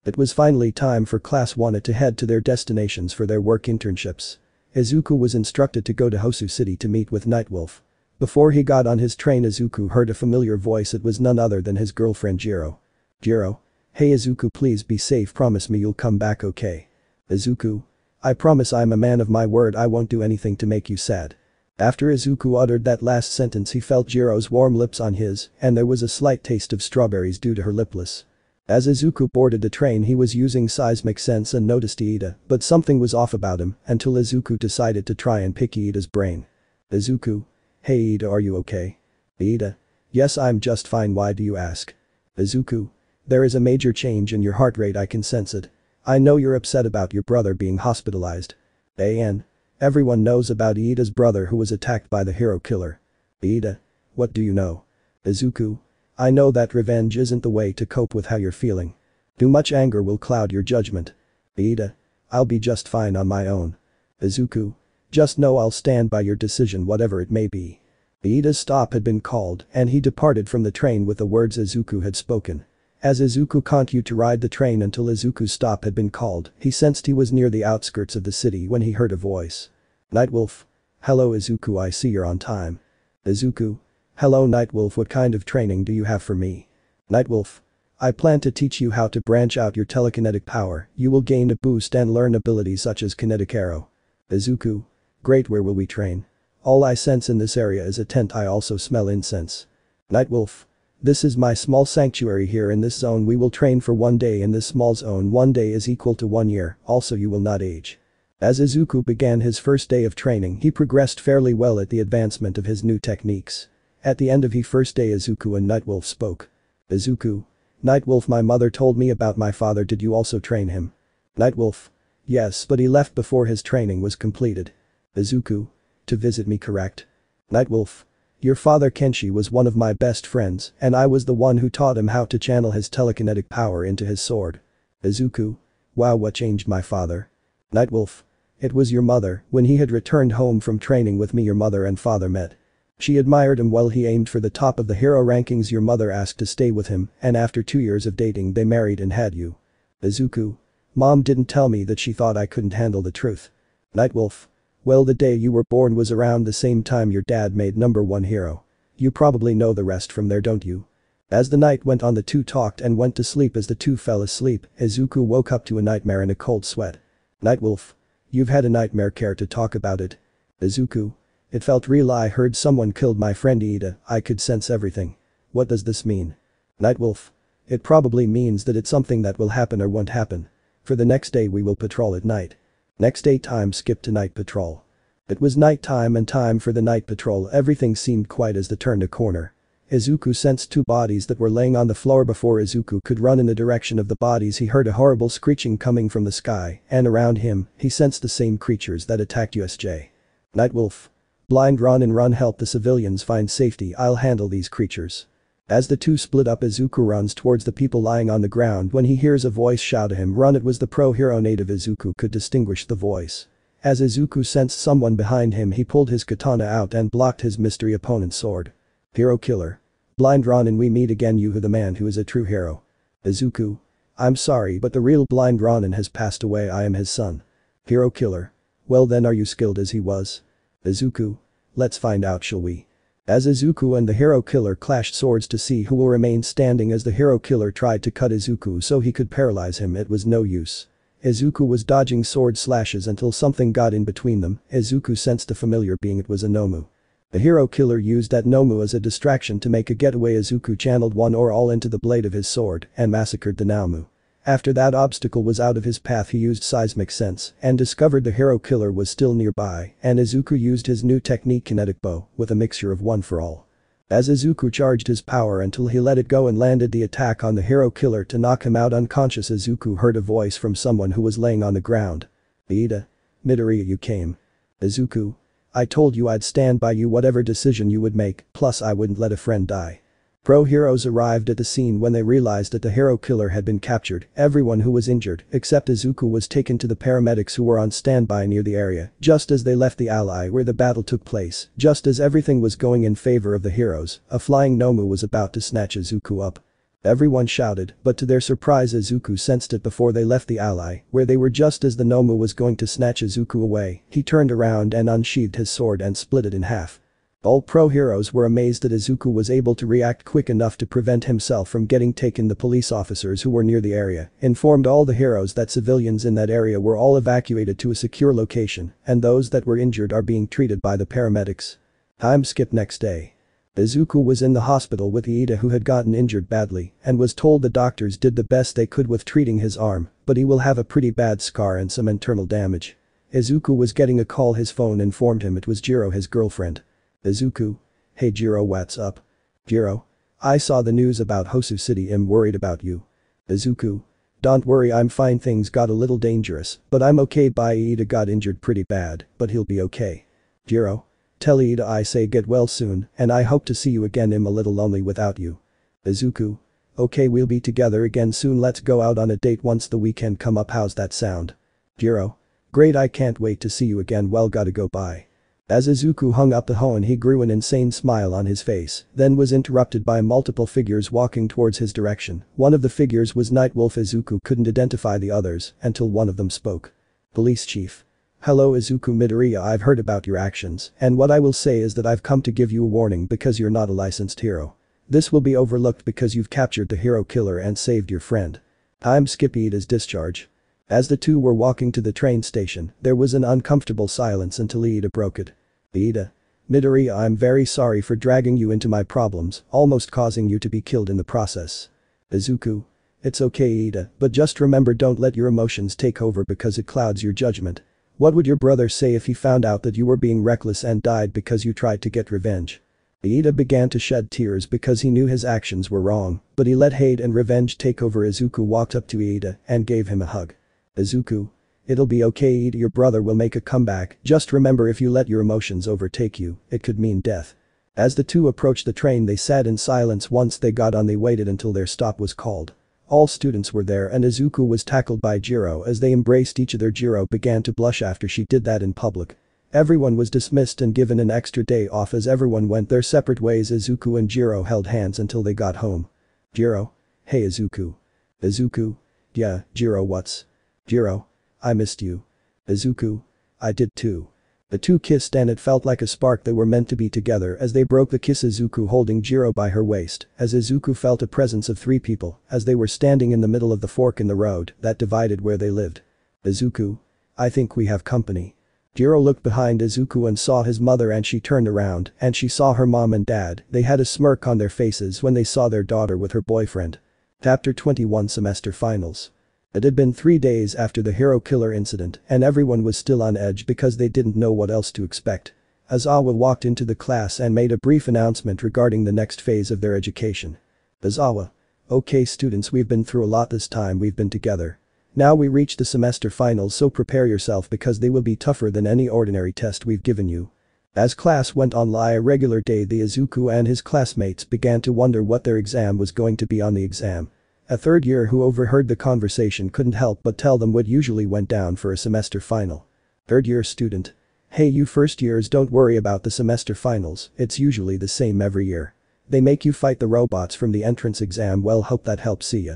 It was finally time for Class 1 to head to their destinations for their work internships. Izuku was instructed to go to Hosu City to meet with Nightwolf. Before he got on his train Izuku heard a familiar voice. It was none other than his girlfriend Jiro. Jiro. Hey Izuku, please be safe, promise me you'll come back okay. Izuku. I promise, I'm a man of my word, I won't do anything to make you sad. After Izuku uttered that last sentence he felt Jiro's warm lips on his and there was a slight taste of strawberries due to her lipless. As Izuku boarded the train he was using seismic sense and noticed Iida, but something was off about him until Izuku decided to try and pick Iida's brain. Izuku. Hey Iida, are you okay? Iida. Yes, I'm just fine, why do you ask? Izuku. There is a major change in your heart rate, I can sense it. I know you're upset about your brother being hospitalized. Everyone knows about Iida's brother who was attacked by the hero killer. Iida. What do you know? Izuku. I know that revenge isn't the way to cope with how you're feeling. Too much anger will cloud your judgment. Iida. I'll be just fine on my own. Izuku. Just know I'll stand by your decision whatever it may be. Iida's stop had been called and he departed from the train with the words Izuku had spoken. As Izuku continued to ride the train until Izuku's stop had been called, he sensed he was near the outskirts of the city when he heard a voice. Nightwolf. Hello Izuku, I see you're on time. Izuku. Hello Nightwolf, what kind of training do you have for me? Nightwolf. I plan to teach you how to branch out your telekinetic power, you will gain a boost and learn abilities such as kinetic arrow. Izuku. Great, where will we train? All I sense in this area is a tent, I also smell incense. Nightwolf. This is my small sanctuary here in this zone, we will train for 1 day in this small zone, 1 day is equal to 1 year, also you will not age. As Izuku began his first day of training he progressed fairly well at the advancement of his new techniques. At the end of his first day Izuku and Nightwolf spoke. Izuku. Nightwolf, my mother told me about my father, did you also train him? Nightwolf. Yes, but he left before his training was completed. Izuku. To visit me, correct? Nightwolf. Your father Kenshi was one of my best friends and I was the one who taught him how to channel his telekinetic power into his sword. Izuku. Wow, what changed my father? Nightwolf. It was your mother. When he had returned home from training with me, your mother and father met. She admired him while he aimed for the top of the hero rankings. Your mother asked to stay with him, and after 2 years of dating they married and had you. Izuku. Mom didn't tell me that she thought I couldn't handle the truth. Nightwolf. Well, the day you were born was around the same time your dad made #1 hero. You probably know the rest from there, don't you? As the night went on, the two talked and went to sleep. As the two fell asleep, Izuku woke up to a nightmare in a cold sweat. Nightwolf. You've had a nightmare, care to talk about it? Izuku. It felt real. I heard someone killed my friend Ida. I could sense everything. What does this mean? Nightwolf. It probably means that it's something that will happen or won't happen. For the next day we will patrol at night. Next day, time skip to night patrol. It was night time and time for the night patrol. Everything seemed quiet as they turned a corner. Izuku sensed 2 bodies that were laying on the floor. Before Izuku could run in the direction of the bodies, he heard a horrible screeching coming from the sky, and around him, he sensed the same creatures that attacked USJ. Nightwolf. Blind, run and run, help the civilians find safety, I'll handle these creatures. As the two split up, Izuku runs towards the people lying on the ground when he hears a voice shout at him, run. It was the pro hero native. Izuku could distinguish the voice. As Izuku sensed someone behind him, he pulled his katana out and blocked his mystery opponent's sword. Hero killer. Blind, Ronin, we meet again. You, the man who is a true hero. Izuku. I'm sorry, but the real Blind Ronin has passed away. I am his son. Hero killer. Well then, are you skilled as he was? Izuku. Let's find out, shall we? As Izuku and the hero killer clashed swords to see who will remain standing, as the hero killer tried to cut Izuku so he could paralyze him, it was no use. Izuku was dodging sword slashes until something got in between them. Izuku sensed a familiar being. It was a Nomu. The hero killer used that Nomu as a distraction to make a getaway. Izuku channeled one or all into the blade of his sword and massacred the Nomu. After that obstacle was out of his path, he used seismic sense and discovered the hero killer was still nearby, and Izuku used his new technique, kinetic bow, with a mixture of one for all. As Izuku charged his power until he let it go and landed the attack on the hero killer to knock him out unconscious, Izuku heard a voice from someone who was laying on the ground. Ida. Midoriya, you came. Izuku. I told you I'd stand by you whatever decision you would make, plus I wouldn't let a friend die. Pro heroes arrived at the scene when they realized that the hero killer had been captured. Everyone who was injured, except Izuku, was taken to the paramedics who were on standby near the area. Just as they left the ally where the battle took place, just as everything was going in favor of the heroes, a flying Nomu was about to snatch Izuku up. Everyone shouted, but to their surprise Izuku sensed it before they left the ally where they were. Just as the Nomu was going to snatch Izuku away, he turned around and unsheathed his sword and split it in half. All pro heroes were amazed that Izuku was able to react quick enough to prevent himself from getting taken. The police officers who were near the area informed all the heroes that civilians in that area were all evacuated to a secure location, and those that were injured are being treated by the paramedics. Time skip next day. Izuku was in the hospital with Ida, who had gotten injured badly and was told the doctors did the best they could with treating his arm, but he will have a pretty bad scar and some internal damage. Izuku was getting a call. His phone informed him it was Jiro, his girlfriend. Izuku. Hey Jiro, what's up? Jiro. I saw the news about Hosu City. I'm worried about you. Izuku. Don't worry, I'm fine. Things got a little dangerous, but I'm okay. Ida got injured pretty bad, but he'll be okay. Jiro. Tell Ida I say get well soon, and I hope to see you again. I'm a little lonely without you. Izuku. Okay, we'll be together again soon. Let's go out on a date once the weekend come up. How's that sound? Jiro. Great, I can't wait to see you again. Well, gotta go, bye. As Izuku hung up the phone, he grew an insane smile on his face, then was interrupted by multiple figures walking towards his direction. One of the figures was Nightwolf. Izuku couldn't identify the others until one of them spoke. Police chief. Hello Izuku. Midoriya, I've heard about your actions, and what I will say is that I've come to give you a warning because you're not a licensed hero. This will be overlooked because you've captured the hero killer and saved your friend. Time skip. Ida's discharge. As the two were walking to the train station, there was an uncomfortable silence until Ida broke it. Ida. Midoriya, I'm very sorry for dragging you into my problems, almost causing you to be killed in the process. Izuku. It's okay Ida, but just remember, don't let your emotions take over because it clouds your judgment. What would your brother say if he found out that you were being reckless and died because you tried to get revenge? Ida began to shed tears because he knew his actions were wrong, but he let hate and revenge take over. Izuku walked up to Ida and gave him a hug. Izuku. It'll be okay Ida, your brother will make a comeback. Just remember, if you let your emotions overtake you, it could mean death. As the two approached the train, they sat in silence. Once they got on, they waited until their stop was called. All students were there and Izuku was tackled by Jiro as they embraced each other. Jiro began to blush after she did that in public. Everyone was dismissed and given an extra day off as everyone went their separate ways. Izuku and Jiro held hands until they got home. Jiro. Hey Izuku. Izuku. Yeah, Jiro what's? Jiro. I missed you. Izuku. I did too. The two kissed and it felt like a spark. They were meant to be together as they broke the kiss. Izuku holding Jiro by her waist as Izuku felt a presence of three people as they were standing in the middle of the fork in the road that divided where they lived. Izuku. I think we have company. Jiro looked behind Izuku and saw his mother and she turned around and she saw her mom and dad. They had a smirk on their faces when they saw their daughter with her boyfriend. Chapter 21 Semester Finals. It had been 3 days after the hero killer incident and everyone was still on edge because they didn't know what else to expect. Aizawa walked into the class and made a brief announcement regarding the next phase of their education. Aizawa. Okay students, we've been through a lot this time we've been together. Now we reach the semester finals, so prepare yourself because they will be tougher than any ordinary test we've given you. As class went on a regular day, the Izuku and his classmates began to wonder what their exam was going to be on the exam. A third year who overheard the conversation couldn't help but tell them what usually went down for a semester final. Third year student. Hey you first years, don't worry about the semester finals, it's usually the same every year. They make you fight the robots from the entrance exam. Well, hope that helps. See ya.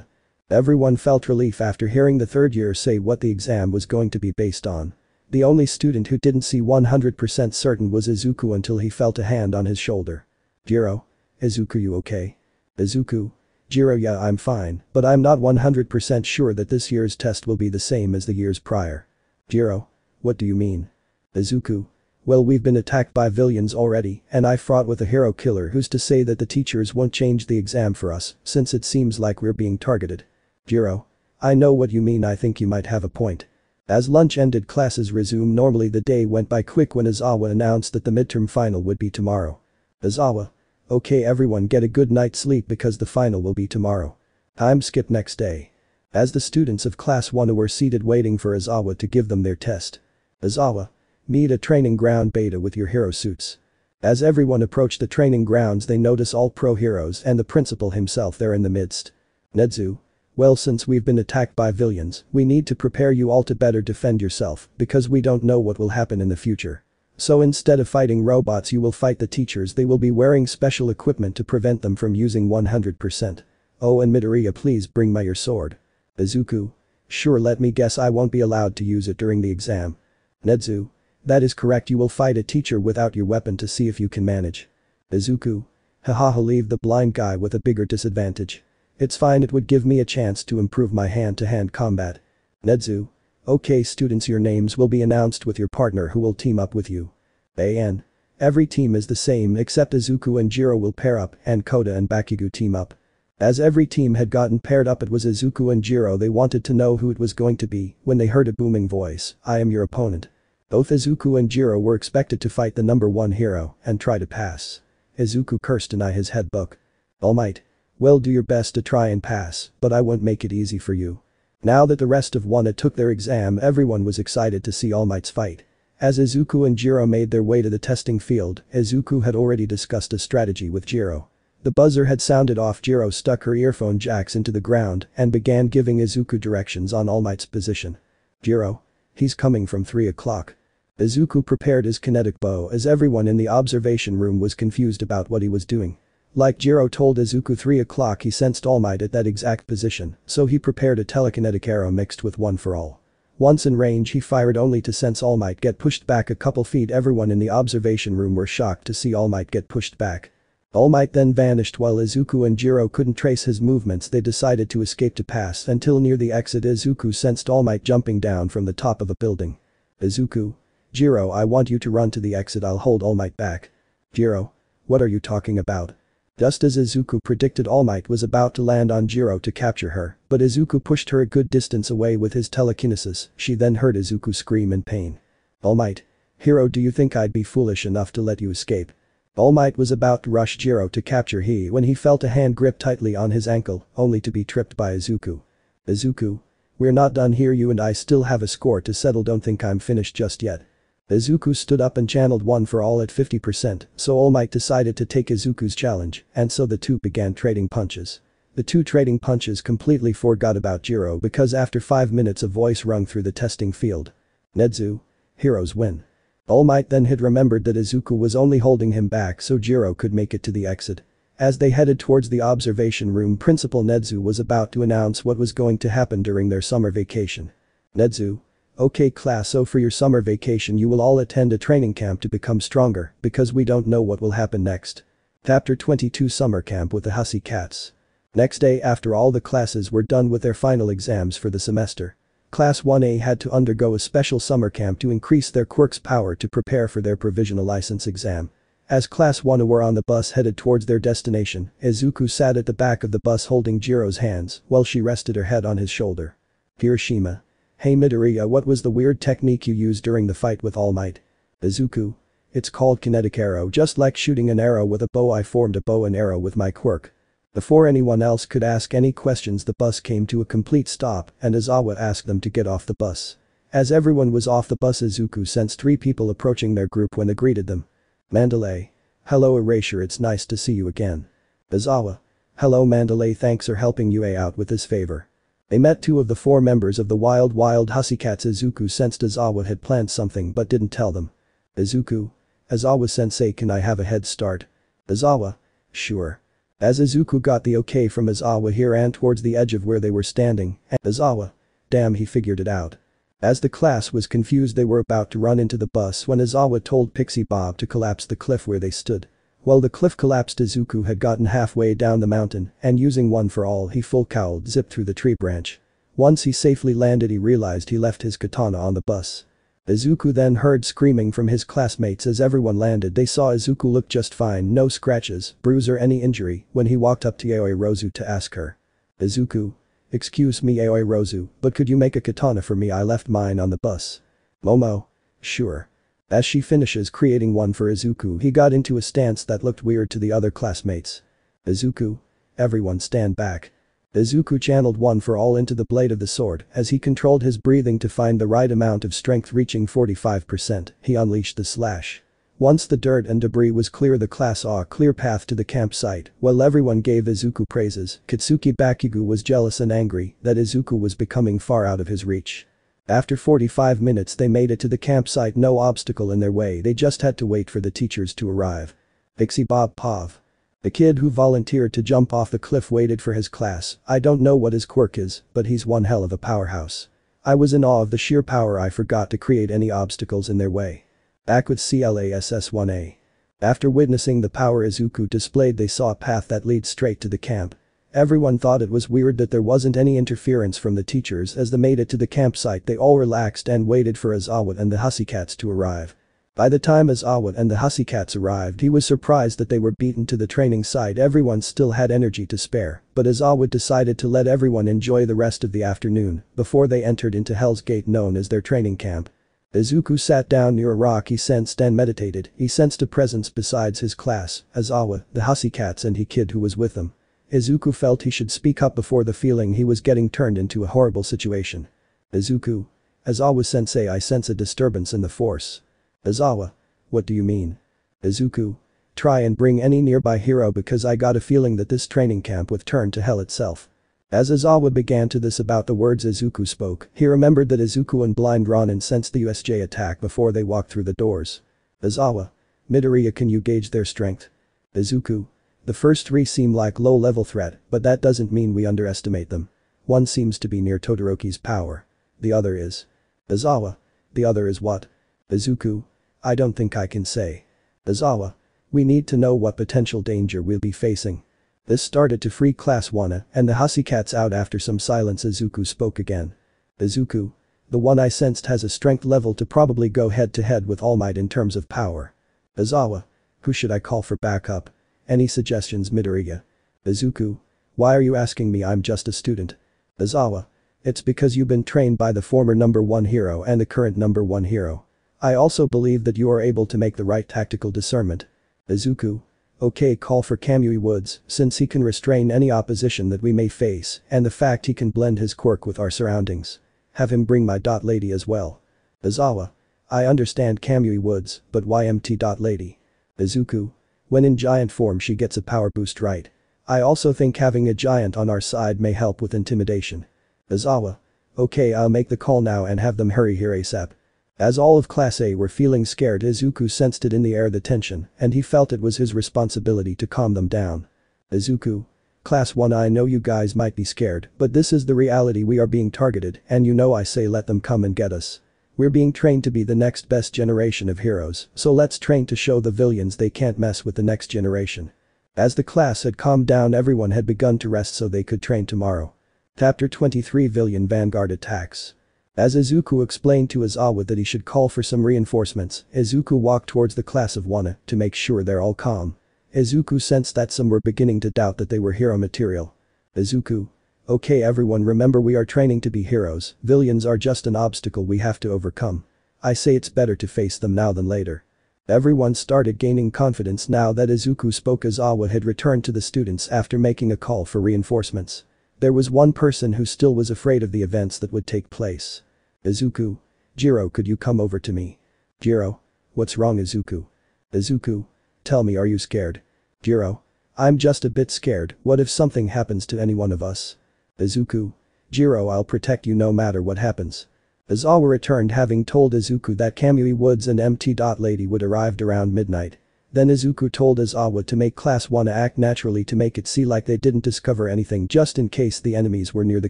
Everyone felt relief after hearing the third year say what the exam was going to be based on. The only student who didn't see 100% certain was Izuku until he felt a hand on his shoulder. Jiro. Izuku, you okay? Izuku. Jiro, yeah, I'm fine, but I'm not 100% sure that this year's test will be the same as the years prior. Jiro. What do you mean? Izuku. Well, we've been attacked by villains already and I fought with a hero killer. Who's to say that the teachers won't change the exam for us since it seems like we're being targeted? Jiro. I know what you mean, I think you might have a point. As lunch ended, classes resumed normally. The day went by quick when Aizawa announced that the midterm final would be tomorrow. Aizawa. Okay everyone, get a good night's sleep because the final will be tomorrow. Time skip next day. As the students of class 1 were seated waiting for Aizawa to give them their test. Aizawa. Meet a training ground beta with your hero suits. As everyone approached the training grounds, they notice all pro heroes and the principal himself there in the midst. Nedzu. Well, since we've been attacked by villains, we need to prepare you all to better defend yourself because we don't know what will happen in the future. So instead of fighting robots, you will fight the teachers. They will be wearing special equipment to prevent them from using 100%. Oh, and Midoriya, please bring your sword. Izuku. Sure, let me guess, I won't be allowed to use it during the exam. Nedzu. That is correct, you will fight a teacher without your weapon to see if you can manage. Izuku. Hahaha, leave the blind guy with a bigger disadvantage. It's fine, it would give me a chance to improve my hand-to-hand combat. Nedzu. Okay students, your names will be announced with your partner who will team up with you. An. Every team is the same except Izuku and Jiro will pair up and Koda and Bakugo team up. As every team had gotten paired up, it was Izuku and Jiro. They wanted to know who it was going to be when they heard a booming voice. I am your opponent. Both Izuku and Jiro were expected to fight the number 1 hero and try to pass. Izuku cursed in his head book. All Might. Well, do your best to try and pass, but I won't make it easy for you. Now that the rest of One took their exam, everyone was excited to see All Might's fight. As Izuku and Jiro made their way to the testing field, Izuku had already discussed a strategy with Jiro. The buzzer had sounded off. Jiro stuck her earphone jacks into the ground and began giving Izuku directions on All Might's position. Jiro. He's coming from 3 o'clock. Izuku prepared his kinetic bow as everyone in the observation room was confused about what he was doing. Like Jiro told Izuku 3 o'clock, he sensed All Might at that exact position, so he prepared a telekinetic arrow mixed with one for all. Once in range, he fired only to sense All Might get pushed back a couple feet. Everyone in the observation room were shocked to see All Might get pushed back. All Might then vanished while Izuku and Jiro couldn't trace his movements. They decided to escape to pass until near the exit. Izuku sensed All Might jumping down from the top of a building. Izuku. Jiro, I want you to run to the exit, I'll hold All Might back. Jiro. What are you talking about? Just as Izuku predicted, All Might was about to land on Jiro to capture her, but Izuku pushed her a good distance away with his telekinesis. She then heard Izuku scream in pain. All Might. Hero, do you think I'd be foolish enough to let you escape? All Might was about to rush Jiro to capture when he felt a hand grip tightly on his ankle, only to be tripped by Izuku. Izuku. We're not done here, you and I still have a score to settle, don't think I'm finished just yet. Izuku stood up and channeled one for all at 50%, so All Might decided to take Izuku's challenge, and so the two began trading punches. The two trading punches completely forgot about Jiro because after 5 minutes a voice rung through the testing field. Nedzu. Heroes win. All Might then had remembered that Izuku was only holding him back so Jiro could make it to the exit. As they headed towards the observation room, Principal Nedzu was about to announce what was going to happen during their summer vacation. Nedzu. Okay class, so for your summer vacation you will all attend a training camp to become stronger because we don't know what will happen next. Chapter 22 Summer Camp with the Hussy Cats. Next day after all the classes were done with their final exams for the semester. Class 1A had to undergo a special summer camp to increase their quirk's power to prepare for their provisional license exam. As Class 1A were on the bus headed towards their destination, Izuku sat at the back of the bus holding Jiro's hands while she rested her head on his shoulder. Hiroshima. Hey Midoriya, what was the weird technique you used during the fight with All Might? Izuku. It's called kinetic arrow, just like shooting an arrow with a bow. I formed a bow and arrow with my quirk. Before anyone else could ask any questions, the bus came to a complete stop and Aizawa asked them to get off the bus. As everyone was off the bus, Izuku sensed 3 people approaching their group when they greeted them. Mandalay. Hello Erasure, it's nice to see you again. Aizawa. Hello Mandalay, thanks for helping UA out with this favor. They met 2 of the 4 members of the Wild Hussycats. Izuku sensed Aizawa had planned something but didn't tell them. Izuku. Aizawa-sensei, can I have a head start? Aizawa. Sure. As Izuku got the okay from Aizawa, he ran towards the edge of where they were standing and Aizawa. Damn, he figured it out. As the class was confused, they were about to run into the bus when Aizawa told Pixie Bob to collapse the cliff where they stood. While the cliff collapsed, Izuku had gotten halfway down the mountain and using one for all he full cowled zipped through the tree branch. Once he safely landed, he realized he left his katana on the bus. Izuku then heard screaming from his classmates. As everyone landed, they saw Izuku look just fine, no scratches, bruise or any injury, when he walked up to Aoi Rozu to ask her. Izuku. Excuse me Aoi Rozu, but could you make a katana for me? I left mine on the bus. Momo. Sure. As she finishes creating one for Izuku, he got into a stance that looked weird to the other classmates. Izuku. Everyone stand back. Izuku channeled one for all into the blade of the sword as he controlled his breathing to find the right amount of strength. Reaching 45%, he unleashed the slash. Once the dirt and debris was clear, the class saw a clear path to the campsite. While everyone gave Izuku praises, Katsuki Bakugo was jealous and angry that Izuku was becoming far out of his reach. After 45 minutes they made it to the campsite, no obstacle in their way, they just had to wait for the teachers to arrive. Pixie Bob Pov. The kid who volunteered to jump off the cliff waited for his class. I don't know what his quirk is, but he's one hell of a powerhouse. I was in awe of the sheer power. I forgot to create any obstacles in their way. Back with CLASS 1A. After witnessing the power Izuku displayed, they saw a path that leads straight to the camp. Everyone thought it was weird that there wasn't any interference from the teachers. As they made it to the campsite, they all relaxed and waited for Aizawa and the Hussycats to arrive. By the time Aizawa and the Hussycats arrived, he was surprised that they were beaten to the training site. Everyone still had energy to spare, but Aizawa decided to let everyone enjoy the rest of the afternoon before they entered into Hell's Gate, known as their training camp. Izuku sat down near a rock he sensed and meditated. He sensed a presence besides his class, Aizawa, the Hussycats and he kid who was with them. Izuku felt he should speak up before the feeling he was getting turned into a horrible situation. Izuku. Aizawa-sensei, I sense a disturbance in the force. Aizawa. What do you mean? Izuku. Try and bring any nearby hero because I got a feeling that this training camp would turn to hell itself. As Aizawa began to this about the words Izuku spoke, he remembered that Izuku and Blind Ronin sensed the USJ attack before they walked through the doors. Aizawa. Midoriya, can you gauge their strength? Izuku. The first 3 seem like low-level threat, but that doesn't mean we underestimate them. One seems to be near Todoroki's power. The other is. Aizawa. The other is what? Izuku. I don't think I can say. Aizawa. We need to know what potential danger we'll be facing. This started to freak Class 1A and the Hussycats out. After some silence, Izuku spoke again. Izuku. The one I sensed has a strength level to probably go head to head with All Might in terms of power. Aizawa. Who should I call for backup? Any suggestions, Midoriya? Izuku. Why are you asking me? I'm just a student. Aizawa. It's because you've been trained by the former number 1 hero and the current number 1 hero. I also believe that you are able to make the right tactical discernment. Izuku. Okay, call for Kamui Woods, since he can restrain any opposition that we may face and the fact he can blend his quirk with our surroundings. Have him bring my dot lady as well. Aizawa. I understand Kamui Woods, but why MT dot lady? Izuku. When in giant form she gets a power boost, right? I also think having a giant on our side may help with intimidation. Izawa. Okay, I'll make the call now and have them hurry here ASAP. As all of Class A were feeling scared, Izuku sensed it in the air, the tension, and he felt it was his responsibility to calm them down. Izuku. Class 1, I know you guys might be scared, but this is the reality. We are being targeted, and you know I say let them come and get us. We're being trained to be the next best generation of heroes, so let's train to show the villains they can't mess with the next generation. As the class had calmed down, everyone had begun to rest so they could train tomorrow. Chapter 23 Villain Vanguard Attacks. As Izuku explained to Izawa that he should call for some reinforcements, Izuku walked towards the class of Wana to make sure they're all calm. Izuku sensed that some were beginning to doubt that they were hero material. Izuku. Okay everyone, remember we are training to be heroes, villains are just an obstacle we have to overcome. I say it's better to face them now than later. Everyone started gaining confidence now that Izuku spoke. Izawa had returned to the students after making a call for reinforcements. There was one person who still was afraid of the events that would take place. Izuku. Jiro, could you come over to me? Jiro. What's wrong Izuku? Izuku. Tell me, are you scared? Jiro. I'm just a bit scared. What if something happens to any one of us? Izuku. Jiro, I'll protect you no matter what happens. Izawa returned having told Izuku that Kamui Woods and MT. Lady would arrived around midnight. Then Izuku told Izawa to make Class 1 act naturally to make it see like they didn't discover anything just in case the enemies were near the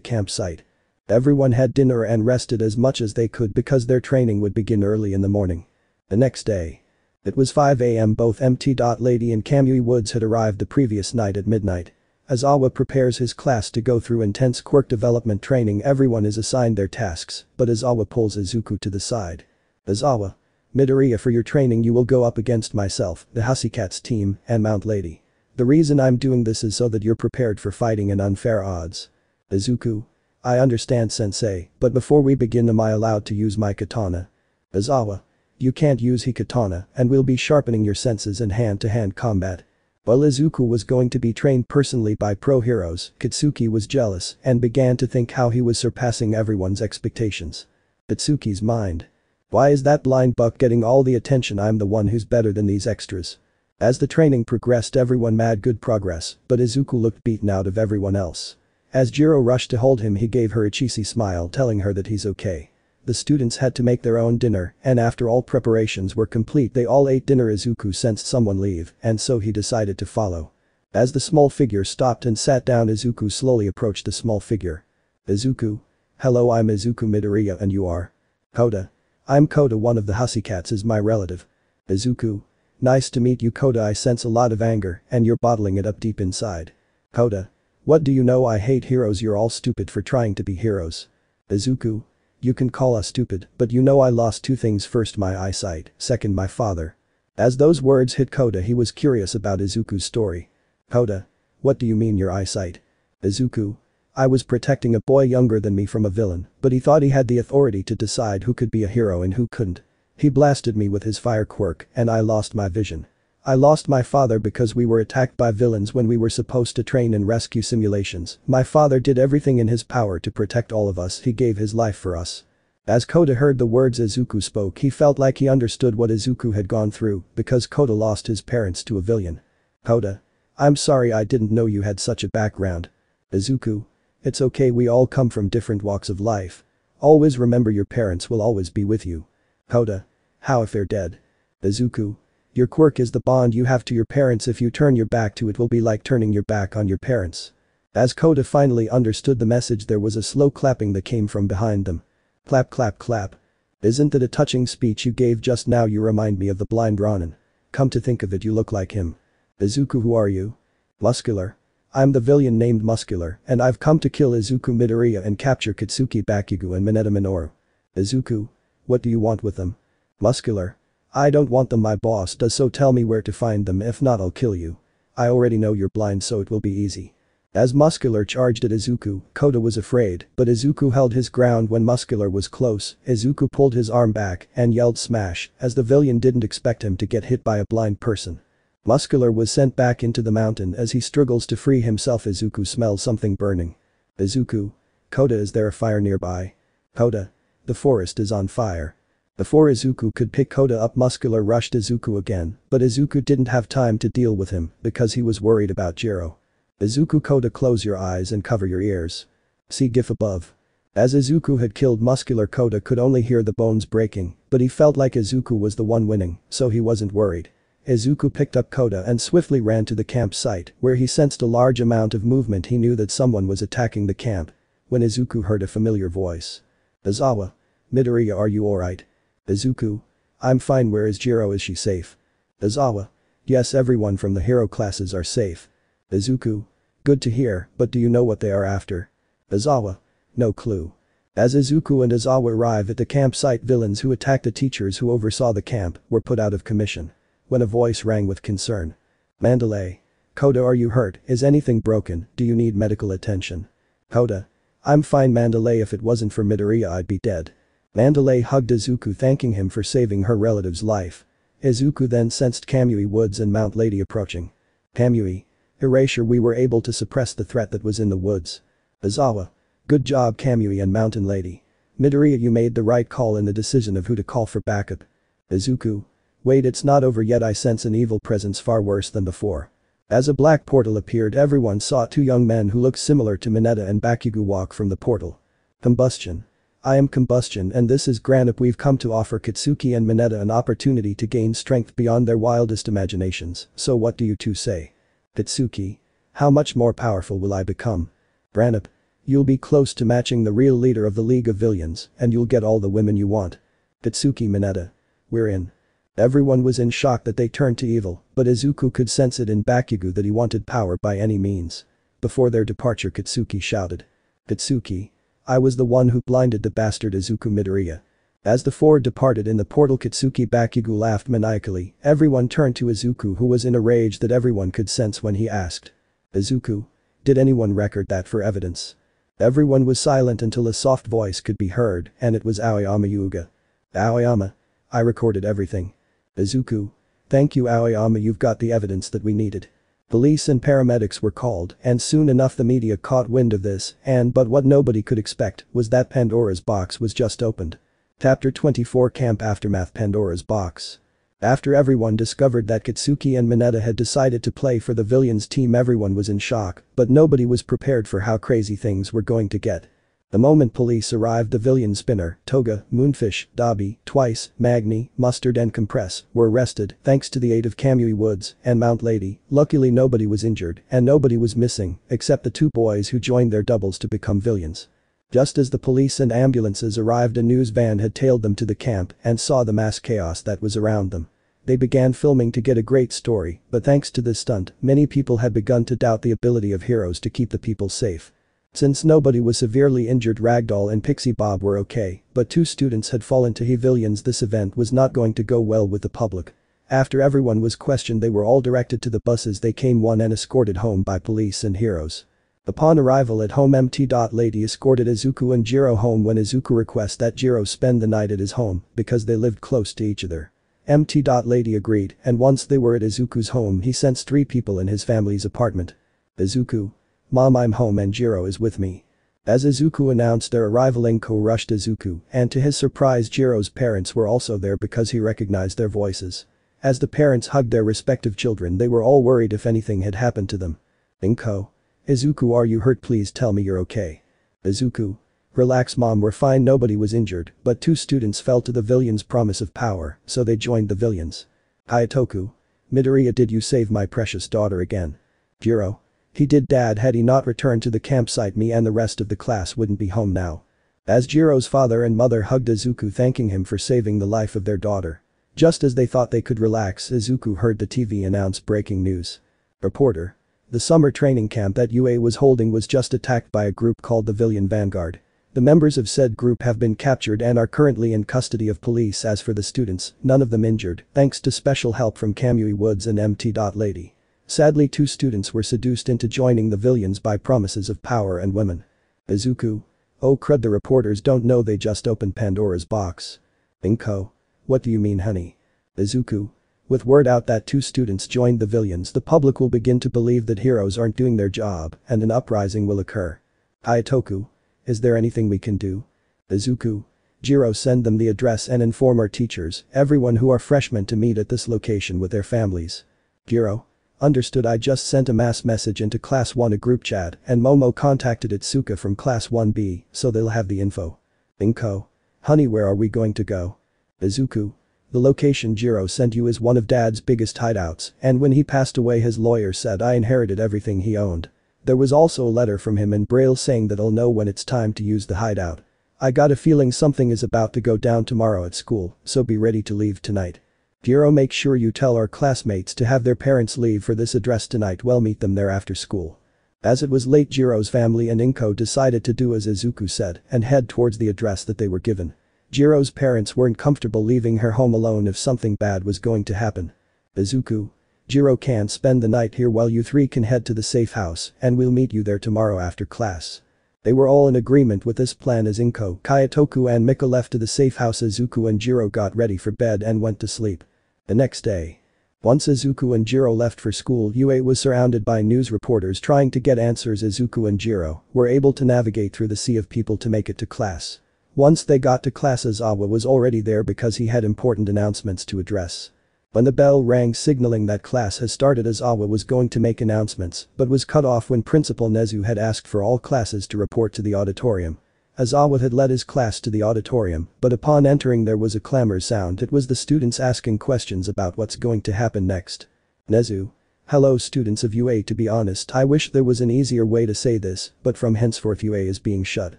campsite. Everyone had dinner and rested as much as they could because their training would begin early in the morning. The next day. It was 5 a.m. Both MT. Lady and Kamui Woods had arrived the previous night at midnight. Izawa prepares his class to go through intense quirk development training. Everyone is assigned their tasks, but Izawa pulls Izuku to the side. Izawa. Midoriya, for your training you will go up against myself, the Hussycats team, and Mount Lady. The reason I'm doing this is so that you're prepared for fighting in unfair odds. Izuku. I understand sensei, but before we begin am I allowed to use my katana? Izawa. You can't use katana and we'll be sharpening your senses in hand-to-hand combat. While Izuku was going to be trained personally by pro heroes, Katsuki was jealous and began to think how he was surpassing everyone's expectations. Katsuki's mind. Why is that blind buck getting all the attention? I'm the one who's better than these extras. As the training progressed, everyone made good progress, but Izuku looked beaten out of everyone else. As Jiro rushed to hold him, he gave her a cheesy smile telling her that he's okay. The students had to make their own dinner, and after all preparations were complete they all ate dinner. Izuku sensed someone leave, and so he decided to follow. As the small figure stopped and sat down, Izuku slowly approached the small figure. Izuku. Hello, I'm Izuku Midoriya and you are? Koda. I'm Koda, one of the Hussycats is my relative. Izuku. Nice to meet you Koda, I sense a lot of anger and you're bottling it up deep inside. Koda. What do you know? I hate heroes, you're all stupid for trying to be heroes. Izuku. You can call us stupid, but you know I lost two things: first my eyesight, second my father. As those words hit Koda, he was curious about Izuku's story. Koda. What do you mean your eyesight? Izuku. I was protecting a boy younger than me from a villain, but he thought he had the authority to decide who could be a hero and who couldn't. He blasted me with his fire quirk and I lost my vision. I lost my father because we were attacked by villains when we were supposed to train in rescue simulations. My father did everything in his power to protect all of us, he gave his life for us. As Koda heard the words Izuku spoke, he felt like he understood what Izuku had gone through because Koda lost his parents to a villain. Koda. I'm sorry, I didn't know you had such a background. Izuku. It's okay, we all come from different walks of life. Always remember your parents will always be with you. Koda. How if they're dead? Izuku. Your quirk is the bond you have to your parents. If you turn your back to it will be like turning your back on your parents. As Koda finally understood the message, there was a slow clapping that came from behind them. Clap clap clap. Isn't that a touching speech you gave just now? You remind me of the blind Ronin. Come to think of it, you look like him. Izuku, who are you? Muscular. I'm the villain named Muscular and I've come to kill Izuku Midoriya and capture Katsuki Bakugo and Mineta Minoru. Izuku. What do you want with them? Muscular. I don't want them, my boss does, so tell me where to find them, if not I'll kill you. I already know you're blind so it will be easy. As Muscular charged at Izuku, Koda was afraid, but Izuku held his ground when Muscular was close. Izuku pulled his arm back and yelled smash, as the villain didn't expect him to get hit by a blind person. Muscular was sent back into the mountain as he struggles to free himself. Izuku smells something burning. Izuku. Koda, is there a fire nearby? Koda. The forest is on fire. Before Izuku could pick Koda up, Muscular rushed Izuku again, but Izuku didn't have time to deal with him because he was worried about Jiro. Izuku Koda, close your eyes and cover your ears. See GIF above. As Izuku had killed muscular Koda could only hear the bones breaking, but he felt like Izuku was the one winning, so he wasn't worried. Izuku picked up Koda and swiftly ran to the campsite, where he sensed a large amount of movement. He knew that someone was attacking the camp. When Izuku heard a familiar voice. Izawa. Midoriya, are you alright? Izuku. I'm fine. Where is Jiro? Is she safe? Izawa. Yes, everyone from the hero classes are safe. Izuku. Good to hear, but do you know what they are after? Izawa. No clue. As Izuku and Izawa arrive at the campsite, villains who attacked the teachers who oversaw the camp were put out of commission. When a voice rang with concern. Mandalay. Koda, are you hurt? Is anything broken? Do you need medical attention? Koda. I'm fine, Mandalay. If it wasn't for Midoriya I'd be dead. Mandalay hugged Izuku, thanking him for saving her relative's life. Izuku then sensed Kamui Woods and Mount Lady approaching. Kamui. Erasure, we were able to suppress the threat that was in the woods. Izawa. Good job, Kamui and Mountain Lady. Midoriya, you made the right call in the decision of who to call for backup. Izuku. Wait, it's not over yet. I sense an evil presence far worse than before. As a black portal appeared, everyone saw two young men who looked similar to Mineta and Bakugo walk from the portal. Combustion. I am Combustion and this is Granup. We've come to offer Katsuki and Mineta an opportunity to gain strength beyond their wildest imaginations, so what do you two say? Katsuki. How much more powerful will I become? Granup. You'll be close to matching the real leader of the League of Villains, and you'll get all the women you want. Katsuki. Mineta. We're in. Everyone was in shock that they turned to evil, but Izuku could sense it in Bakugo that he wanted power by any means. Before their departure, Katsuki shouted. Katsuki. I was the one who blinded the bastard Izuku. Midoriya. As the four departed in the portal, Katsuki Bakugo laughed maniacally. Everyone turned to Izuku, who was in a rage that everyone could sense when he asked. Izuku. Did anyone record that for evidence? Everyone was silent until a soft voice could be heard, and it was Aoyama Yuga. Aoyama. I recorded everything. Izuku. Thank you, Aoyama, you've got the evidence that we needed. Police and paramedics were called, and soon enough the media caught wind of this, but what nobody could expect was that Pandora's box was just opened. Chapter 24, Camp Aftermath. Pandora's box. After everyone discovered that Katsuki and Mineta had decided to play for the Villains team, everyone was in shock, but nobody was prepared for how crazy things were going to get. The moment police arrived, the Villain Spinner, Toga, Moonfish, Dabi, Twice, Magni, Mustard and Compress were arrested thanks to the aid of Kamui Woods and Mount Lady. Luckily nobody was injured and nobody was missing except the two boys who joined their doubles to become villains. Just as the police and ambulances arrived, a news van had tailed them to the camp and saw the mass chaos that was around them. They began filming to get a great story, but thanks to this stunt, many people had begun to doubt the ability of heroes to keep the people safe. Since nobody was severely injured, Ragdoll and Pixie Bob were okay, but two students had fallen to villains. This event was not going to go well with the public. After everyone was questioned, they were all directed to the buses they came on and escorted home by police and heroes. Upon arrival at home, Mt. Lady escorted Izuku and Jiro home when Izuku requested that Jiro spend the night at his home because they lived close to each other. Mt. Lady agreed, and once they were at Izuku's home, he sensed three people in his family's apartment. Izuku. Mom, I'm home and Jiro is with me. As Izuku announced their arrival, Inko rushed Izuku, and to his surprise Jiro's parents were also there because he recognized their voices. As the parents hugged their respective children, they were all worried if anything had happened to them. Inko. Izuku, are you hurt? Please tell me you're okay. Izuku. Relax mom, we're fine, nobody was injured, but two students fell to the villain's promise of power, so they joined the villains. Hayatoku. Midoriya, did you save my precious daughter again? Jiro. He did, Dad. Had he not returned to the campsite, me and the rest of the class wouldn't be home now. As Jiro's father and mother hugged Izuku, thanking him for saving the life of their daughter. Just as they thought they could relax, Izuku heard the TV announce breaking news. Reporter. The summer training camp that UA was holding was just attacked by a group called the Villain Vanguard. The members of said group have been captured and are currently in custody of police. As for the students, none of them injured, thanks to special help from Kamui Woods and Mt. Lady. Sadly, two students were seduced into joining the villains by promises of power and women. Izuku. Oh crud, the reporters don't know they just opened Pandora's box. Inko. What do you mean, honey? Izuku. With word out that two students joined the villains, the public will begin to believe that heroes aren't doing their job and an uprising will occur. Hayatoku. Is there anything we can do? Izuku. Jiro, send them the address and inform our teachers, everyone who are freshmen, to meet at this location with their families. Jiro. Understood. I just sent a mass message into Class 1 a group chat and Momo contacted Itsuka from Class 1B, so they'll have the info. Inko. Honey, where are we going to go? Izuku. The location Jiro sent you is one of Dad's biggest hideouts, and when he passed away his lawyer said I inherited everything he owned. There was also a letter from him in Braille saying that I'll know when it's time to use the hideout. I got a feeling something is about to go down tomorrow at school, so be ready to leave tonight. Jiro, make sure you tell our classmates to have their parents leave for this address tonight. We'll meet them there after school. As it was late, Jiro's family and Inko decided to do as Izuku said and head towards the address that they were given. Jiro's parents weren't comfortable leaving her home alone if something bad was going to happen. Izuku. Jiro can't spend the night here while you three can head to the safe house and we'll meet you there tomorrow after class. They were all in agreement with this plan as Inko, Kayatoku and Mika left to the safe house. Izuku and Jiro got ready for bed and went to sleep. The next day. Once Izuku and Jiro left for school, Yue was surrounded by news reporters trying to get answers. Izuku and Jiro were able to navigate through the sea of people to make it to class. Once they got to class, Izawa was already there because he had important announcements to address. When the bell rang signaling that class has started, Izawa was going to make announcements but was cut off when Principal Nezu had asked for all classes to report to the auditorium. Izawa had led his class to the auditorium, but upon entering there was a clamor sound. It was the students asking questions about what's going to happen next. Nezu. Hello students of UA, to be honest I wish there was an easier way to say this, but from henceforth UA is being shut.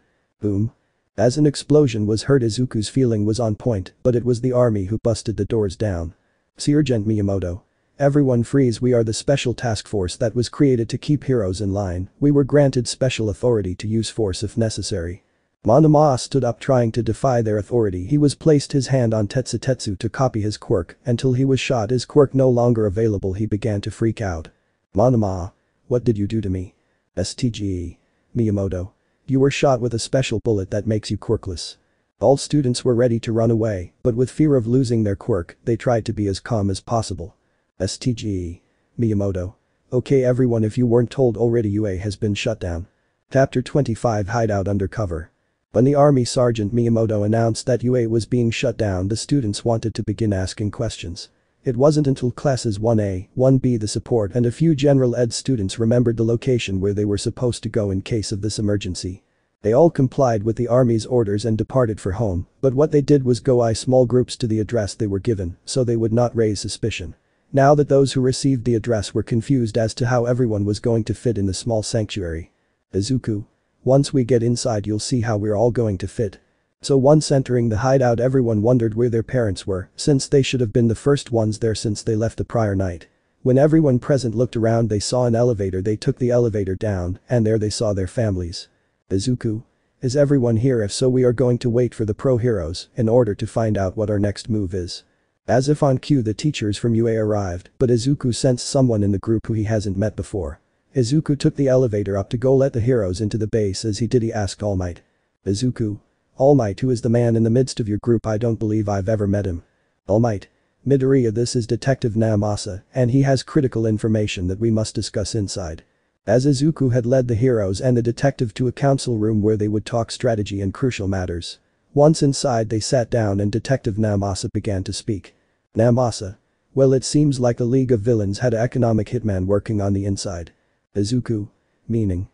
Boom. As an explosion was heard, Izuku's feeling was on point, but it was the army who busted the doors down. Sergeant Miyamoto. Everyone freeze, we are the special task force that was created to keep heroes in line. We were granted special authority to use force if necessary. Monoma stood up trying to defy their authority. He was placed his hand on Tetsu to copy his quirk until he was shot. His quirk no longer available, he began to freak out. Monoma. What did you do to me? STGE. Miyamoto. You were shot with a special bullet that makes you quirkless. All students were ready to run away, but with fear of losing their quirk, they tried to be as calm as possible. STGE. Miyamoto. Okay everyone, if you weren't told already, UA has been shut down. Chapter 25 Hideout Undercover. When the Army Sergeant Miyamoto announced that UA was being shut down, the students wanted to begin asking questions. It wasn't until classes 1A, 1B, the support and a few general ed students remembered the location where they were supposed to go in case of this emergency. They all complied with the army's orders and departed for home, but what they did was go in small groups to the address they were given so they would not raise suspicion. Now that those who received the address were confused as to how everyone was going to fit in the small sanctuary. Izuku. Once we get inside you'll see how we're all going to fit. So once entering the hideout, everyone wondered where their parents were, since they should have been the first ones there since they left the prior night. When everyone present looked around, they saw an elevator. They took the elevator down and there they saw their families. Izuku. Is everyone here? If so, we are going to wait for the pro heroes in order to find out what our next move is. As if on cue, the teachers from UA arrived, but Izuku sensed someone in the group who he hasn't met before. Izuku took the elevator up to go let the heroes into the base. As he did, he asked All Might. Izuku. All Might, who is the man in the midst of your group? I don't believe I've ever met him. All Might. Midoriya, this is Detective Namasa, and he has critical information that we must discuss inside. As Izuku had led the heroes and the detective to a council room where they would talk strategy and crucial matters. Once inside, they sat down and Detective Namasa began to speak. Namasa. Well, it seems like the League of Villains had an economic hitman working on the inside. Izuku. Meaning?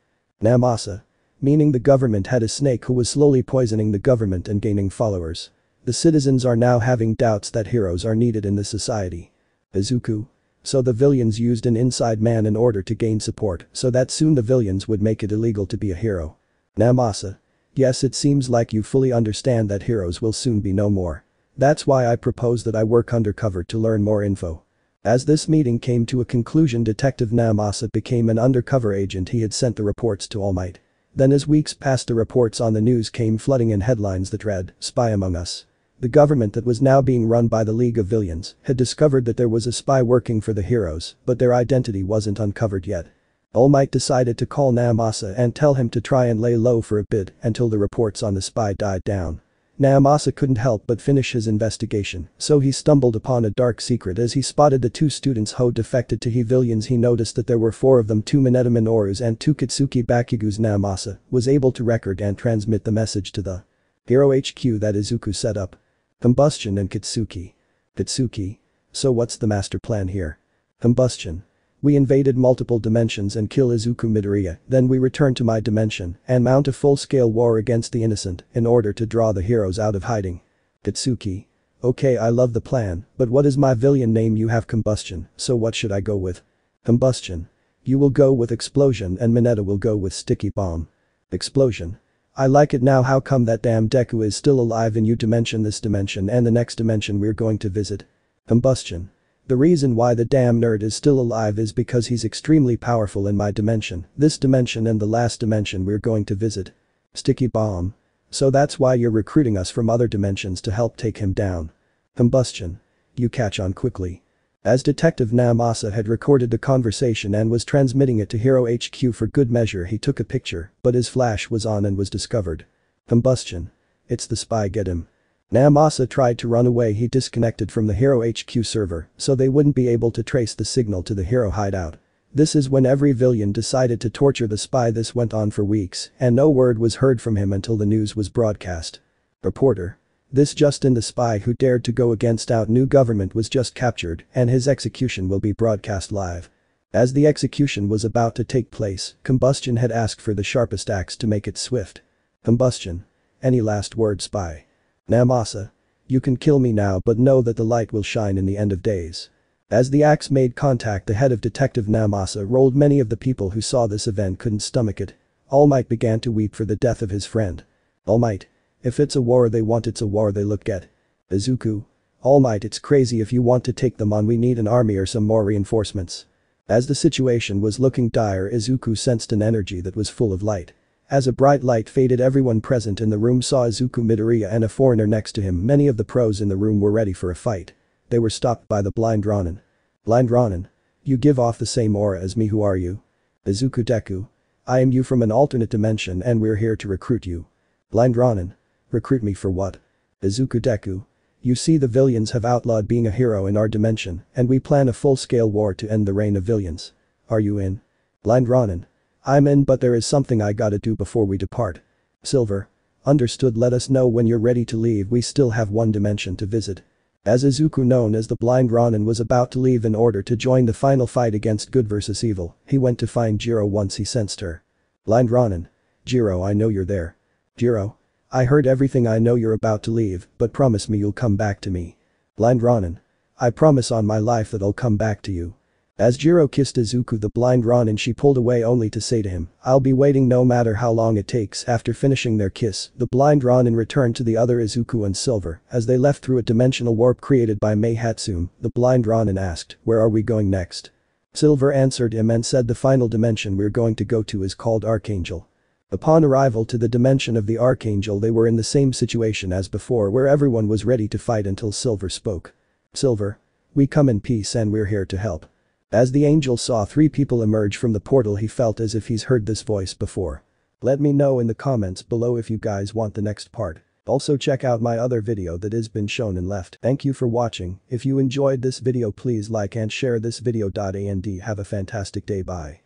Namasa. Meaning the government had a snake who was slowly poisoning the government and gaining followers. The citizens are now having doubts that heroes are needed in the society. Izuku. So the villains used an inside man in order to gain support so that soon the villains would make it illegal to be a hero. Namasa. Yes, it seems like you fully understand that heroes will soon be no more. That's why I propose that I work undercover to learn more info. As this meeting came to a conclusion, Detective Namasa became an undercover agent. He had sent the reports to All Might. Then as weeks passed, the reports on the news came flooding in, headlines that read, "Spy Among Us." The government that was now being run by the League of Villains had discovered that there was a spy working for the heroes, but their identity wasn't uncovered yet. All Might decided to call Namasa and tell him to try and lay low for a bit until the reports on the spy died down. Namasa couldn't help but finish his investigation, so he stumbled upon a dark secret. As he spotted the two students who defected to Villains, he noticed that there were 4 of them, 2 Mineta Minorus and 2 Kitsuki Bakugus. Namasa was able to record and transmit the message to the Hero HQ that Izuku set up. Combustion and Kitsuki. Kitsuki. So what's the master plan here? Combustion. We invaded multiple dimensions and kill Izuku Midoriya, then we return to my dimension and mount a full-scale war against the innocent in order to draw the heroes out of hiding. Katsuki. Okay, I love the plan, but what is my villain name? You have Combustion, so what should I go with? Combustion. You will go with Explosion and Mineta will go with Sticky Bomb. Explosion. I like it now. How come that damn Deku is still alive in you dimension, this dimension and the next dimension we're going to visit? Combustion. The reason why the damn nerd is still alive is because he's extremely powerful in my dimension, this dimension and the last dimension we're going to visit. Sticky Bomb. So that's why you're recruiting us from other dimensions to help take him down. Combustion. You catch on quickly. As Detective Namasa had recorded the conversation and was transmitting it to Hero HQ for good measure, he took a picture, but his flash was on and was discovered. Combustion. It's the spy, get him. Namasa tried to run away. He disconnected from the Hero HQ server so they wouldn't be able to trace the signal to the hero hideout. This is when every villain decided to torture the spy. This went on for weeks and no word was heard from him until the news was broadcast. Reporter. This Justin, the spy who dared to go against our new government, was just captured and his execution will be broadcast live. As the execution was about to take place, Combustion had asked for the sharpest axe to make it swift. Combustion. Any last word, spy? Namasa. You can kill me now, but know that the light will shine in the end of days. As the axe made contact, the head of Detective Namasa rolled. Many of the people who saw this event couldn't stomach it. All Might began to weep for the death of his friend. All Might. If it's a war they want, it's a war they look at. Izuku. All Might, it's crazy. If you want to take them on, we need an army or some more reinforcements. As the situation was looking dire, Izuku sensed an energy that was full of light. As a bright light faded, everyone present in the room saw Izuku Midoriya and a foreigner next to him. Many of the pros in the room were ready for a fight. They were stopped by the blind Ronin. Blind Ronin. You give off the same aura as me. Who are you? Izuku Deku. I am you from an alternate dimension and we're here to recruit you. Blind Ronin. Recruit me for what? Izuku Deku. You see, the villains have outlawed being a hero in our dimension and we plan a full-scale war to end the reign of villains. Are you in? Blind Ronin. I'm in, but there is something I gotta do before we depart. Silver. Understood, let us know when you're ready to leave. We still have one dimension to visit. As Izuku, known as the Blind Ronin, was about to leave in order to join the final fight against good versus evil, he went to find Jiro once he sensed her. Blind Ronin. Jiro, I know you're there. Jiro. I heard everything. I know you're about to leave, but promise me you'll come back to me. Blind Ronin. I promise on my life that I'll come back to you. As Jiro kissed Izuku, the Blind Ronin, she pulled away only to say to him, I'll be waiting no matter how long it takes. After finishing their kiss, the Blind Ronin returned to the other Izuku and Silver. As they left through a dimensional warp created by Mei Hatsume, the Blind Ronin asked, where are we going next? Silver answered him and said, the final dimension we're going to go to is called Archangel. Upon arrival to the dimension of the Archangel, they were in the same situation as before, where everyone was ready to fight until Silver spoke. Silver. We come in peace and we're here to help. As the angel saw 3 people emerge from the portal, he felt as if he's heard this voice before. Let me know in the comments below if you guys want the next part. Also check out my other video that has been shown and left. Thank you for watching. If you enjoyed this video, please like and share this video. And have a fantastic day. Bye.